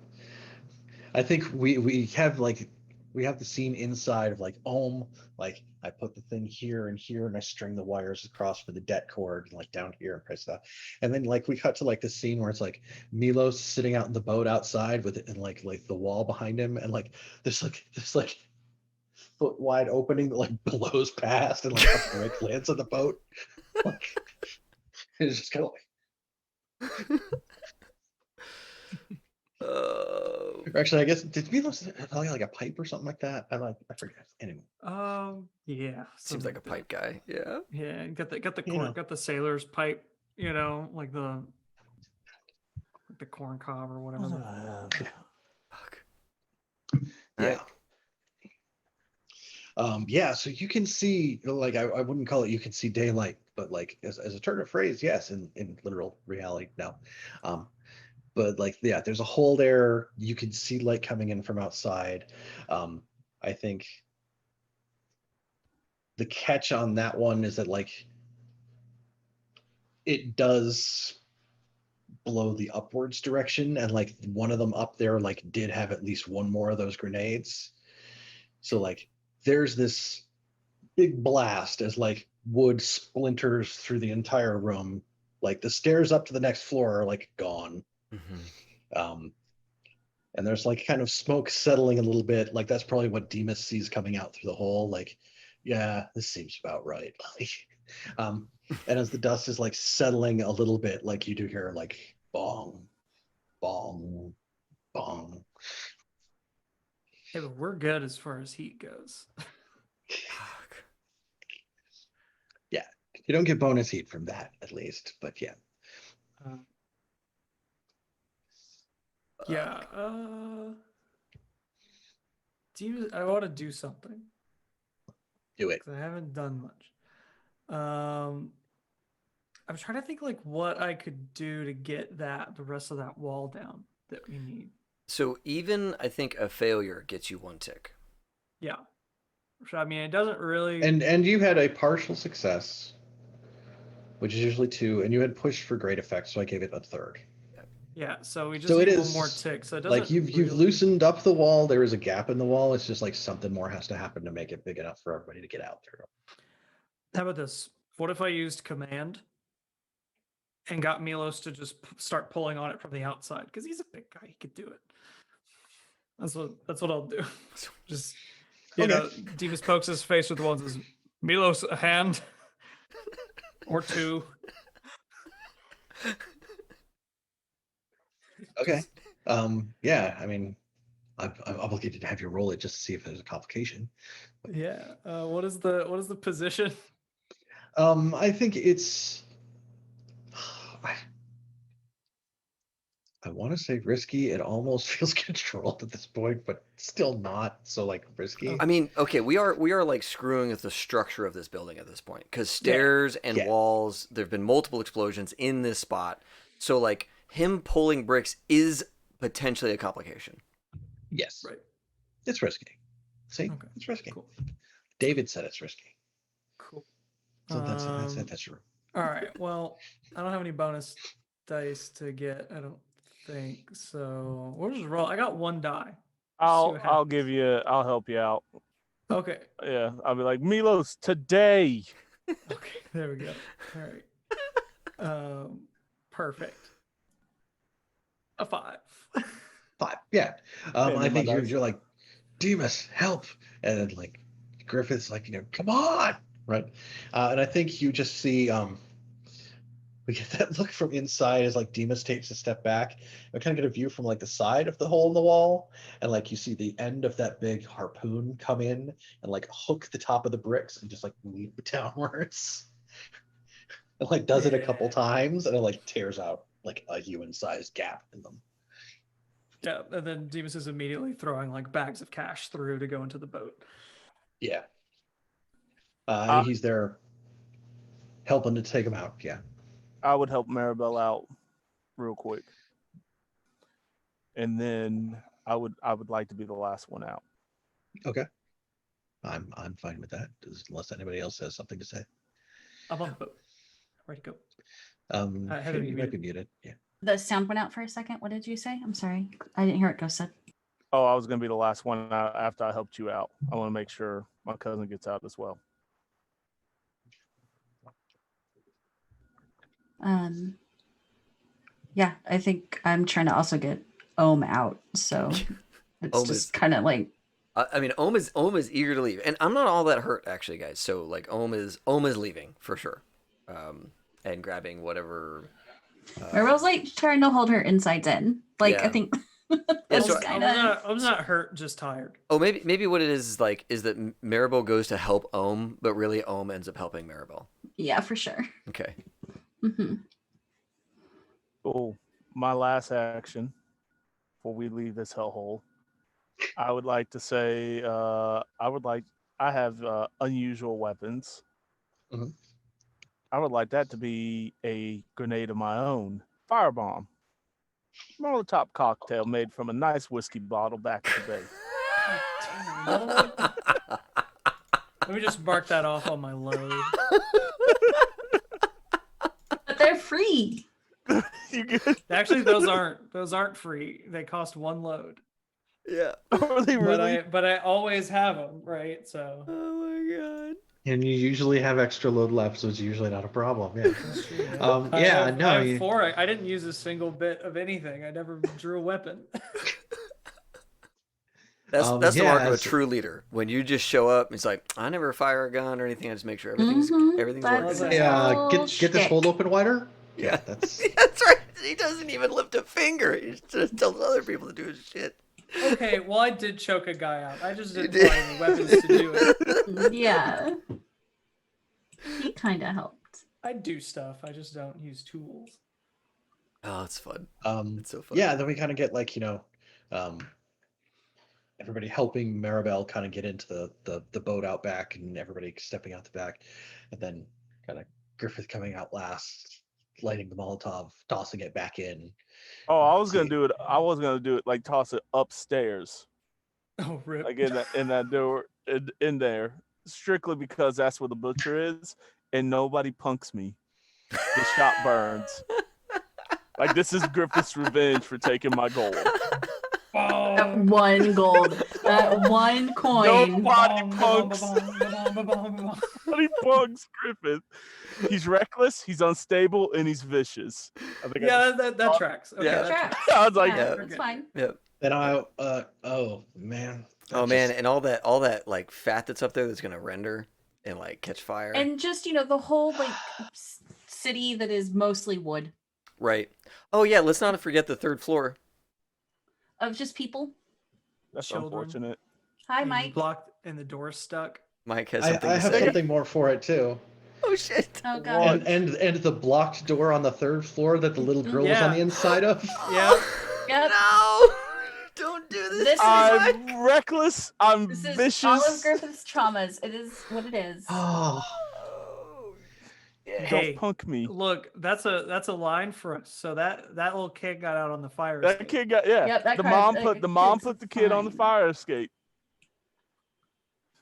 I think we have the scene inside of like Ohm. Like I put the thing here and here, and I string the wires across for the det cord, and like down here and press stuff. And then like we cut to like the scene where it's like Milos sitting out in the boat outside with it, and like the wall behind him, and like this foot wide opening that like blows past, and like a brick lands on the boat. Like it's just kind of like. Actually, I guess did Milos probably like a pipe or something like that? I forget. Anyway. Yeah. Seems something like a pipe guy. Yeah. Yeah, got the You corn, know. got the sailor's pipe. Like the corn cob or whatever. Fuck. Yeah. Yeah, so you can see, like, I wouldn't call it you can see daylight, but like as a turn of phrase, yes, in literal reality, no. But like, yeah, there's a hole there. You can see light coming in from outside. I think the catch on that one is that like it does blow the upwards direction, and like one of them up there like did have at least 1 more of those grenades. So like there's this big blast as like wood splinters through the entire room. Like the stairs up to the next floor are like gone. Mm-hmm. And there's like kind of smoke settling a little bit. Like that's probably what Demas sees coming out through the hole. Like, yeah, this seems about right. And as the dust is like settling a little bit, like you do hear like bong, bong, bong. Hey, but we're good as far as heat goes. Fuck. Yeah, you don't get bonus heat from that at least, but yeah. Yeah. I want to do something. Do it. 'Cause I haven't done much. I'm trying to think like what I could do to get the rest of that wall down that we need. So even I think a failure gets you 1 tick. Yeah. So, I mean, it doesn't really. And you had a partial success, which is usually 2, and you had pushed for great effect, so I gave it a 3rd. Yeah. So we just So it need is 1 more tick. So it doesn't. like you've really... loosened up the wall. There is a gap in the wall. It's just like something more has to happen to make it big enough for everybody to get out through. How about this? What if I used command and got Milos to just start pulling on it from the outside? Because he's a big guy, he could do it. That's what I'll do. Just Demas pokes his face with one and says, Milos, a hand or 2. Okay. Yeah. I mean, I'm obligated to have you roll it just to see if there's a complication. Yeah. What is the position? I think it's. I want to say risky. It almost feels controlled at this point, but still not so like risky. I mean, okay, we are like screwing with the structure of this building at this point because stairs and walls. There've been multiple explosions in this spot, so like him pulling bricks is potentially a complication. Yes. Right. It's risky. See, Okay. it's risky. Cool. David said it's risky. Cool. So that's true. All right. Well, I don't have any bonus dice to get. I don't think so. We'll just roll. I got one die. I'll happens. give you. I'll help you out. Okay. Yeah, I'll be like, Milos, today. Okay. There we go. All right. Perfect. A 5. 5. Yeah. Hand me I my think dice. you're like, Demas, help, and then like Griffith's like, come on, right? And I think you just see we get that look from inside as like Demas takes a step back. We kind of get a view from like the side of the hole in the wall, and like you see the end of that big harpoon come in and like hook the top of the bricks and just like leap downwards. It like does it a couple times and it like tears out like a human-sized gap in them. Yeah, and then Demas is immediately throwing like bags of cash through to go into the boat. Yeah. And he's there helping to take him out. Yeah. I would help Maribel out real quick, and then I would like to be the last one out. Okay. I'm fine with that, unless anybody else has something to say. I'm on the boat. Ready to go. Sure, you might be muted. Yeah. The sound went out for a second. What did you say? I'm sorry. I didn't hear what Ghost said. Oh, I was going to be the last one out after I helped you out. I want to make sure my cousin gets out as well. Yeah, I think I'm trying to also get Ohm out, so it's just kind of like. I mean, Ohm is eager to leave, and I'm not all that hurt actually, guys. So like, Ohm is leaving for sure, and grabbing whatever. Maribel's like trying to hold her insides in. Like Yeah. I think. Yeah, so I'm not hurt, just tired. Oh, maybe what it is like is that Maribel goes to help Ohm, but really Ohm ends up helping Maribel. Yeah, for sure. Okay. Mm-hmm. Cool. My last action before we leave this hellhole, I would like to say I have unusual weapons. Mhm. I would like that to be a grenade of my own, firebomb. Molotov cocktail made from a nice whiskey bottle back at the bay. Let me just mark that off on my load. But they're free. You good? Actually, those aren't free. They cost 1 load. Yeah. Are they really? But I always have them, right? So. Oh my god. And you usually have extra load left, so it's usually not a problem. Yeah. I Yeah. have, No. I have 4. I didn't use a single bit of anything. I never drew a weapon. That's the mark of a so- true leader. When you just show up, it's like I never fire a gun or anything. I just make sure everything's That's working. Yeah, get this hole open wider. Yeah, That's that's right. He doesn't even lift a finger. He just tells other people to do his shit. Okay, well, I did choke a guy out. I just didn't find any weapons to do it. Yeah. He kind of helped. I do stuff. I just don't use tools. Oh, it's fun. It's so fun. yeah. Then we kind of get like everybody helping Maribel kind of get into the boat out back, and everybody stepping out the back, and then kind of Griffith coming out last, lighting the Molotov, tossing it back in. Oh, I was gonna do it. I was gonna do it like toss it upstairs, Oh, rip. like in that door in there, strictly because that's where the butcher is, and nobody punks me. The shop burns. Like this is Griffith's revenge for taking my gold. That 1 gold. That 1 coin. Nobody punks. Nobody punks Griffith. He's reckless. He's unstable, and he's vicious. I think Yeah, that tracks. Okay, Yeah. that tracks. I was like, Yeah, yeah. it's fine. Yep. Then oh man. Oh man, and all that like fat that's up there that's gonna render and like catch fire. And just, the whole like city that is mostly wood Right. Oh yeah, let's not forget the 3rd floor. of just people. that's Children. unfortunate. Hi, And Mike. blocked and the door stuck. Mike has I something have to say. something more for it too. Oh shit. Oh god. And the blocked door on the 3rd floor that the little girl was on Yeah. the inside of. Yeah. Yep. No. Don't do this. This is I'm reckless. I'm This is vicious. all of Griffith's traumas. It is what it is. Oh, Oh, yeah. Hey, Don't punk me. Look, that's a line for us. So that little kid got out on the fire That escape. kid got Yep, that the card- mom that put the kid's kid on the fine. fire escape.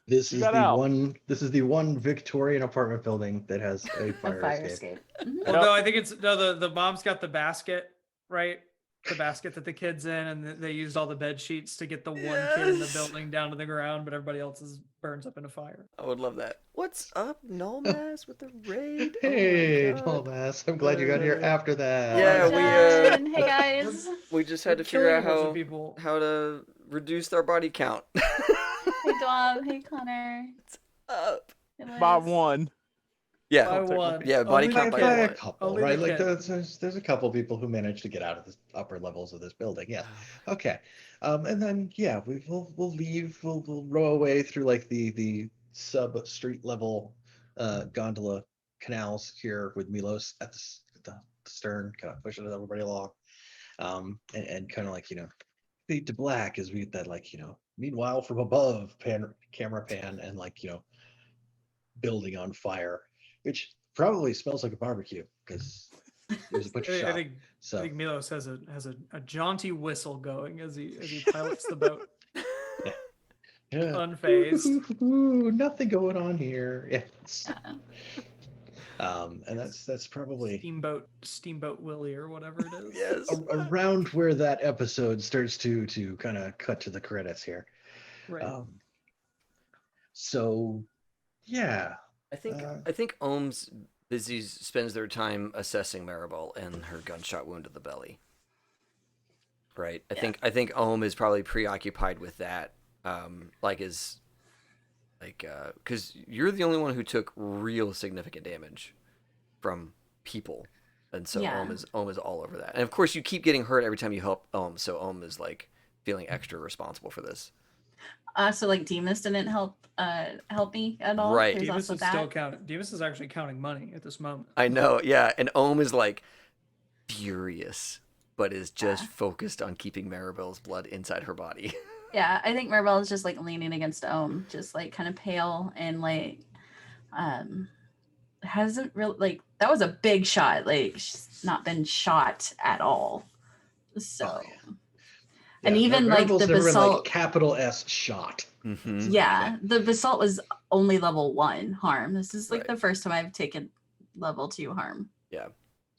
This You is got the out. one. This is the one Victorian apartment building that has a A fire, fire escape. escape. Mhm. Well, no, I think it's no. The mom's got the basket, right? The basket that the kid's in, and they used all the bed sheets to get the one kid in the Yes. building down to the ground, but everybody else burns up in a fire. I would love that. What's up, Nolmas, with the raid? Hey, Oh my god. Dolmas. I'm glad you got here after that. Yeah, Done. Hey guys. we just had We're to figure out killing a bunch of people. how to reduce our body count. Hey Dom. Hey Connor. Up. Hey, By Liz. one. Yeah. By one. Yeah, body Only count the by By kid. a one. couple, Only right? the Like kid. there's a couple people who managed to get out of the upper levels of this building. Yes. Okay. And then yeah, we'll leave. We'll row away through like the sub street level gondola canals here with Milos at the stern, kind of pushing everybody along. And kind of like fade to black as we get that like meanwhile from above camera pan and like building on fire, which probably smells like a barbecue because there's a butcher I shop. think So I think Milos has a jaunty whistle going as he pilots the boat, yeah. unfazed. Ooh, nothing going on here. Yes. Yeah. And that's probably Steamboat Willie or whatever it is. Yes. around where that episode starts to kind of cut to the credits here. Right. So yeah. I think Ohms spends their time assessing Maribel and her gunshot wound to the belly. Right. I think Ohm is probably preoccupied with that. Because you're the only one who took real significant damage from people, and so Yeah. Ohm is all over that. And of course, you keep getting hurt every time you help Ohm, so Ohm is like feeling extra responsible for this. So like Demas didn't help me at all. Right. There's Demas also is that. still counting. Demas is actually counting money at this moment. I know, yeah, and Ohm is like furious, but is just Yeah. focused on keeping Maribel's blood inside her body. Yeah, I think Maribel is just like leaning against Ohm, just like kind of pale and like hasn't really like that was a big shot. Like she's not been shot at all. So and even like Maribel's the never been, basalt like capital S shot. Mm-hmm. yeah, the basalt was only level 1 harm. This is like Right. the first time I've taken level 2 harm. Yeah,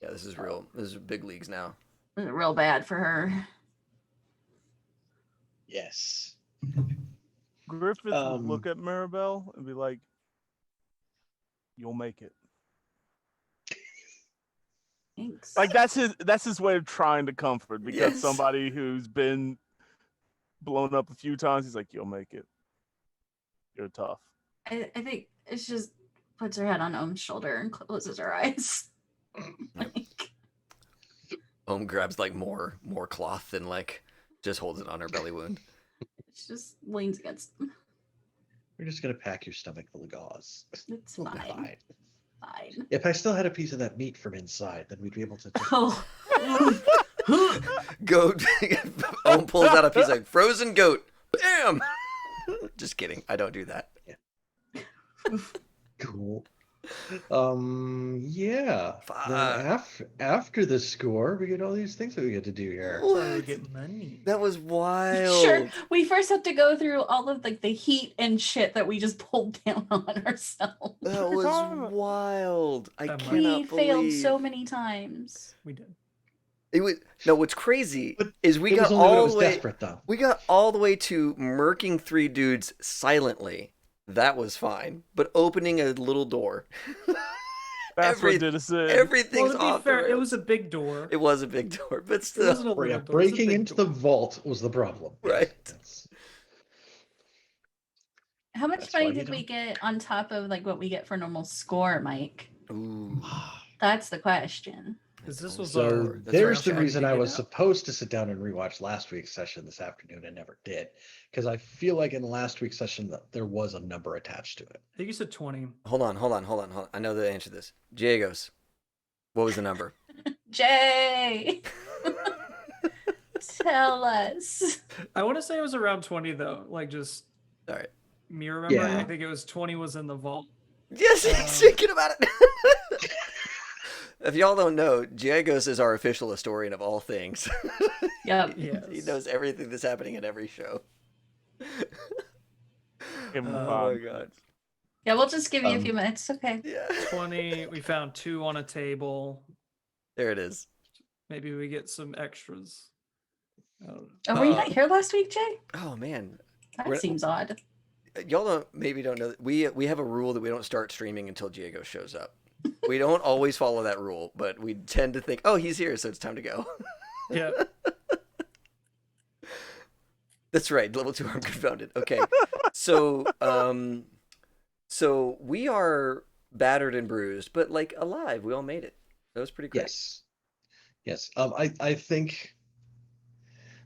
this is real. This is big leagues now. Real bad for her. Yes. Griffith would look at Maribel and be like, "You'll make it." Thanks. Like that's his way of trying to comfort because Yes. somebody who's been blown up a few times, he's like, "You'll make it. You're tough." I think it's just puts her head on Ohm's shoulder and closes her eyes. Like, Ohm grabs like more cloth and like just holds it on her belly wound. she just leans against him. We're just gonna pack your stomach full of gauze. It's We'll be fine. Fine. If I still had a piece of that meat from inside, then we'd be able to. Oh. Goat. Ohm pulls out a piece of frozen goat. Bam! Just kidding. I don't do that. Cool. Yeah. Fuck. Then after the score, we get all these things that we get to do here. We get money. That was wild. Sure. We first have to go through all of like the heat and shit that we just pulled down on ourselves. That was wild. I That cannot We believe failed so many times. We did. It was no. What's crazy But is we It was got only when it all was the way. desperate, though. We got all the way to murking 3 dudes silently. That was fine, but opening a little door. That's what did us in. Everything's Well, to off be fair, the it rails. was a big door. It was a big door, but It still. wasn't a Yeah, little door, it was a breaking big into door. the vault was the problem. Yes, Right. that's- How much That's money why you did we don't- get on top of like what we get for normal score, Mike? Ooh. That's the question. Because this was So our. there's the round reason to I get was out. supposed to sit down and rewatch last week's session this afternoon and never did. Because I feel like in last week's session that there was a number attached to it. I think you said 20. Hold on. I know the answer to this. Diegos, what was the number? Jay, tell us. I want to say it was around 20 though. Like just All right. me remembering. Yeah. I think it was 20 was in the vault. Yes, he's thinking about it. If y'all don't know, Diegos is our official historian of all things. Yep. Yes. He knows everything that's happening in every show. Give him Oh 5 my god. minutes. Yeah, we'll just give you a Um, few minutes. Okay. Yeah. 20. We found 2 on a table. There it is. Maybe we get some extras. I don't know. Oh, were you not here last week, Jay? Oh man. That We're- seems odd. Y'all don't know. We have a rule that we don't start streaming until Diego shows up. We don't always follow that rule, but we tend to think, oh, he's here, so it's time to go. Yeah. That's right. Level 2 arm confounded. Okay. So so we are battered and bruised, but like alive. We all made it. That was pretty great. Yes. I think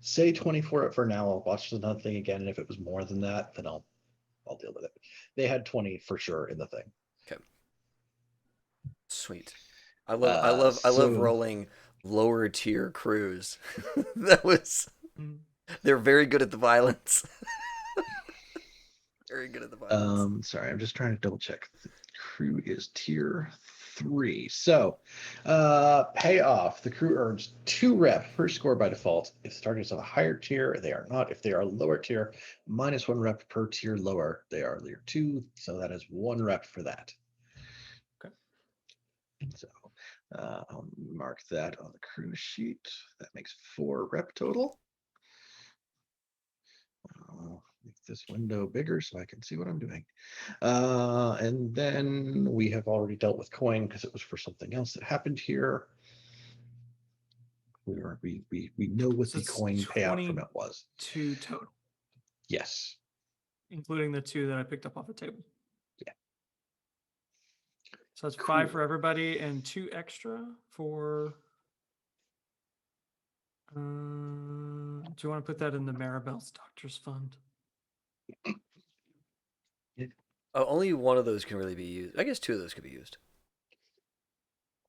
say 24 for now. I'll watch another thing again, and if it was more than that, then I'll deal with it. They had 20 for sure in the thing. Okay. Sweet. I love so- rolling lower tier crews. That was Mm. they're very good at the violence. Very good at the violence. Sorry, I'm just trying to double check. The crew is tier 3. So, payoff. The crew earns 2 rep per score by default. If the target is of a higher tier, they are not. If they are lower tier, -1 rep per tier lower. They are tier 2. So that is 1 rep for that. Okay. So, I'll mark that on the crew sheet. That makes 4 rep total. I'll make this window bigger so I can see what I'm doing. And then we have already dealt with coin because it was for something else that happened here. We know what So the it's coin payout from it was. 2 total, Yes. including the 2 that I picked up off the table. Yeah. So that's 5 Cool. for everybody and 2 extra for. Do you want to put that in the Maribel's Doctor's Fund? Oh, only one of those can really be used. I guess 2 of those could be used.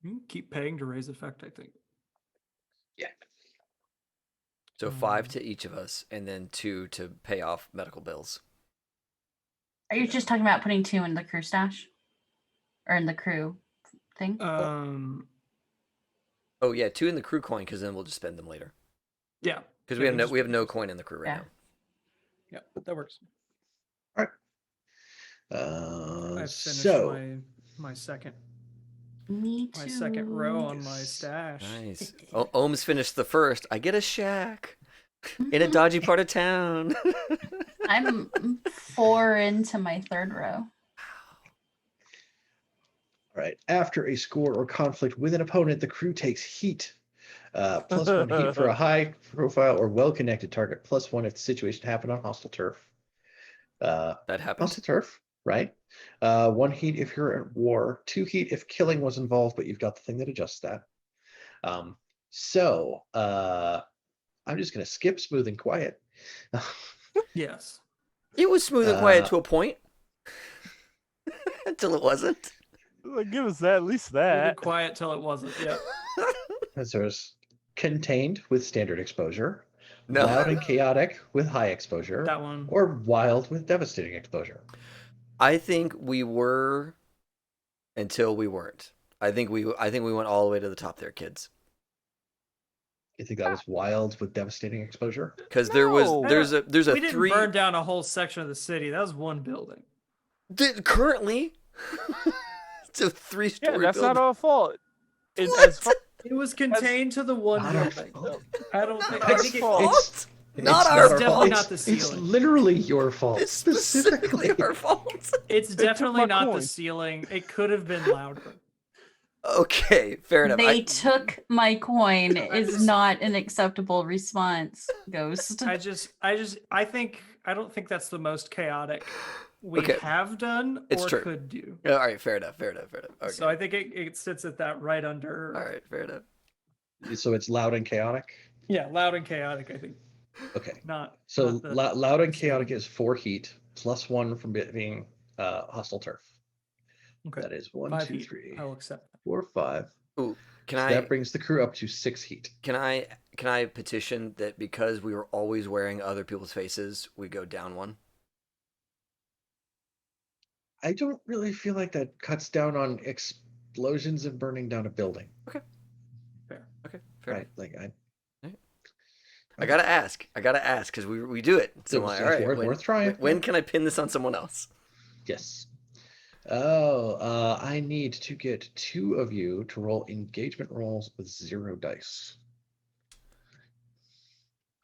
You can keep paying to raise effect, I think. Yeah. So 5 to each of us, and then 2 to pay off medical bills. Are you just talking about putting 2 in the crew stash? Or in the crew thing? Oh yeah, 2 in the crew coin, because then we'll just spend them later. Yeah. Because Yeah, we have no coin in the crew right Yeah. now. Yeah, that works. All right. I finished So my second Me too. my second row on my stash. Nice. Ohms finished the first. I get a shack in a dodgy part of town. I'm 4 into my 3rd row. all right. After a score or conflict with an opponent, the crew takes heat. +1 heat for a high profile or well-connected target. +1 if the situation happened on hostile turf. That happened. Hostile turf, right? 1 heat if you're at war. 2 heat if killing was involved, but you've got the thing that adjusts that. So I'm just gonna skip smooth and quiet. Yes. It was smooth and quiet to a point. Until it wasn't. Like, give us that, at least Really that. quiet till it wasn't. Yeah. There's contained with standard exposure, No. loud and chaotic with high exposure, That one. or wild with devastating exposure. I think we were until we weren't. I think we went all the way to the top there, kids. You think that was wild with devastating exposure? Because No. there's a We didn't burn down a whole section of the city. That was one building. Currently. It's a 3-story Yeah, that's building. not our fault. It, What? as far- It was contained to the one Not our building. fault. I don't think. Not I our think fault. It's Not it's our definitely fault. not the It's ceiling. literally your fault. It's specifically our fault. It's definitely my not the coin. ceiling. It could have been louder. Okay, fair enough. They took my coin I is just- not an acceptable response, Ghost. I don't think that's the most chaotic we Okay. have done It's or true. could do. All right, fair enough. Okay. So I think it sits at that right under. All right, fair enough. So it's loud and chaotic. Yeah, loud and chaotic. I think Okay. not. So not the- loud and chaotic is 4 heat +1 from being hostile turf. Okay. That is 1, 5 2, heat. 3, I'll accept that. 4, 5. Ooh, can So I that brings the crew up to 6 heat. can I petition that because we were always wearing other people's faces, we go down 1? I don't really feel like that cuts down on explosions and burning down a building. Fair. Okay, fair Right? Like I gotta ask because we do it. So I'm It's like, all right, worth trying. when can I pin this on someone else? Yes. Oh, I need to get 2 of you to roll engagement rolls with 0 dice.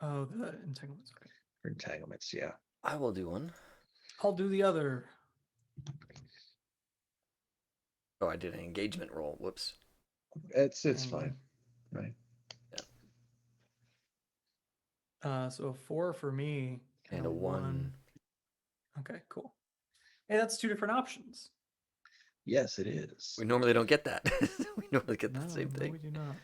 Oh, the entanglements. Okay. For entanglements, yeah. I will do one. I'll do the other. Oh, I did an engagement roll. Whoops. It's And- fine. Right. So a 4 for me And a 1. Okay, cool. Hey, that's 2 different options. Yes, it is. We normally don't get that. We normally get No, the same no, thing. we do not.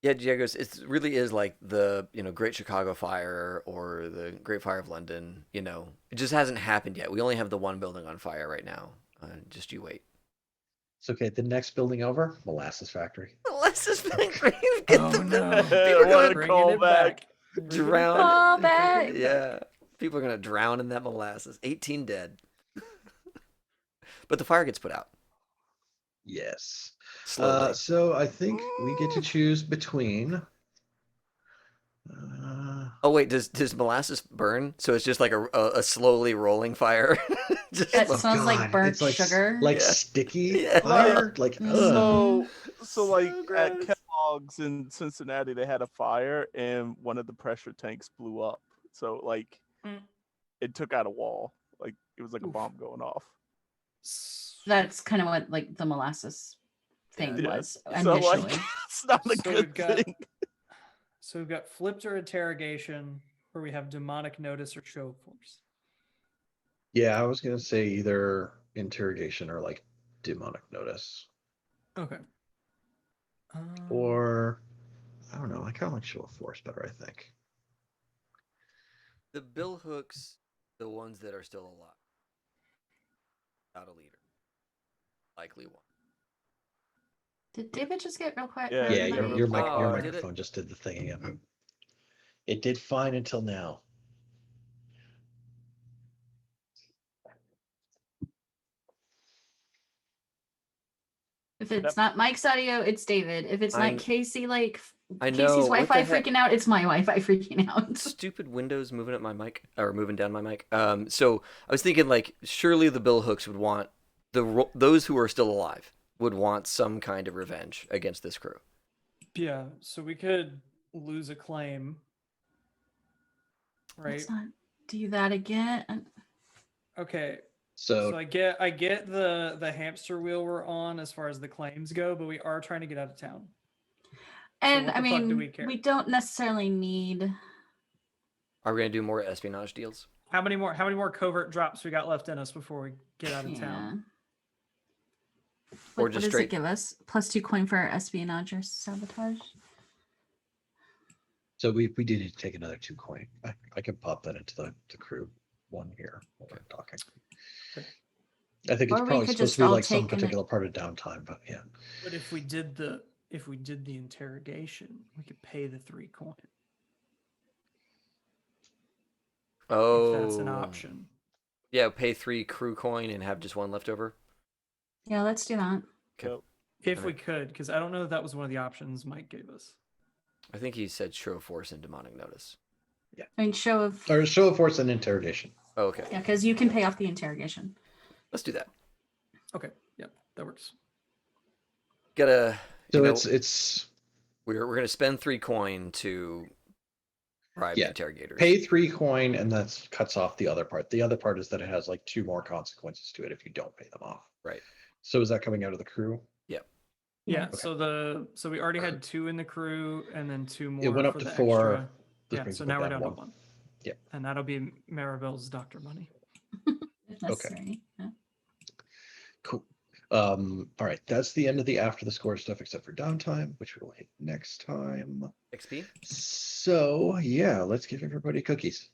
Yeah, Diego's. It really is like the Great Chicago Fire or the Great Fire of London. It just hasn't happened yet. We only have the one building on fire right now. Just you wait. It's okay. The next building over, molasses factory. Molasses factory. Oh, no. People are What gonna a Bringing call it back. back. Bringing it drown. back. Call Bringing back. it Yeah, people are gonna drown in that molasses. 18 dead. But the fire gets put out Yes. slowly. So I think we get to choose between. Oh wait, does molasses burn? So it's just like a slowly rolling fire. Just That slow- smells like burnt it's like, sugar. like Yeah. sticky Yeah. fire. Like, ugh. So So like at gross. Kellogg's in Cincinnati, they had a fire and one of the pressure tanks blew up. So like Mm. it took out a wall. Like it was like a Oof. bomb going off. That's kind of what like the molasses thing Yeah. was So initially. like it's not a So good we've got- thing. So we've got flipped or interrogation, where we have demonic notice or show force. Yeah, I was gonna say either interrogation or like demonic notice, Okay. or I don't know. I kind of like show of force better. I think. The bill hooks, the ones that are still alive, without a leader, likely one. Did David just get real quiet? Yeah, for Yeah, everybody? your Oh, did it? microphone just did the thing again. It did fine until now. If it's Yep. not Mike's audio, it's David. If it's I'm- not Casey, like I Casey's know, what the Wi-Fi heck? freaking out, it's my Wi-Fi freaking out. Stupid windows moving up my mic or moving down my mic. So I was thinking like surely the bill hooks would want those who are still alive would want some kind of revenge against this crew. Yeah, so we could lose a claim, right? Let's not do that again. Okay, So so I get the hamster wheel we're on as far as the claims go, but we are trying to get out of town. And what I the fuck do mean, we care? we don't necessarily need. Are we gonna do more espionage deals? How many more covert drops we got left in us before we get out of Yeah. town? Or What just does straight- it give us? +2 coin for espionage or sabotage. So we do need to take another 2 coin. I can pop that into the crew one here while we're talking. Okay. I think it's Or we probably could supposed just to be all like some take an- particular part of downtime, but yeah. But if we did the interrogation, we could pay the 3 coin. Oh, If that's an option. Yeah, pay 3 crew coin and have just 1 left over. Yeah, let's do that. Okay. Yep. If we Alright. could, because I don't know if that was one of the options Mike gave us. I think he said show of force and demonic notice. I mean, show of Or show of force and interrogation. Oh, okay, yeah, because you can pay off the interrogation. let's do that. Okay, yep, that works. Gotta. So you know, it's we're gonna spend 3 coin to bribe the Yeah, interrogators. pay 3 coin and that cuts off the other part. The other part is that it has like 2 more consequences to it if you don't pay them off. Right. So is that coming out of the crew? Yeah, Yeah. so we already had 2 in the crew and then 2 more. It went up for to the 4. extra. This Yeah, brings so it now we're down down to to 1. Yep. And that'll be Maribel's doctor money. If necessary. Yeah. Cool. All right, that's the end of the after the score stuff except for downtime, which we will hit next time. XP. So yeah, let's give everybody cookies.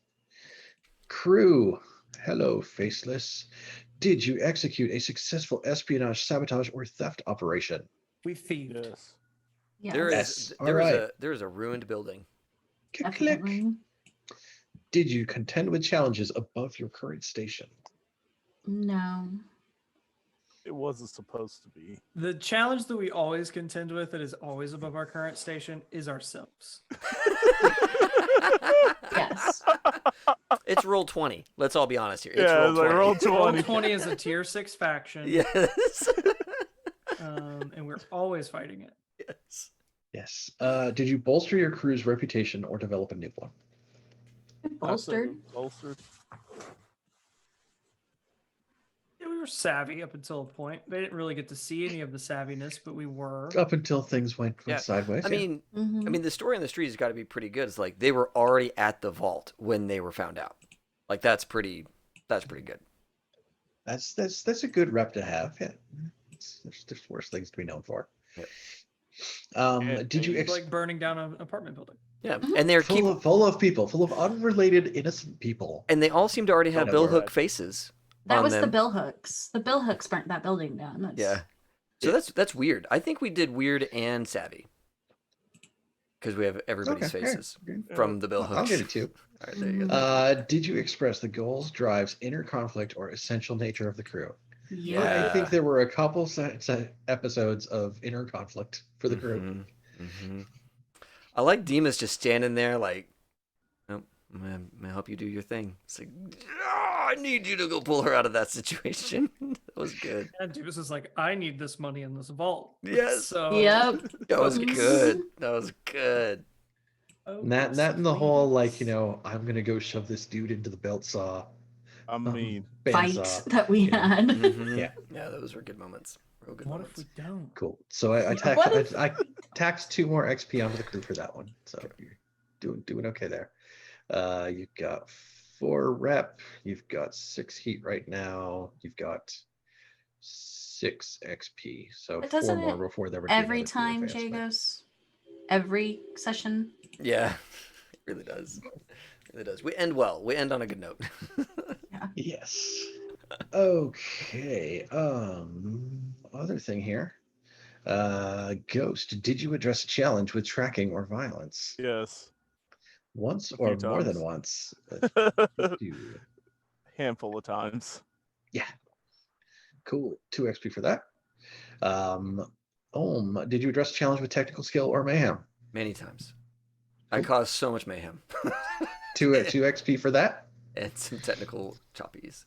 Crew, hello, Faceless. Did you execute a successful espionage, sabotage, or theft operation? We thieved. Yes. Yeah. There Yes, is alright. there is a ruined building. Click, click. Definitely. Did you contend with challenges above your current station? No. It wasn't supposed to be. The challenge that we always contend with that is always above our current station is ourselves. Yes. It's roll 20. Let's all be honest here. It's Yeah, roll it's like 20. roll Roll 20. 20 is a tier 6 faction, Yes. and we're always fighting it. Yes. Yes. Did you bolster your crew's reputation or develop a new one? Bolstered. Bolstered. Yeah, we were savvy up until a point. They didn't really get to see any of the savviness, but we were. Up until things went Yeah. sideways. I yeah. mean, Mhm. the story on the street has got to be pretty good. It's like they were already at the vault when they were found out. Like that's pretty good. That's a good rep to have. Yeah. There's worse things to be known for. Yep. Did you It's like burning down an apartment building. Yeah, Mhm. and they're full of people, full of unrelated innocent people? and they all seem to already have know bill where hook faces. That on was them. the bill hooks. The bill hooks burnt that building down. That's... Yeah. So that's weird. I think we did weird and savvy because we have everybody's Okay, faces yeah. from the bill I'll hooks. get it too. All right, there you go. Did you express the goals, drives, inner conflict, or essential nature of the crew? Yeah. I think there were a couple episodes of inner conflict for the crew. Mhm. I like Demas just standing there like, oh, may I help you do your thing? It's like, I need you to go pull her out of that situation. That was good. And Davis is like, I need this money in this vault. Yes. So Yep. That was Focus. good. That was good. That and the whole like, I'm gonna go shove this dude into the belt saw. I mean, Fight bandsaw. that we Yeah. had. Mhm. Yeah. Yeah, those were good moments. Real good What moments. if we don't? Cool. So I What if- taxed 2 more XP onto the crew for that one. So you're doing okay there. You've got 4 rep. You've got 6 heat right now. You've got 6 XP. So But 4 doesn't more it before there would be Every another crew time Jay advancement. goes, every session. Yeah, it really does. It really does. We end well. We end on a good note. Yes. Okay. Other thing here. Ghost, did you address a challenge with tracking or violence? yes. Once A or few more than times. once? Two. Handful of times. Yeah. Cool. 2 XP for that. Did you address a challenge with technical skill or mayhem? Many times. I caused so much mayhem. 2 XP for that. And some technical choppies.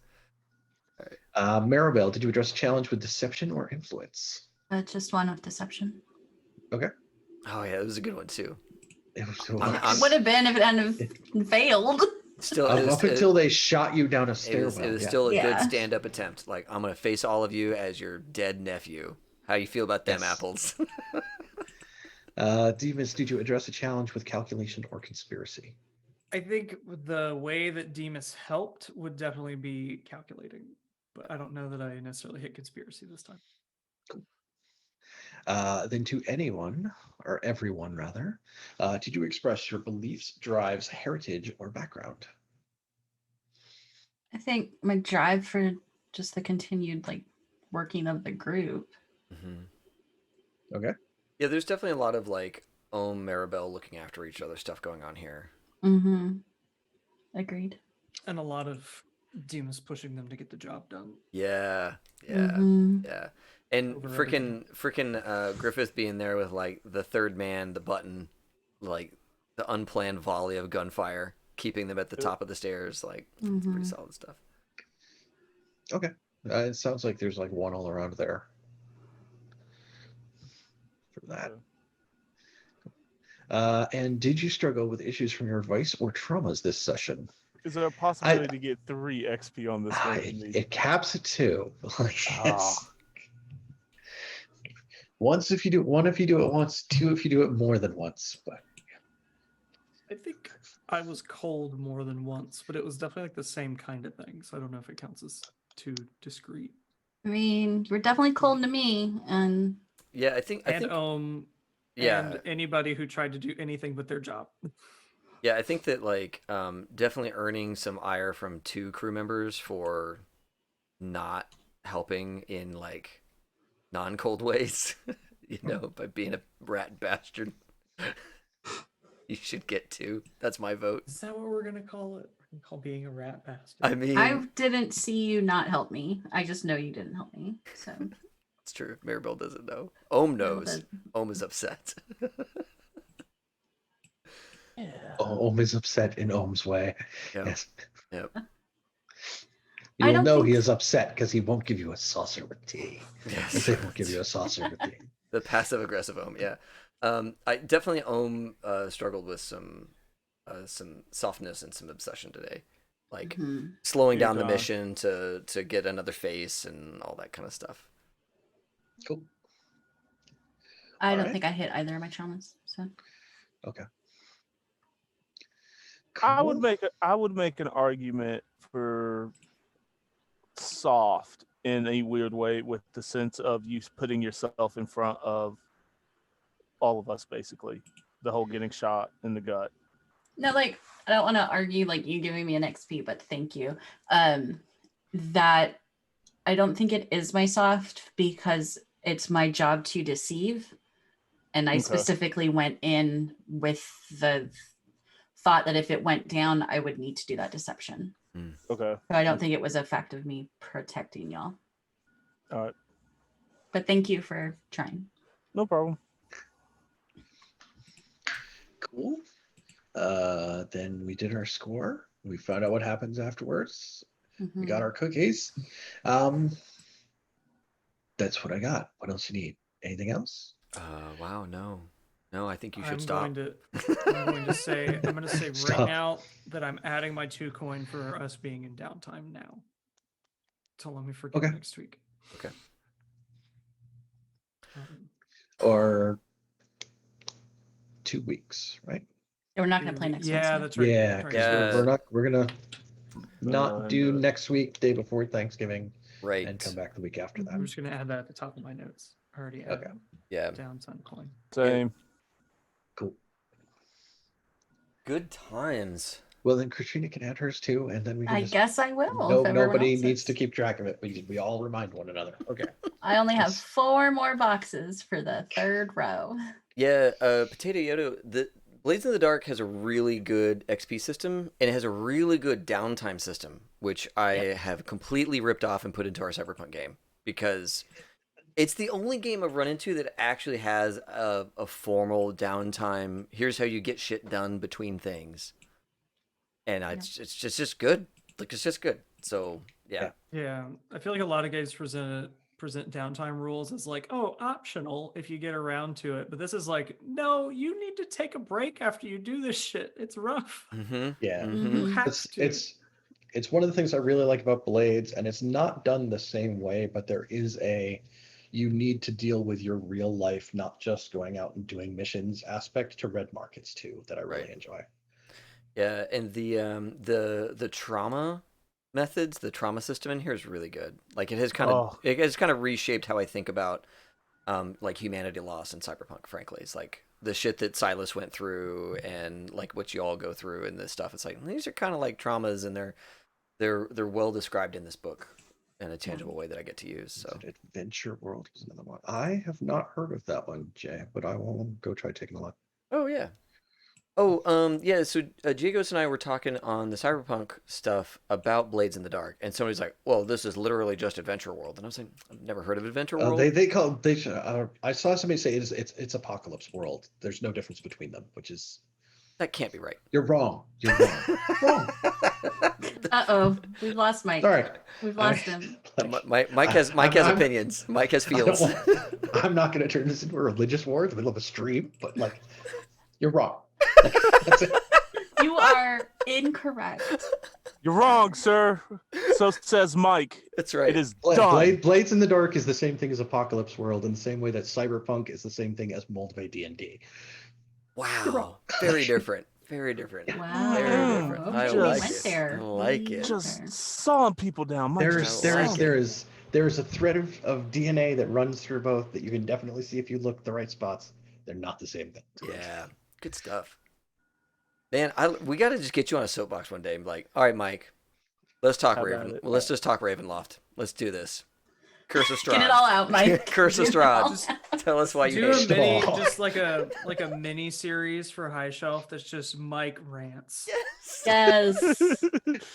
Maribel, did you address a challenge with deception or influence? Just one with deception. Okay. Oh yeah, it was a good one too. It was, It would have been if it hadn't failed. Still, up until they shot you down a stairwell. it was yeah. still a good Yeah. stand-up attempt. Like, I'm gonna face all of you as your dead nephew. How you feel about them Yes. apples? Demas, did you address a challenge with calculation or conspiracy? I think the way that Demas helped would definitely be calculating, but I don't know that I necessarily hit conspiracy this time. Then to anyone, or everyone rather, did you express your beliefs, drives, heritage, or background? I think my drive for just the continued working of the group. Okay. Yeah, there's definitely a lot of Maribel looking after each other stuff going on here. Mm-hmm. Agreed. And a lot of Demas pushing them to get the job done. Yeah, yeah, Mhm. yeah. And Over freaking Griffith being there with the third man, the button, the unplanned volley of gunfire, keeping them at the top of the stairs. It's pretty Mhm. solid stuff. Okay. It sounds like there's one all around there for that. And did you struggle with issues from your vice or traumas this session? Is there a possibility to get 3 XP on this one? It caps at 2. Ah. Once if you do it, 1 if you do it once, 2 if you do it more than once. But I think I was cold more than once, but it was definitely the same kind of thing. So I don't know if it counts as too discreet. I mean, you're definitely cold to me, and Yeah, I think yeah. And anybody who tried to do anything but their job. Yeah, I think that definitely earning some ire from 2 crew members for not helping in non-cold ways, by being a rat bastard. You should get 2. That's my vote. Is that what we're gonna call it? Call being a rat bastard. I mean, I didn't see you not help me. I just know you didn't help me. So it's true. Maribel doesn't know. Ohm Little knows. bit. Ohm is upset. Yeah. Ohm is upset in Ohm's way. Yep. Yes. Yep. You I will don't know think- he is upset because he won't give you a saucer with tea. Yes. They won't give you a saucer with tea. The passive aggressive Ohm. Yeah. I definitely Ohm struggled with some softness and some obsession today, like Mhm. slowing Dear down the God. mission to get another face and all that kind of stuff. Cool. I don't Alright. think I hit either of my traumas. So Okay. I Cool. would make an argument for soft in a weird way, with the sense of you putting yourself in front of all of us, basically. The whole getting shot in the gut. no, like I don't want to argue like you giving me an XP, but thank you. That I don't think it is my soft because it's my job to deceive. And I Okay. specifically went in with the thought that if it went down, I would need to do that deception. Okay. So I don't think it was a fact of me protecting y'all. All right. But thank you for trying. No problem. Cool. Then we did our score. We found out what happens afterwards. We got our cookies. That's what I got. What else you need? Anything else? Wow, no. I think you should I'm stop. going to say right Stop. now that I'm adding my 2 coin for us being in downtime now. So let me forget Okay. next week. Okay. Or 2 weeks, right? We're not going to play next Yeah, Wednesday. that's right. Yeah, Right. because we're gonna not and, do next week, day before Thanksgiving, Right. and come back the week after that. I'm just going to add that at the top of my notes. I already added Okay. Yeah. downtime coin. Same. Cool. Good times. Well, then Katrina can add hers too, and then we can I just guess I will. no, if everyone nobody else needs is. to keep track of it. We all remind one another. Okay. I only have Yes. 4 more boxes for the 3rd row. Yeah, Potato Yodo, the Blades in the Dark has a really good XP system, and it has a really good downtime system, which I have completely ripped off and put into our Cyberpunk game, because it's the only game I've run into that actually has a formal downtime. Here's how you get shit done between things, and it's just good. Like, it's just good. So yeah. Yeah, I feel like a lot of games present downtime rules as like, oh, optional if you get around to it. But this is like, no, you need to take a break after you do this shit. It's rough. Mm-hmm. Yeah. Mm-hmm. You have It's to. it's one of the things I really like about Blades, and it's not done the same way, but there is you need to deal with your real life, not just going out and doing missions aspect to red markets too, that I really Right. enjoy. Yeah, and the trauma methods, the trauma system in here is really good. Like, it has kind of reshaped how I think about like humanity loss in Cyberpunk. Frankly, it's like the shit that Silas went through and like what you all go through and this stuff. It's like these are kind of like traumas, and they're well described in this book in a tangible way that I get to use. So Adventure World is another one. I have not heard of that one, Jay, but I will go try taking a look. oh yeah. Oh, yeah, so Giagos and I were talking on the Cyberpunk stuff about Blades in the Dark, and somebody's like, well, this is literally just Adventure World. And I was like, I've never heard of Adventure World. I saw somebody say it's Apocalypse World. There's no difference between them, which is That can't be right. you're wrong. You're wrong. Wrong. Uh-oh. We've lost Mike. Sorry. We've lost him. Mike has opinions. Mike has feels. I'm not going to turn this into a religious war in the middle of a stream, but like, you're wrong. That's it. You are incorrect. You're wrong, sir. So says Mike. That's right. It is done. Blades in the Dark is the same thing as Apocalypse World, in the same way that Cyberpunk is the same thing as Moldvay D&D. Wow. Very different. Very different. Wow. Very different. Okay, I we like went it. there. I like We it. went Just there. sawing people down. Mike just There like is a thread of DNA that runs through both that you can definitely see if you look the right spots. They're not the same thing. Yeah. Good stuff. Man, we got to just get you on a soapbox one day and be like, all right, Mike, let's talk How about Raven. it? Well, let's just talk Ravenloft. Let's do this. Curse of Strahd. Get it all out, Mike. Curse of Get it all Strahd. out. Tell us why you Do a hate it. mini, Stop. just like a mini series for High Shelf that's just Mike rants. Yes. Yes.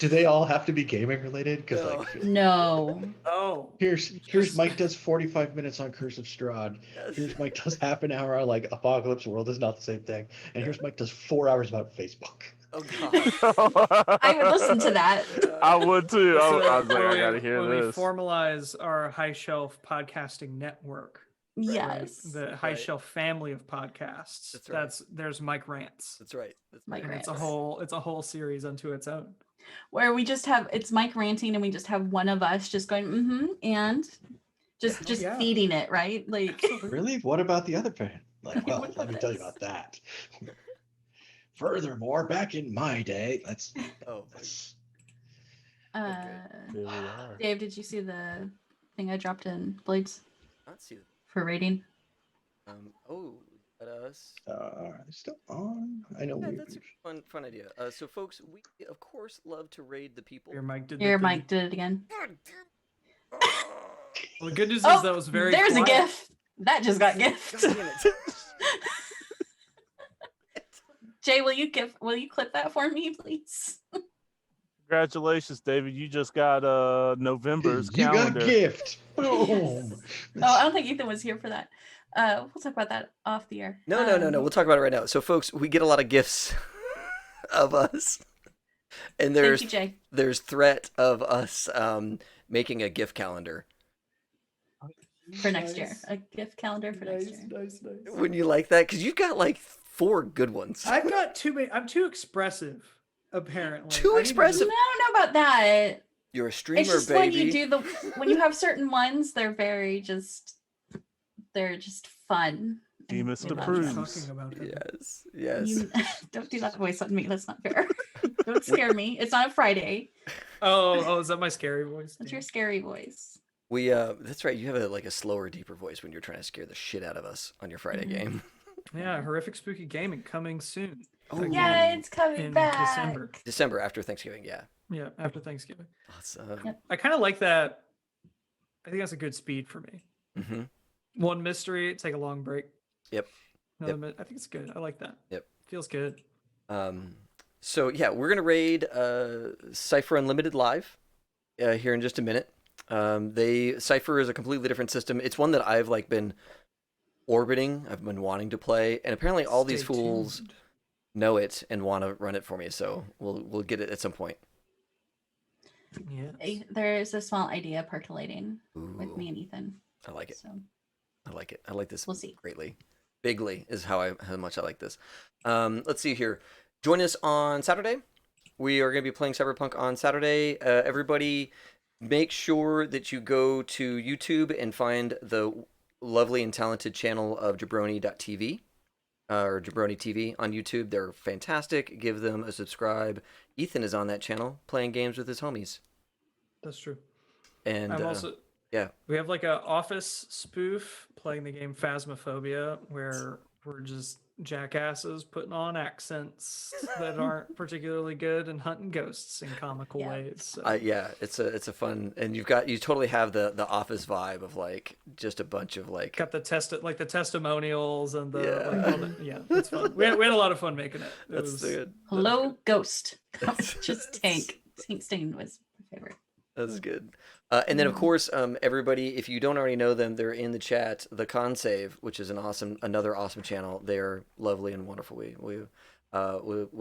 Do they all have to be gaming related? Because No. like, No. Oh, here's Just- Mike does 45 minutes on Curse of Strahd. Yes. Here's Mike does half an hour on like Apocalypse World is not the same thing. And here's Mike does 4 hours about Facebook. Oh God. I would listen to that. I would too. I So was like, when I we- gotta hear when we this. formalize our High Shelf podcasting network, right, Yes. the High right. Shelf family of podcasts. That's right. There's Mike rants. That's right. That's Mike And rants. it's a whole series unto its own. Where we just have it's Mike ranting and we just have one of us just going and just yeah. feeding it, right? Like Really? What about the other fan? Like, well, What let me about tell you this? about that. Furthermore, back in my day, Oh, let's Here we are. Dave, did you see the thing I dropped in Blades let's see. for rating? Oh, is that us? are they still on? I know Yeah, we that's a fun idea. So, folks, we of course love to raid the people. Here, Mike did. Here, the Mike did it again. Well, the good news Oh, is that was very. there's quiet. a GIF. That just got God gift. damn it. Jay, will you clip that for me, please? Congratulations, David. You just got November's You calendar. got a gift. Boom. Oh, I don't think Ethan was here for that. We'll talk about that off the air. No. We'll talk about it right now. So, folks, we get a lot of gifts of us, and Thank you, Jay. there's threat of us making a gift calendar. For next year, a gift calendar for next year. Nice. Wouldn't you like that? Because you've got like 4 good ones. I've got too many. I'm too expressive, apparently. Too I need to expressive? No, I don't know about that. You're a streamer, It's just baby. when you have certain ones, they're just fun. See, and Mr. we love What are you them. Proves. talking about? Him? Yes. You- don't do that voice on me. That's not fair. Don't scare me. It's on a Friday. Oh, is that my scary voice? That's your scary voice. We that's right. You have a slower, deeper voice when you're trying to scare the shit out of us on your Friday Mhm. game. Yeah, horrific spooky gaming coming soon. Oh, Again, Yeah, it's coming in back. December. December after Thanksgiving. Yeah. Yeah, after Thanksgiving. Awesome. Yep. I kind of like that. I think that's a good speed for me. Mm-hmm. One mystery, take a long break. Yep. I think it's good. I like that. Yep. Feels good. So yeah, we're gonna raid Cypher Unlimited live here in just a minute. Cypher is a completely different system. It's one that I've been orbiting. I've been wanting to play, and apparently all these Stay fools tuned. know it and want to run it for me. So we'll get it at some point. Yeah. There's a small idea percolating with Ooh, me and Ethan. I like it. So I like it. I like this We'll see. greatly. Bigly is how much I like this. Let's see here. Join us on Saturday. We are going to be playing Cyberpunk on Saturday. Everybody, make sure that you go to YouTube and find the lovely and talented channel of jabroni.tv or Jabroni TV on YouTube. They're fantastic. Give them a subscribe. Ethan is on that channel playing games with his homies. That's true. And I'm also yeah. We have like a office spoof playing the game Phasmophobia where we're just jackasses putting on accents that aren't particularly good and hunting ghosts in comical Yeah. ways. So. Yeah, it's a fun, and you totally have the office vibe of just a bunch of Got the testimonials and the Yeah. all the, yeah, it's fun. We had a lot of fun making it. It that's was good. hello, ghost. Just Tank. Tank Stain was my favorite. That's good. And then of course, everybody, if you don't already know them, they're in the chat. The Con Save, which is another awesome channel. They're lovely and wonderful. We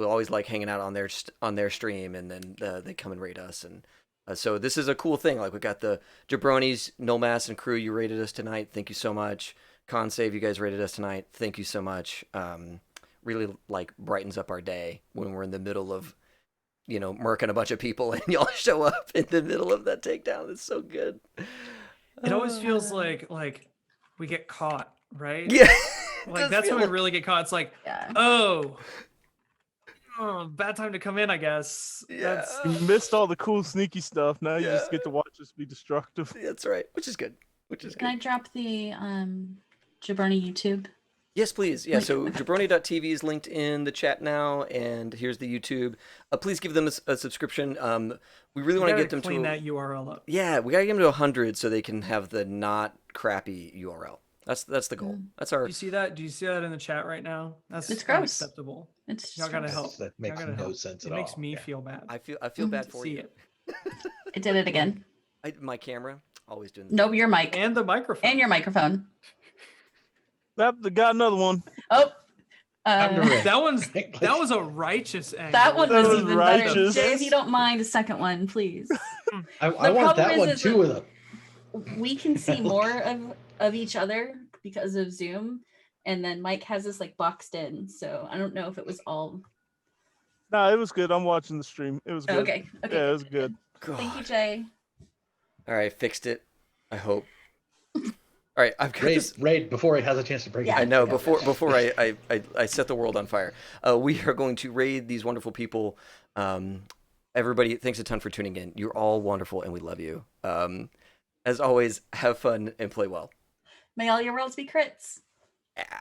always like hanging out on their stream, and then they come and rate us. And so this is a cool thing. Like we got the Jabronis, Nolmas, and crew. You rated us tonight. Thank you so much. Con Save, you guys rated us tonight. Thank you so much. Really brightens up our day when we're in the middle of murking a bunch of people and y'all show up in the middle of that takedown. It's so good. it always feels like we get caught, right? Yeah. Like that's when we really get caught. It's like, Yeah. oh, bad time to come in, I guess. Yeah. You missed all the cool sneaky stuff. Now you just Yeah. get to watch us be destructive. That's right. Which is good. Can I drop the Jabroni YouTube? Yes, please. Yeah, so jabroni.tv is linked in the chat now, and here's the YouTube. Please give them a subscription. We really want to get them clean to that URL up. Yeah, we gotta get them to 100 so they can have the not crappy URL. That's the goal. That's our. Do you see that? Do you see that in the chat right now? That's It's gross. unacceptable. It's Y'all just gotta gross. help. That Y'all makes gotta no help. sense It at makes all. me Yeah. feel bad. I feel bad to for see you. it. I did it again. My camera always doing. Nope, your mic And the microphone. and your microphone. Yep, got another one. Oh, Time to rip. That was a righteous angle. that one That was was even better. righteous. Jay, if you don't mind, a second one, please. I The want that problem one is too. With a We can see more of each other because of Zoom, and then Mike has us like boxed in. So I don't know if it was all. No, it was good. I'm watching the stream. It was good. Okay. Okay. Yeah, it was good. Thank you, Jay. All right, fixed it. I hope. All right, I've got this. Raid before he has a chance to break it. I know. Yeah. Before I set the world on fire, we are going to raid these wonderful people. Everybody, thanks a ton for tuning in. You're all wonderful, and we love you. As always, have fun and play well. May all your worlds be crits. Yeah.